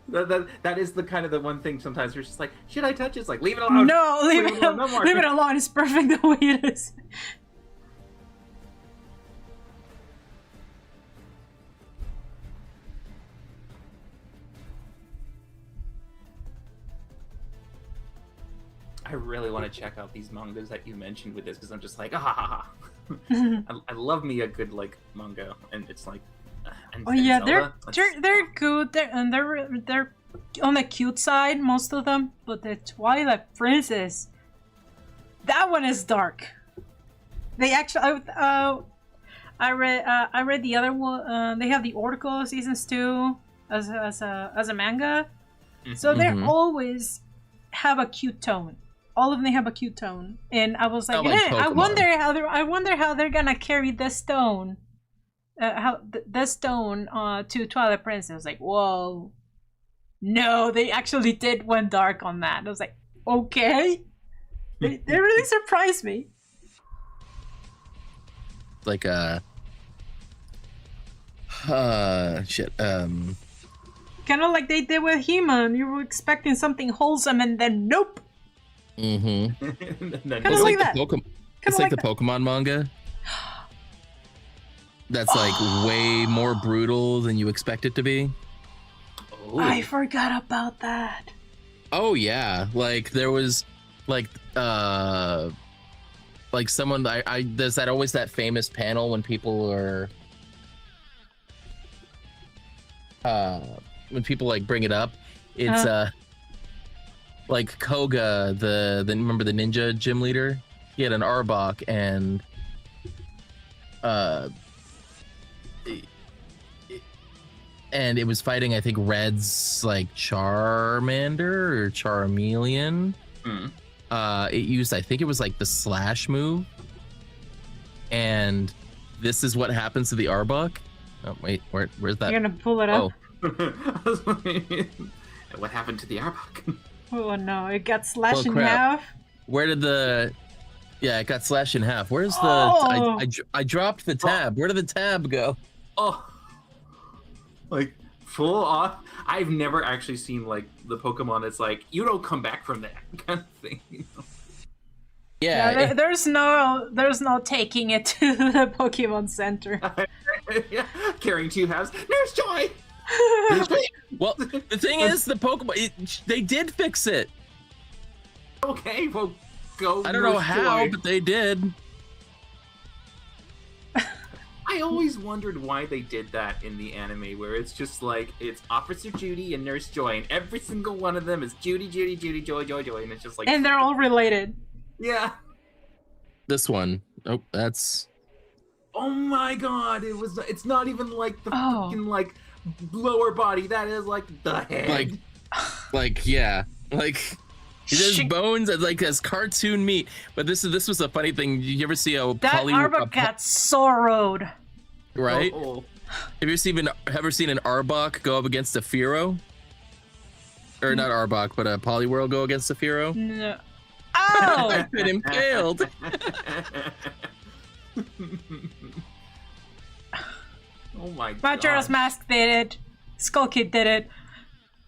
That is the kind of the one thing sometimes you're just like, should I touch it? It's like, leave it alone. No, leave it alone. No more. Leave it alone. It's perfect the way it is. I really want to check out these mangas that you mentioned with this because I'm just like, I love me a good like manga, and it's like, and yeah, Zelda, they're good. They're on the cute side, most of them. But the Twilight Princess, that one is dark. They actually, I read the other one. They have the Oracle seasons 2 as a manga, so they always have a cute tone. All of them have a cute tone, and I was like, I wonder how they're gonna carry this stone, to Twilight Princess. Like, whoa, no, they actually did went dark on that. I was like, okay, they really surprised me. Like shit. Kind of like they did with He-Man. You were expecting something wholesome, and then nope. It's like like the Pokemon manga. That's like way more brutal than you expect it to be. Oh. I forgot about that. Oh yeah, like there was like someone there's always that famous panel when people are when people like bring it up. It's like Koga, the remember the ninja gym leader? He had an Arbok, and it was fighting, I think, Red's like Charmander or Charmeleon. It used, I think it was like the slash move, and this is what happens to the Arbok. Oh wait, where's that? You're gonna pull it up? What happened to the Arbok? Oh no, it got slashed in half. Where did it got slashed in half. Where's the I dropped the tab. Where did the tab go? Oh, like full off. I've never actually seen like the Pokemon. It's like, you don't come back from that kind of thing, you know? Yeah, there's no taking it to the Pokemon Center. Yeah, carrying 2 halves. Nurse Joy. Well, the thing is, the Pokemon, they did fix it. Okay, well, go. I don't know how, but they did. I always wondered why they did that in the anime, where it's just like, it's Officer Judy and Nurse Joy, and every single one of them is Judy, Joy, and it's just like... And they're all related. Yeah. This one. Oh, that's... Oh my god, it's not even like the fucking, like, lower body, that is like the head. Like yeah. Like it has bones and like has cartoon meat. But this was a funny thing. You ever see that Arbok got sorrowed? Right? Have you ever seen an Arbok go up against a Fearow? or not Arbok, but Poliwhirl go against Saphiro? No. Oh! I've been impaled. Oh my god. Majora's Mask did it. Skull Kid did it.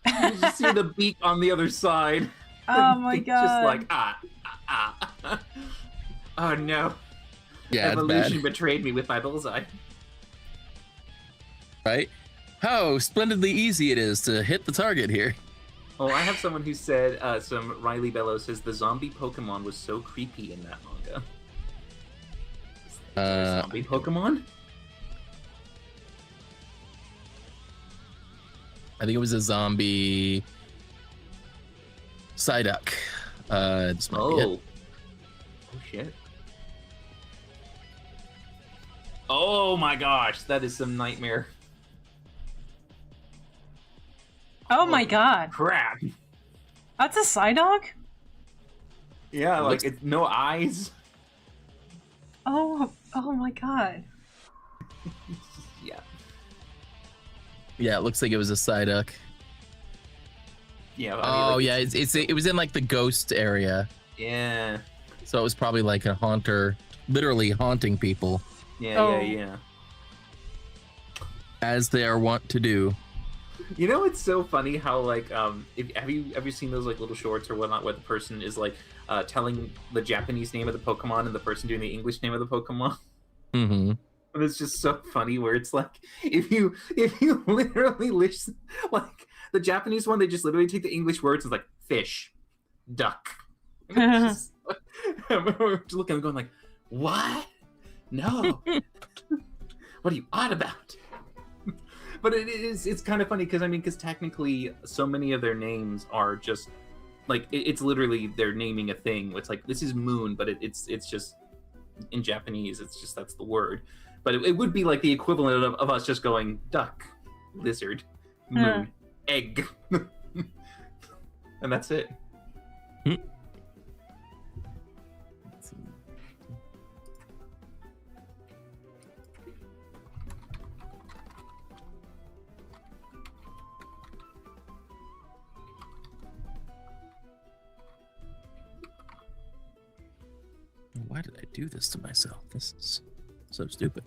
You just see the beak on the other side. Oh my god. Just like, Oh no. Yeah, Evolution betrayed me with my bullseye. Right? How splendidly easy it is to hit the target here. Oh, I have someone who said, some Riley Bellow says the zombie Pokemon was so creepy in that manga. Zombie Pokemon? I think it was a zombie Psyduck. This might be it. Oh shit. Oh my gosh, that is some nightmare. Oh my god. Crap. That's a Psyduck? Yeah, like it's no eyes. Oh my god. Yeah. Yeah, it looks like it was a Psyduck. Yeah. Yeah, it was in like the ghost area. Yeah. So it was probably like a haunter, literally haunting people. Yeah. As they are wont to do. You know, it's so funny how like have you seen those like little shorts or whatnot where the person is like telling the Japanese name of the Pokemon and the person doing the English name of the Pokemon? Mm-hmm. And it's just so funny where it's like if you literally listen, like the Japanese one, they just literally take the English words and like fish, duck. And it's just, we're just looking and going like, what? No. What are you on about? But it's kind of funny because technically so many of their names are just like it's literally they're naming a thing. It's like this is moon, but it's just in Japanese. It's just that's the word. But it would be like the equivalent of us just going duck, lizard, moon, egg, and that's it. Why did I do this to myself? This is so stupid.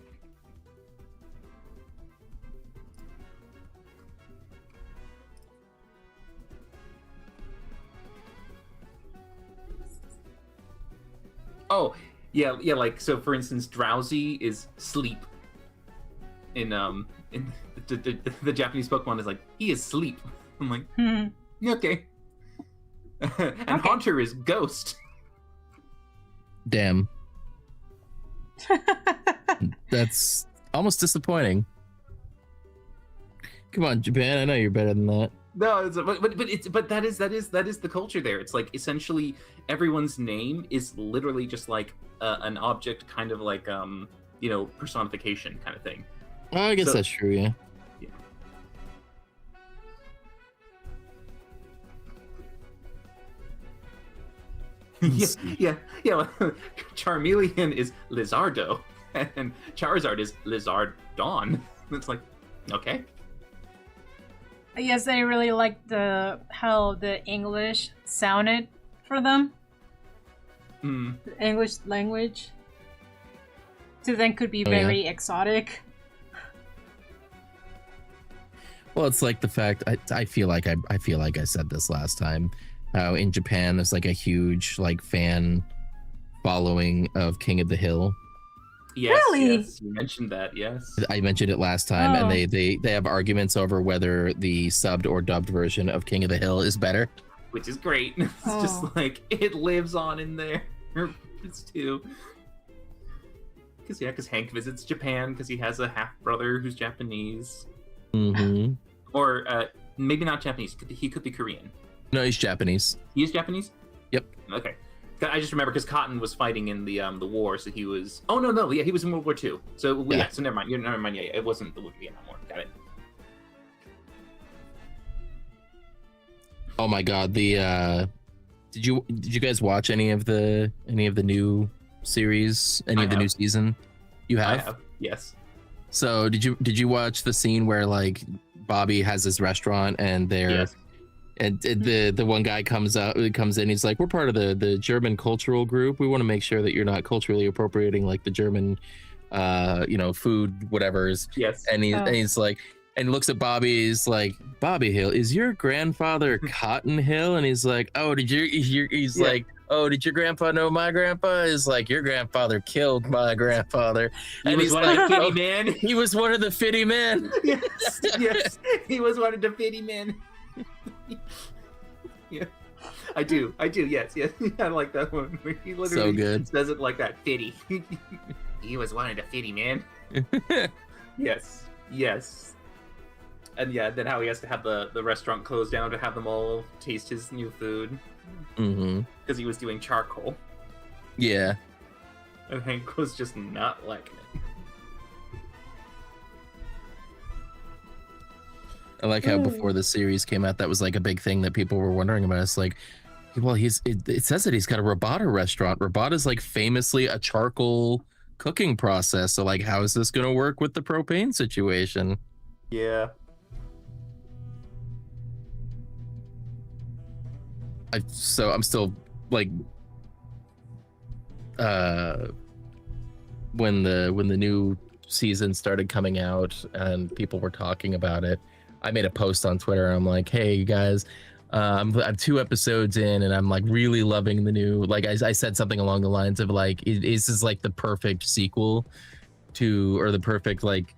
Oh, yeah, like so for instance, drowsy is sleep. In the Japanese Pokemon is like, he is sleep. I'm like, okay. And Haunter is ghost. Damn. That's almost disappointing. Come on, Japan. I know you're better than that. No, but that is the culture there. It's like essentially everyone's name is literally just like an object, kind of like personification kind of thing. Oh, I guess that's true. Yeah. Yeah. Charmeleon is Lizardo, and Charizard is Lizardon. It's like, okay. I guess they really liked how the English sounded for them. The English language. To them could be very exotic. Well, it's like the fact I feel like I said this last time. How in Japan there's like a huge like fan following of King of the Hill. Yes, really? Yes, you mentioned that. Yes, I mentioned it last time, and they have arguments over whether the subbed or dubbed version of King of the Hill is better. Which is great. It's just like it lives on in there. It's too. Because Hank visits Japan because he has a half brother who's Japanese. Mm-hmm. Or maybe not Japanese. He could be Korean. No, he's Japanese. He is Japanese? Yep. Okay. I just remember because Cotton was fighting in the war, so he was. Oh no, yeah, he was in World War II. So so never mind. Never mind. Yeah, it wasn't the Vietnam War. Got it. Oh my God! Did you guys watch any of the new series? Any of the new season? You have? I have. Yes. So did you watch the scene where like Bobby has his restaurant and they're And the one guy comes in, he's like, we're part of the German cultural group. We want to make sure that you're not culturally appropriating like the German food, whatever's. Yes. And he's like, and looks at Bobby, he's like, Bobby Hill, is your grandfather Cotton Hill? And he's like, oh, did your grandpa know my grandpa? Is like, your grandfather killed my grandfather. And he's like, Fitty man. He was one of the Fitty men. Yes, he was one of the Fitty men. Yeah, I do. Yes. I like that one. He literally so good. Says it like that. Fitty. He was one of the Fitty men. Yes. And yeah, then how he has to have the restaurant closed down to have them all taste his new food. Because he was doing charcoal. Yeah. And Hank was just not liking it. I like how before the series came out, that was like a big thing that people were wondering about. It's like, well, it says that he's got a Robata restaurant. Robata is like famously a charcoal cooking process. So like, how is this going to work with the propane situation? Yeah. I'm still like, when the new season started coming out and people were talking about it, I made a post on Twitter. I'm like, hey, you guys, I'm 2 episodes in and I'm like really loving the new, like I said something along the lines of like, this is like the perfect sequel to, or the perfect like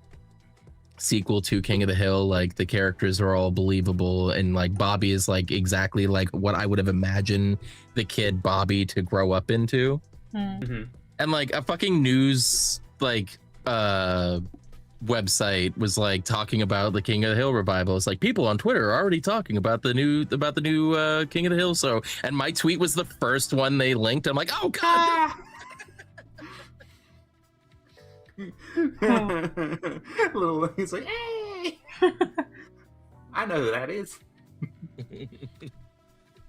sequel to King of the Hill. Like the characters are all believable and like Bobby is like exactly like what I would have imagined the kid Bobby to grow up into. And like a fucking news like website was like talking about the King of the Hill revival. It's like people on Twitter are already talking about the new King of the Hill. So, and my tweet was the first one they linked. I'm like, oh god. Little, he's like, hey, I know who that is.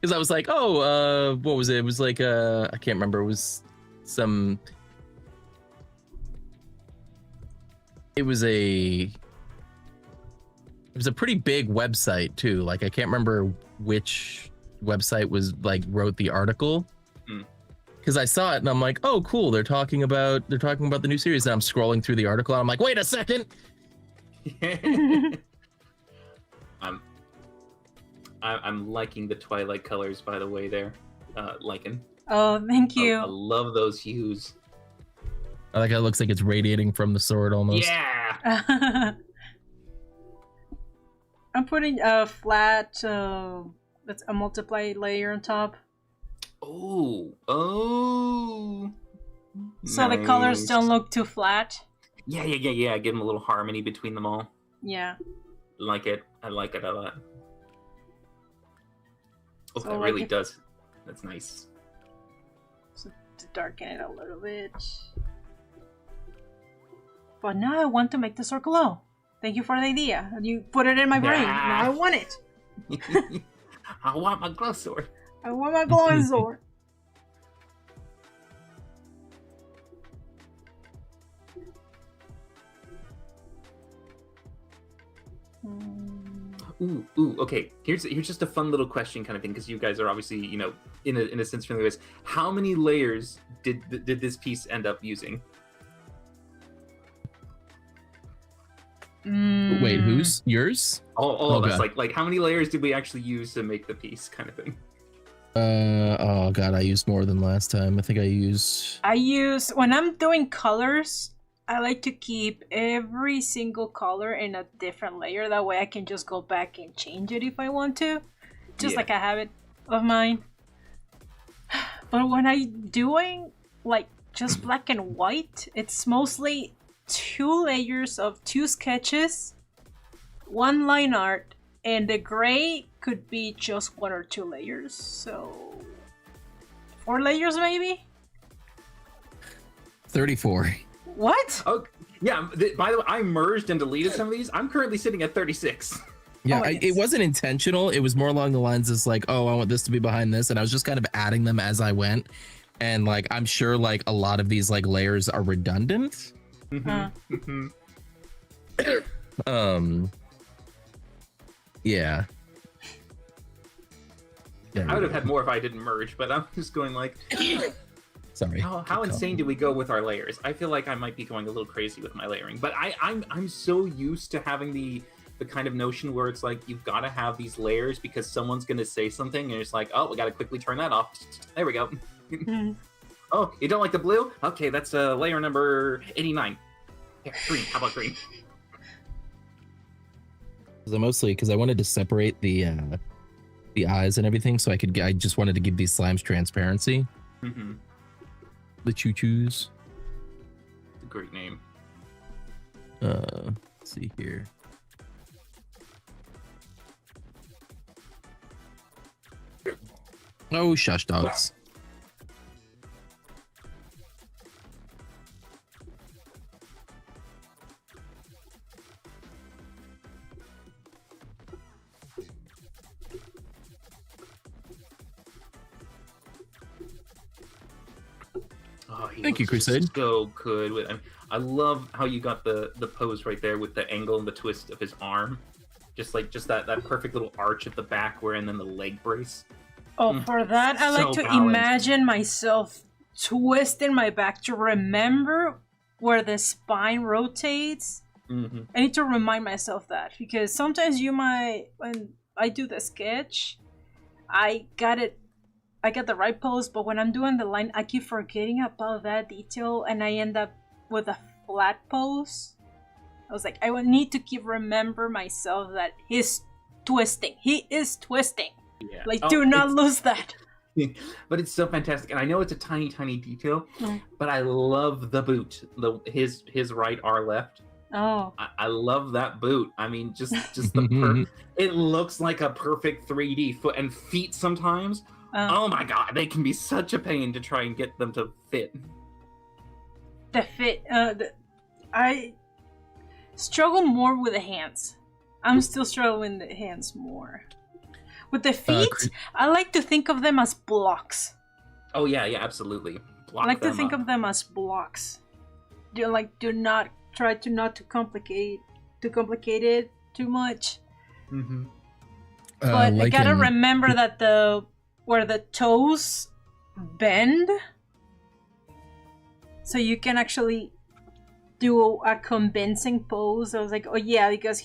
Because I was like, oh, what was it? It was like, I can't remember. It was it was a pretty big website too. Like I can't remember which website was like wrote the article. Because I saw it and I'm like, oh, cool. They're talking about the new series. And I'm scrolling through the article and I'm like, wait a second. I'm liking the Twilight colors, by the way. There, Lycan. Oh, thank you. I love those hues. I like how it looks like it's radiating from the sword almost. Yeah. I'm putting a flat, that's a multiply layer on top. Oh. So nice. The colors don't look too flat. Yeah. Give them a little harmony between them all. Yeah. I like it a lot. Oh, so that really does. That's nice. So to darken it a little bit. But now I want to make the sword glow. Thank you for the idea. You put it in my brain. Now I want it. I want my glow sword. I want my glowing sword. Ooh, okay. Here's just a fun little question kind of thing, because you guys are obviously, in a sense familiar with this. How many layers did this piece end up using? Wait, who's yours? All of us. Like how many layers did we actually use to make the piece, kind of thing? Oh god, I used more than last time. I think I use when I'm doing colors, I like to keep every single color in a different layer. That way I can just go back and change it if I want to. Just like a habit of mine. But when I'm doing like just black and white, it's mostly 2 layers of 2 sketches, 1 line art, and the gray could be just 1 or 2 layers. So 4 layers maybe? 34. What? Oh, yeah. By the way, I merged and deleted some of these. I'm currently sitting at 36. Yeah, it wasn't intentional. It was more along the lines as like, oh, I want this to be behind this. And I was just kind of adding them as I went. And like, I'm sure like a lot of these like layers are redundant. Mm-hmm. Yeah. I would have had more if I didn't merge, but I'm just going like, sorry. How insane do we go with our layers? I feel like I might be going a little crazy with my layering, but I'm so used to having the kind of notion where it's like you've got to have these layers because someone's going to say something, and it's like, oh, we got to quickly turn that off. There we go. Oh, you don't like the blue? Okay, that's layer number 89. Here, green. How about green? Mostly because I wanted to separate the eyes and everything, so I just wanted to give these slimes transparency. Mm-hmm. The choo-choos. Great name. Let's see here. Oh, shush dogs. Thank you, Crusade. So good. I love how you got the pose right there with the angle and the twist of his arm. Just that perfect little arch at the back and then the leg brace. Oh, for that, I like to imagine myself twisting my back to remember where the spine rotates. Mm-hmm. I need to remind myself that, because sometimes when I do the sketch, I got the right pose, but when I'm doing the line, I keep forgetting about that detail, and I end up with a flat pose. I was like, I will need to remember myself that he's twisting. He is twisting. Yeah. Like, do not lose that. But it's so fantastic, and I know it's a tiny detail, but I love the boot. His right, our left. Oh. I love that boot. I mean, just the it looks like a perfect 3D foot and feet sometimes. Oh my god, they can be such a pain to try and get them to fit. The fit. I struggle more with the hands. I'm still struggling with the hands more. With the feet, I like to think of them as blocks. Oh yeah, absolutely. I like to think of them as blocks. Do not try to complicate it too much. Mm-hmm. But I gotta remember that where the toes bend, so you can actually do a convincing pose. I was like, oh yeah, because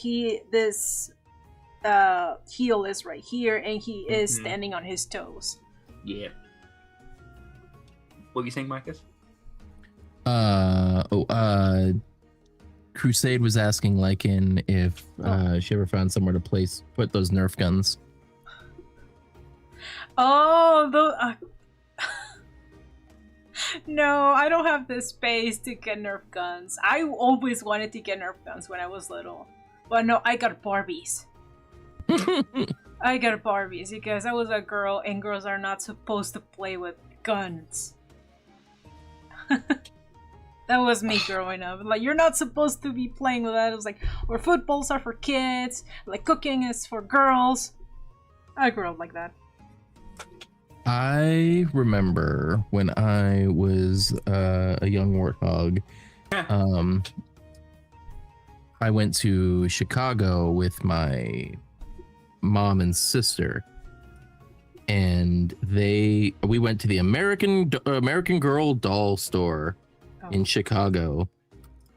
this heel is right here, and he is standing on his toes. Yeah. What were you saying, Marcus? Crusade was asking Lycan if she ever found somewhere to put those Nerf guns. Oh, no, I don't have the space to get Nerf guns. I always wanted to get Nerf guns when I was little, but no, I got Barbies. I got Barbies because I was a girl, and girls are not supposed to play with guns. That was me growing up. Like, you're not supposed to be playing with that. It was like, or footballs are for kids, like cooking is for girls. I grew up like that. I remember when I was a young warthog, I went to Chicago with my mom and sister, and we went to the American Girl doll store in Chicago,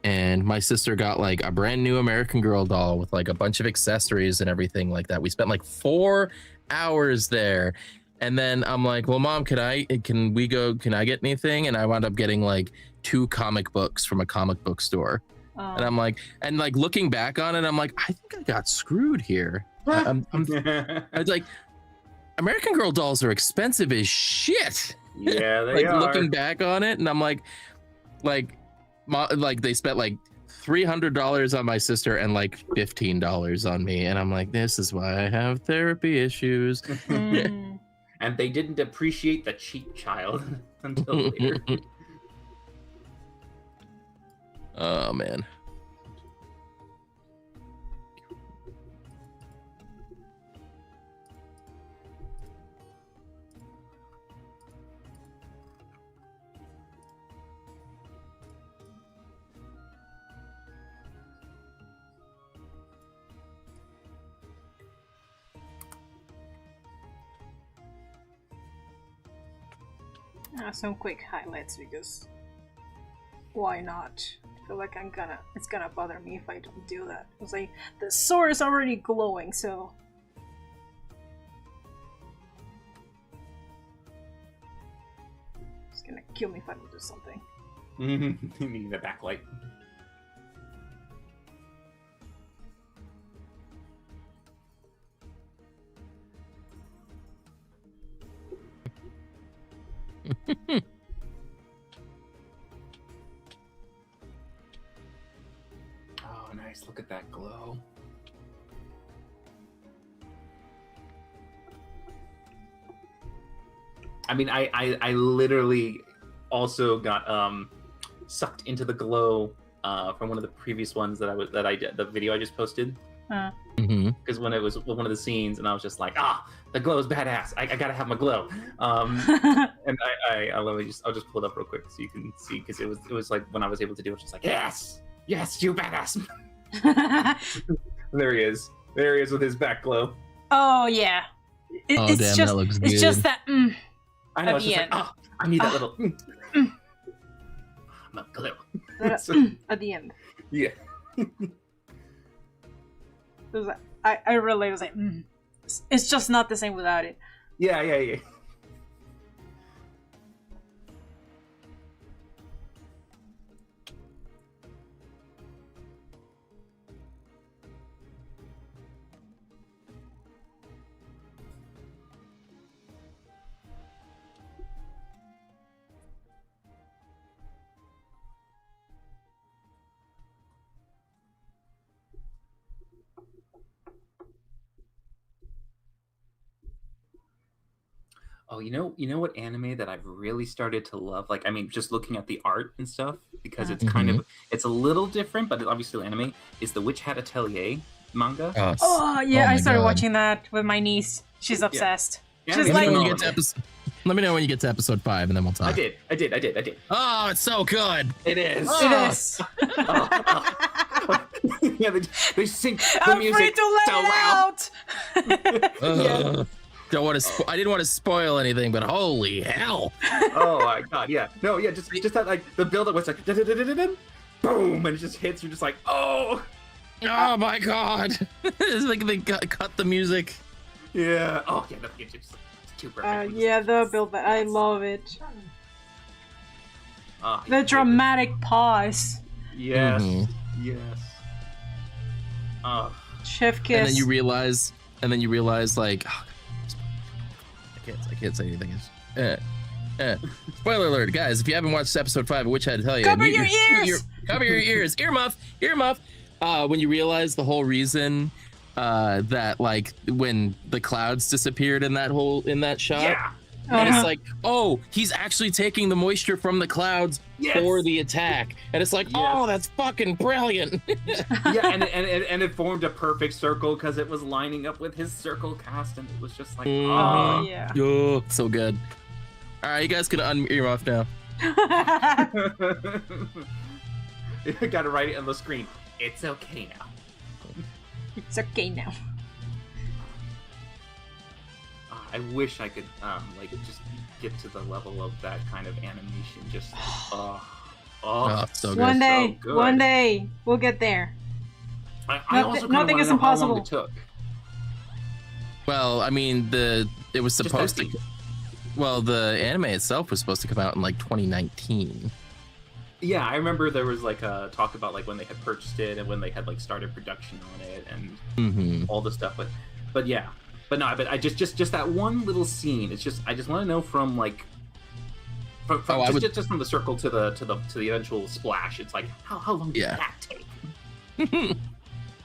and my sister got like a brand new American Girl doll with like a bunch of accessories and everything like that. We spent like 4 hours there, and then I'm like, well, Mom, can I get anything? And I wound up getting like 2 comic books from a comic book store. And I'm like, looking back on it, I'm like, I think I got screwed here. I was like, American Girl dolls are expensive as shit. Yeah, they are. Looking back on it, and I'm like they spent like $300 on my sister and like $15 on me, and I'm like, this is why I have therapy issues. And they didn't appreciate the cheap child until later. Oh man. Some quick highlights because why not? I feel like it's gonna bother me if I don't do that. It's like the sword is already glowing, so it's gonna kill me if I don't do something. You need a backlight. Oh, nice. Look at that glow. I mean, I literally also got sucked into the glow from one of the previous ones that I did, the video I just posted. Because when it was one of the scenes, and I was just like, the glow is badass. I gotta have my glow. And I'll just pull it up real quick so you can see, because it was like when I was able to do it, just like, yes, you badass. There he is with his back glow. Oh yeah, it's damn, just that looks good. It's just that. I know, it's just like, I need that little. My glow. At the end. Yeah. I really was like, it's just not the same without it. Yeah. Oh, you know what anime that I've really started to love? Like, I mean, just looking at the art and stuff, because it's kind of, it's a little different, but it's obviously anime, is the Witch Hat Atelier manga. Oh yeah, I started watching that with my niece. She's obsessed. Yeah. She's Let like, me know when you get to episode 5, and then we'll talk. I did. Oh, it's so good. It is. It is. Yeah, they sync the I'm music free to let so it well. out. Don't want to. I didn't want to spoil anything, but holy hell! Oh my god, yeah. No, yeah, just that, like, the build-up was like, boom, and it just hits, you're just like, oh! Oh my god! It's like they cut the music. Yeah. Oh, yeah, it's just too perfect. Yeah, the build, I love it. Oh, The dramatic pause. Yes. Yes. Oh. Chef kiss. And then you realize, like, I can't say anything. Spoiler alert, guys! If you haven't watched episode 5 of Witch Hat Atelier, cover your ears. Cover your ears. Earmuff. When you realize the whole reason that, like, when the clouds disappeared in that shot, Yeah. and it's like, oh, he's actually taking the moisture from the clouds for the attack, and it's like, oh, that's fucking brilliant. Yeah, and it formed a perfect circle because it was lining up with his circle cast, and it was just like, oh yeah. Oh, so good. All right, you guys can unmute your off now. You gotta write it on the screen. It's okay now. It's okay now. I wish I could like just get to the level of that kind of animation. Just so good. One day we'll get there. Nothing is impossible. It took. Well, I mean, it was supposed to. Well, the anime itself was supposed to come out in like 2019. Yeah, I remember there was like a talk about like when they had purchased it and when they had like started production on it and all the stuff. But yeah. But no, but I just that one little scene. It's just I just want to know from like just from the circle to the eventual splash. It's like how long did that take?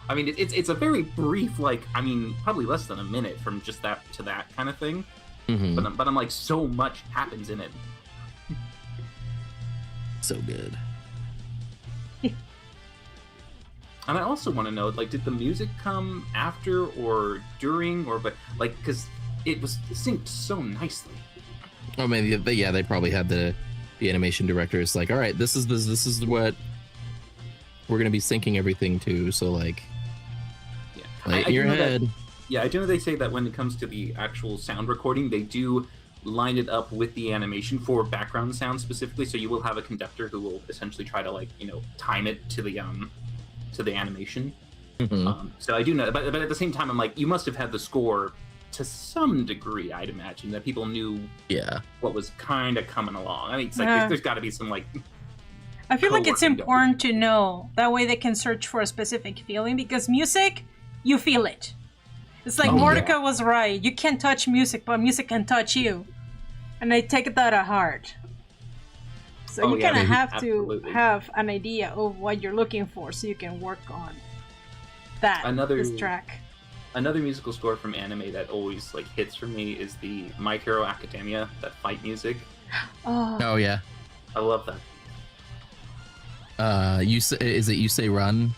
I mean, it's a very brief, like, I mean, probably less than a minute from just that to that kind of thing. But I'm like, so much happens in it. So good. And I also want to know, like, did the music come after or during, or but like, because it was synced so nicely. Oh, maybe they probably had the animation directors like, all right, this is what we're gonna be syncing everything to. So like, in your head. I do know they say that when it comes to the actual sound recording, they do line it up with the animation for background sound specifically. So you will have a conductor who will essentially try to like, you know, time it to the animation. Mm-hmm. So I do know, but at the same time, I'm like, you must have had the score to some degree, I'd imagine, that people knew what was kind of coming along. I mean, it's like there's got to be some like. I feel like it's important to know. That way they can search for a specific feeling, because music, you feel it. It's like Mordecai was right. You can't touch music, but music can touch you. And I take that at heart. So you kind of have to have an idea of what you're looking for so you can work on this track. Another musical score from anime that always like hits for me is the My Hero Academia, that fight music. Oh yeah. I love that. You say run?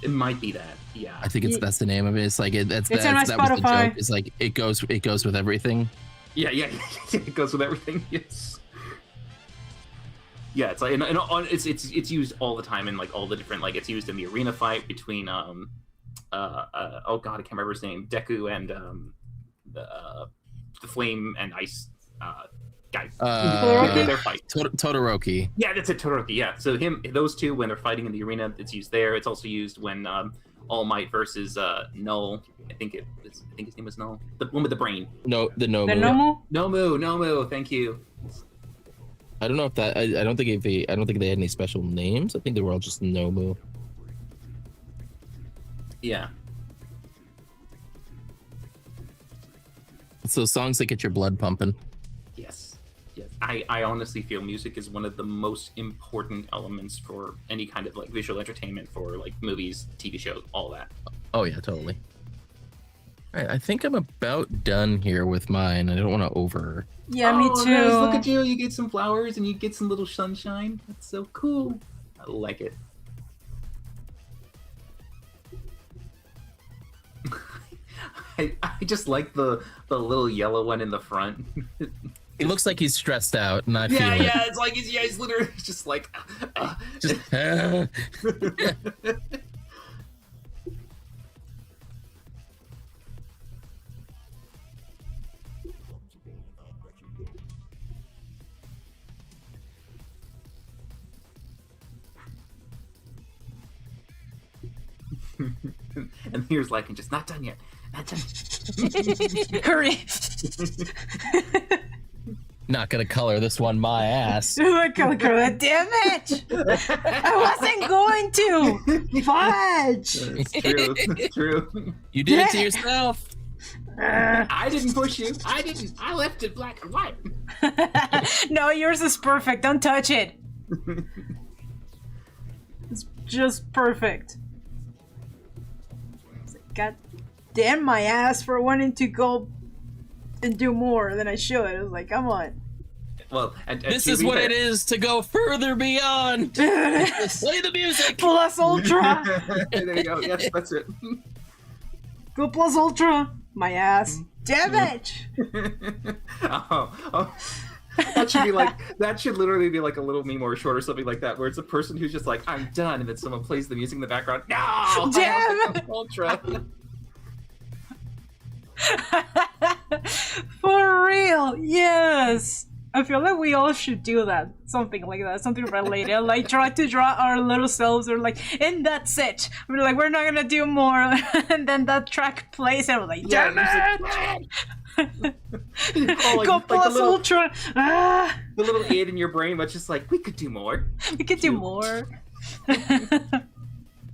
It might be that. Yeah. I think that's the name of it. It's like that was the joke. It's like it goes with everything. Yeah. It goes with everything. Yes. Yeah, it's like it's used all the time in like all the different, like it's used in the arena fight between oh god, I can't remember his name, Deku and the flame and ice guy. Their fight. Todoroki. Yeah, that's it, Todoroki. Yeah, so those two, when they're fighting in the arena, it's used there. It's also used when All Might versus Null. I think his name was Null. The one with the brain. No, the Nomu. The Nomu? Nomu. Thank you. I don't know if that. I don't think they had any special names. I think they were all just Nomu. Yeah. So songs that get your blood pumping. Yes. I honestly feel music is one of the most important elements for any kind of like visual entertainment, for like movies, TV shows, all that. Oh yeah, totally. All right, I think I'm about done here with mine. I don't want to over. Yeah, me too. Nice. Look at you. You get some flowers and you get some little sunshine. That's so cool. I like it. I just like the little yellow one in the front. He looks like he's stressed out, and I feel it. Yeah, it's like he's literally just like just. And here's Lycan, just not done yet. Hurry. Not gonna color this one my ass. Damn it! I wasn't going to. Fudge. It's true. You did it to yourself. I didn't push you. I didn't. I left it black and white. No, yours is perfect. Don't touch it. It's just perfect. God damn my ass for wanting to go and do more than I should. I was like, come on. Well, and this is what it is to go further beyond. Play the music. Plus Ultra. There you go. Yes, that's it. Go Plus Ultra. My ass. Damn it. Oh. That should literally be like a little meme or a short or something like that, where it's a person who's just like, I'm done, and then someone plays the music in the background. No! Damn it! Ultra. For real, yes. I feel like we all should do that. Something like that. Something related. Like try to draw our little selves, or like, and that's it. We're like, we're not gonna do more. And then that track plays and we're like, damn it! Go Plus Ultra! The little id in your brain that's just like, we could do more. We could do more.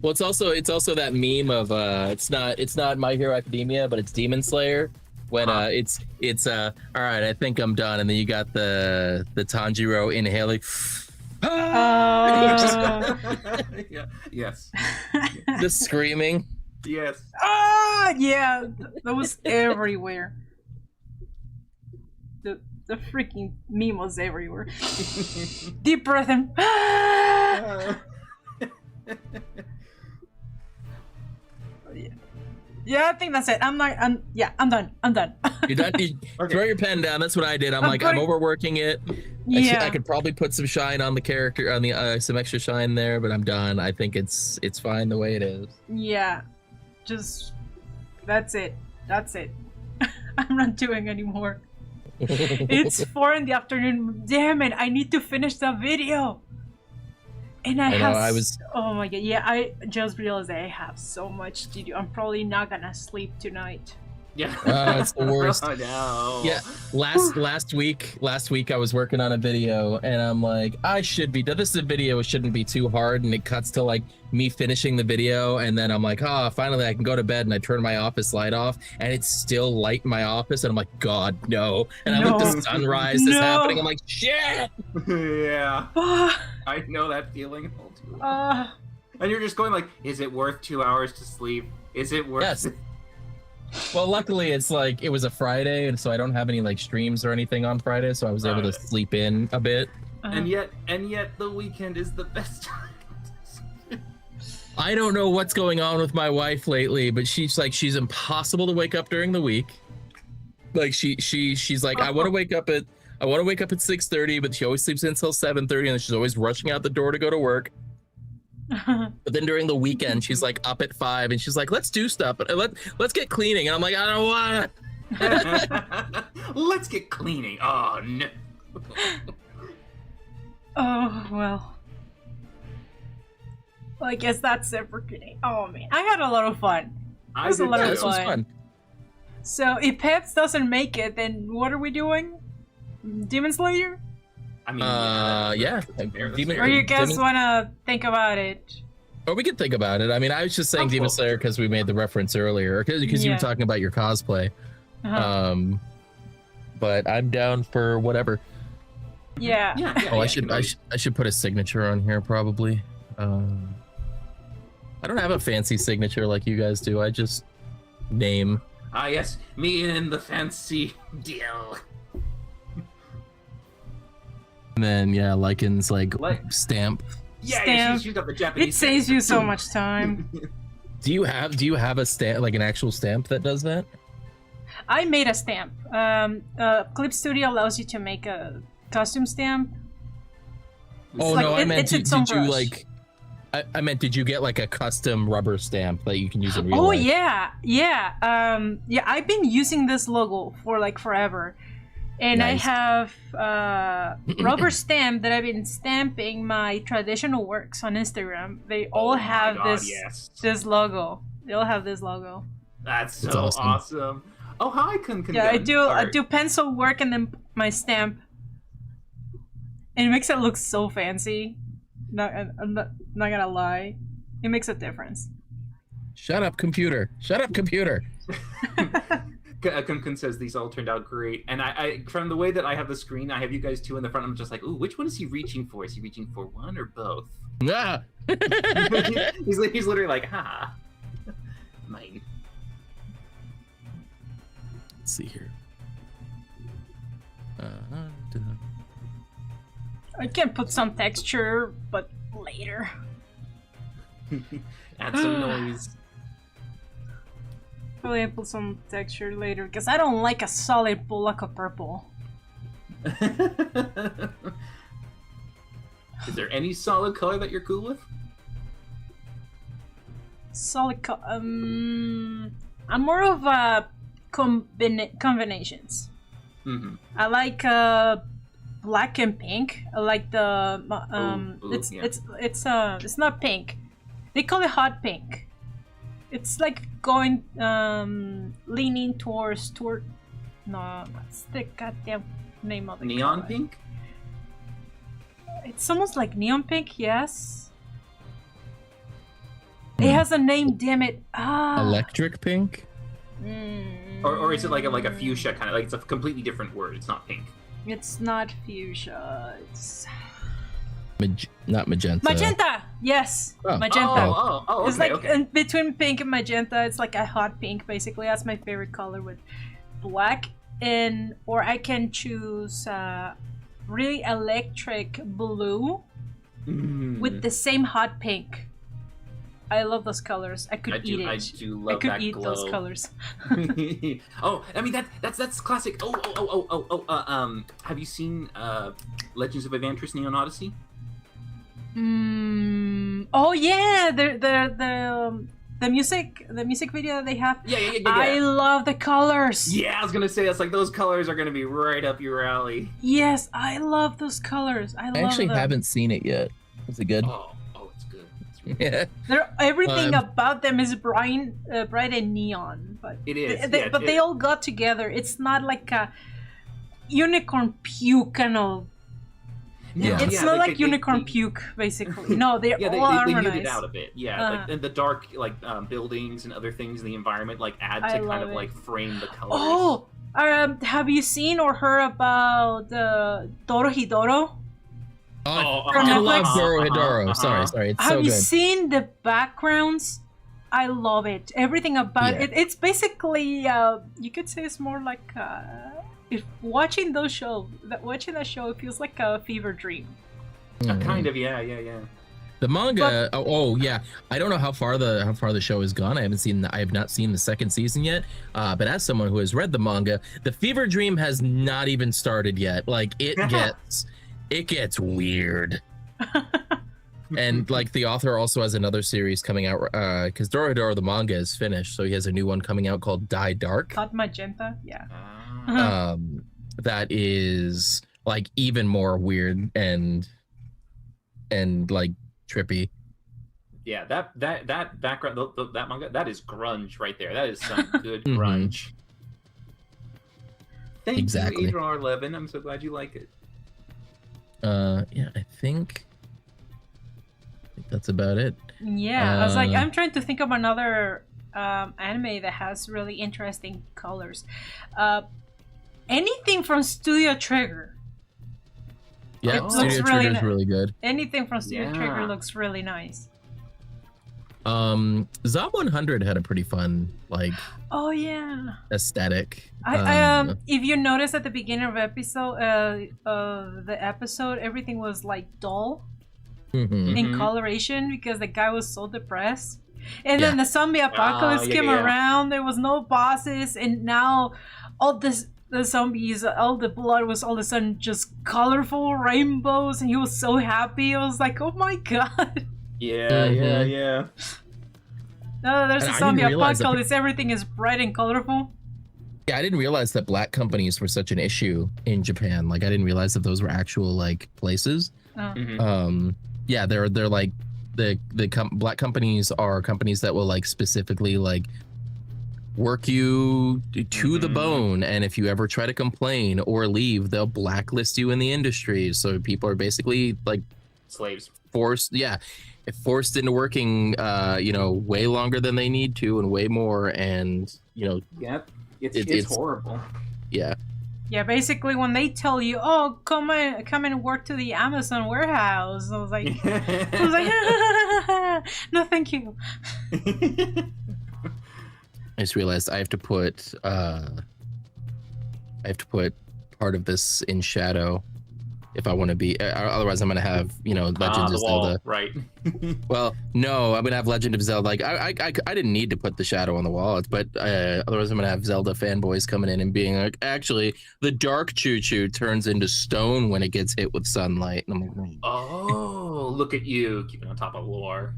Well, it's also that meme of it's not My Hero Academia, but it's Demon Slayer. When it's all right, I think I'm done, and then you got the Tanjiro inhaling. Yeah. Yes. Just screaming. Yes. Yeah, that was everywhere. The freaking meme was everywhere. Deep breath and. Yeah, I think that's it. I'm done. I'm done. You're done. Okay. Throw your pen down. That's what I did. I'm overworking it. Yeah. I could probably put some shine on the character, on the some extra shine there, but I'm done. I think it's fine the way it is. Yeah, just that's it. I'm not doing anymore. It's 4 in the afternoon. Damn it! I need to finish the video. And oh my god, yeah, I just realized I have so much to do. I'm probably not gonna sleep tonight. Yeah. It's the worst. Oh no. Yeah. Last week I was working on a video and I'm like, this video shouldn't be too hard, and it cuts to like me finishing the video, and then I'm like, finally I can go to bed, and I turn my office light off and it's still light in my office, and I'm like, God, no. And I look at the sunrise is happening. I'm like, shit. Yeah. I know that feeling all too well. And you're just going like, is it worth 2 hours to sleep? Is it worth it? Well, luckily it was a Friday, and so I don't have any like streams or anything on Friday, so I was able to sleep in a bit. And yet the weekend is the best time. I don't know what's going on with my wife lately, but she's impossible to wake up during the week. Like she's like, I want to wake up at 6:30, but she always sleeps until 7:30, and she's always rushing out the door to go to work. But then during the weekend, she's like up at 5, and she's like, let's do stuff, but let's get cleaning. And I'm like, I don't want to. Let's get cleaning. Oh no. Oh well. I guess that's it for today. Oh man, I had a lot of fun. It was a lot of fun. So if Peps doesn't make it, then what are we doing? Demon Slayer? I mean, yeah. Or you guys want to think about it? Or we could think about it. I mean, I was just saying Demon Slayer because we made the reference earlier, because you were talking about your cosplay. But I'm down for whatever. Yeah. I should put a signature on here probably. I don't have a fancy signature like you guys do. I just name. Yes, me and the fancy deal. And then Lycan's like stamp. Yeah, she's got the Japanese. It saves you so much time. Do you have a stamp, like an actual stamp that does that? I made a stamp. Clip Studio allows you to make a custom stamp. I meant did you like? I meant, did you get like a custom rubber stamp that you can use in real life? Yeah. I've been using this logo for like forever. And nice. I have rubber stamp that I've been stamping my traditional works on Instagram. They all have this logo. They all have this logo. That's so awesome. Oh, hi, Kun. Yeah, I do pencil work and then my stamp. And it makes it look so fancy. I'm not gonna lie. It makes a difference. Shut up, computer. Shut up, computer. Kun says these all turned out great, and I from the way that I have the screen, I have you guys two in the front. I'm just like, ooh, which one is he reaching for? Is he reaching for one or both? Ah. he's literally like, ha, mine. Let's see here. I can put some texture, but later. Add some noise. Probably put some texture later because I don't like a solid block of purple. Is there any solid color that you're cool with? Solid color. I'm more of a combinations. Mm-hmm. I like black and pink. I like the it's not pink. They call it hot pink. It's like going leaning towards no, what's the goddamn name of the neon color? Pink? It's almost like neon pink, yes. It has a name, damn it. Electric pink? Or is it like a fuchsia kind of, like it's a completely different word, it's not pink. It's not fuchsia, it's not magenta. Magenta! Yes! Oh. Magenta. Okay, it's like in between pink and magenta, it's like a hot pink basically. That's my favorite color with black. Or I can choose really electric blue with the same hot pink. I love those colors. I could eat it. I do love that glow. I could eat those colors. Oh, I mean that's classic. Have you seen Legends of Evantris: Neon Odyssey? Oh yeah, the the music video that they have. Yeah. I love the colors. Yeah, I was gonna say, it's like those colors are gonna be right up your alley. Yes, I love those colors. I actually them. haven't seen it yet. Is it good? Oh, it's good. It's really Yeah. Everything about them is bright and neon, but it is. They all got together. It's not like a unicorn puke kind of. Yeah. It's not like unicorn puke, basically. No, they're all harmonized. They muted out a bit. Yeah, like and the dark buildings and other things in the environment add to kind of like frame the colors. Oh, have you seen or heard about Dorohedoro? I love Dorohedoro. Sorry, it's so good. Have you seen the backgrounds? I love it. Everything about it. It's basically you could say it's more like if watching that show, it feels like a fever dream. Kind of, yeah. The manga. I don't know how far the show has gone. I have not seen the second season yet. But as someone who has read the manga, the fever dream has not even started yet. Like it gets weird. And like the author also has another series coming out because Dorohedoro the manga is finished, so he has a new one coming out called Die Dark. Hot Magenta, yeah. That is like even more weird and like trippy. Yeah, that background, that manga, that is grunge right there. That is some good grunge. Thank you, AR11. I'm so glad you like it. Yeah, I think that's about it. Yeah, I was like, I'm trying to think of another anime that has really interesting colors. Anything from Studio Trigger. Yeah, Studio Trigger is really good. Anything from Studio Trigger looks really nice. Zob 100 had a pretty fun aesthetic. If you notice at the beginning of the episode, everything was like dull in coloration because the guy was so depressed. And then the zombie apocalypse came around. There was no bosses, and now all the zombies, all the blood was all of a sudden just colorful rainbows, and he was so happy. I was like, oh my god. Yeah. No, there's a zombie apocalypse. Everything is bright and colorful. Yeah, I didn't realize that black companies were such an issue in Japan. Like, I didn't realize that those were actual like places. Yeah, they're like black companies are companies that will like specifically like work you to the bone, and if you ever try to complain or leave, they'll blacklist you in the industry. So people are basically like slaves, forced into working way longer than they need to and way more, and it's horrible. Yeah, basically when they tell you, oh, come and work to the Amazon warehouse, I was like no thank you. I just realized I have to put part of this in shadow if I want to be. Otherwise, I'm gonna have Legend of Zelda. Right. Well, no, I'm gonna have Legend of Zelda. Like I didn't need to put the shadow on the wall, but otherwise I'm gonna have Zelda fanboys coming in and being like, actually, the dark choo-choo turns into stone when it gets hit with sunlight. And I'm like, oh, look at you keeping on top of lore.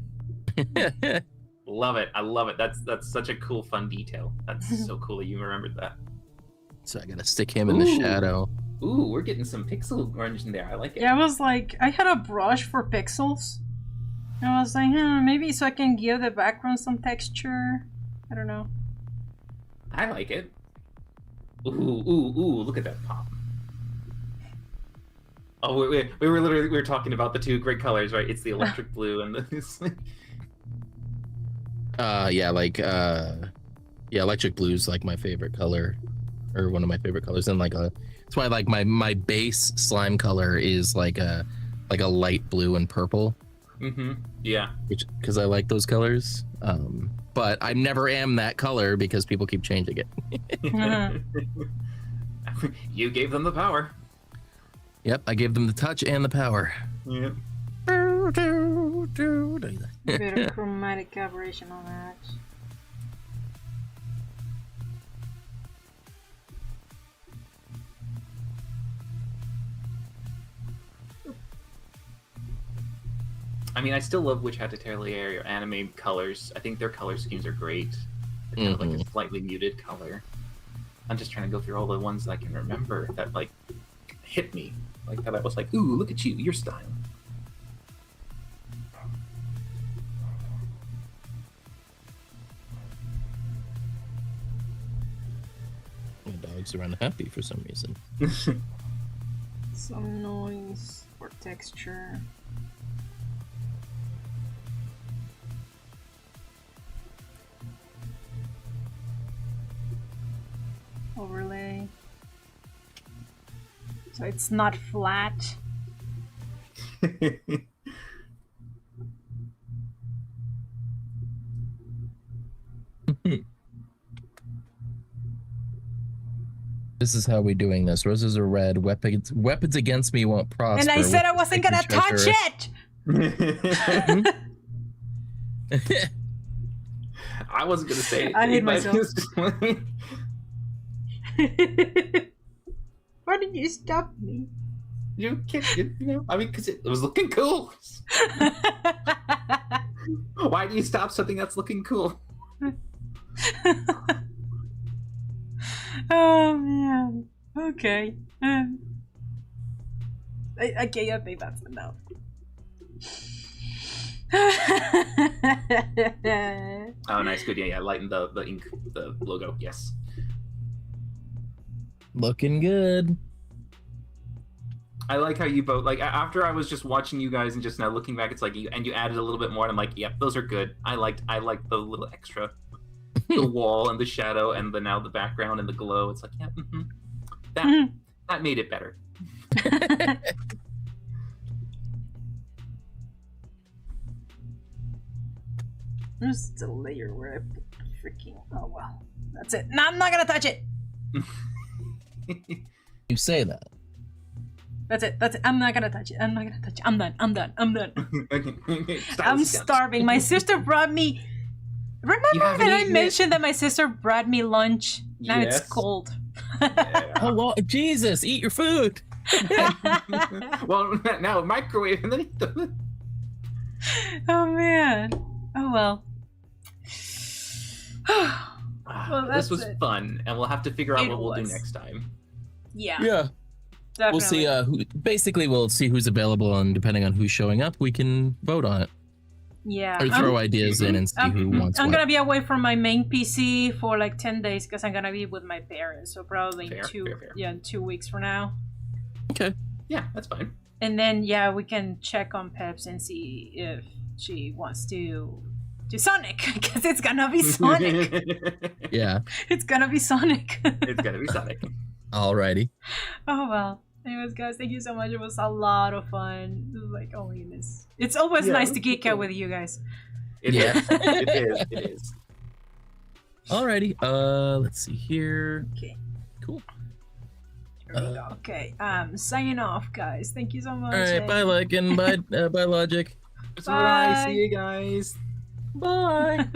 Love it. I love it. That's such a cool, fun detail. That's so cool that you remembered that. So I gotta stick him in the shadow. Ooh, we're getting some pixel orange in there. I like it. Yeah, I was like, I had a brush for pixels. And I was like, maybe so I can give the background some texture. I don't know. I like it. Ooh, look at that pop. Oh, we were talking about the two great colors, right? It's the electric blue and the... electric blue is like my favorite color, or one of my favorite colors, and that's why like my base slime color is like a light blue and purple. Yeah. Because I like those colors. But I never am that color because people keep changing it. You gave them the power. Yep, I gave them the touch and the power. Yep. Bit of chromatic aberration on that. I mean, I still love Witch Hat Atelier anime colors. I think their color schemes are great. They're kind of like a slightly muted color. I'm just trying to go through all the ones that I can remember that like hit me. Like that I was like, ooh, look at you, your style. My dog's are unhappy for some reason. Some noise or texture. Overlay. So it's not flat. This is how we doing this. Roses are red. Weapons against me won't prosper. And I said I wasn't gonna touch it. I wasn't gonna say anything. I hate myself. Why did you stop me? You can't, you know. I mean, because it was looking cool. Why do you stop something that's looking cool? Oh man. Okay. I think that's enough. Oh, nice, good. Yeah, lighten the ink, the logo. Yes. Looking good. I like how you both like. After I was just watching you guys and just now looking back, it's like you added a little bit more, and I'm like, yep, those are good. I liked the little extra. The wall and the shadow and now the background and the glow. It's like, yeah, that made it better. There's the layer where I put the freaking. Oh well, that's it. No, I'm not gonna touch it. You say that. That's it. I'm not gonna touch it. I'm not gonna touch it. I'm done. I'm starving. My sister brought me. Remember that I mentioned that my sister brought me lunch? Now it's cold. Oh, well, Jesus, eat your food. Well, now microwave and then eat them. Oh, man. Oh, well. Well, this was fun, and we'll have to figure out what we'll do next time. Yeah. Yeah. Definitely. We'll see. We'll see who's available, and depending on who's showing up, we can vote on it. Yeah. Or throw ideas in and see who wants I'm gonna be away from my main PC for like 10 days because I'm gonna be with my parents. So probably fair. 2 weeks from now. Okay. Yeah, that's fine. And then we can check on Peps and see if she wants to do Sonic because it's gonna be Sonic. Yeah. It's gonna be Sonic. It's gonna be Sonic. Alrighty. Oh well. Anyways, guys, thank you so much. It was a lot of fun. It was like, oh my goodness. It's always nice to geek out with you guys. It is. Alrighty. Let's see here. Okay. Cool. Okay. Signing off, guys. Thank you so much. Alright, bye Lycan, bye Logic. Bye. See you guys. Bye.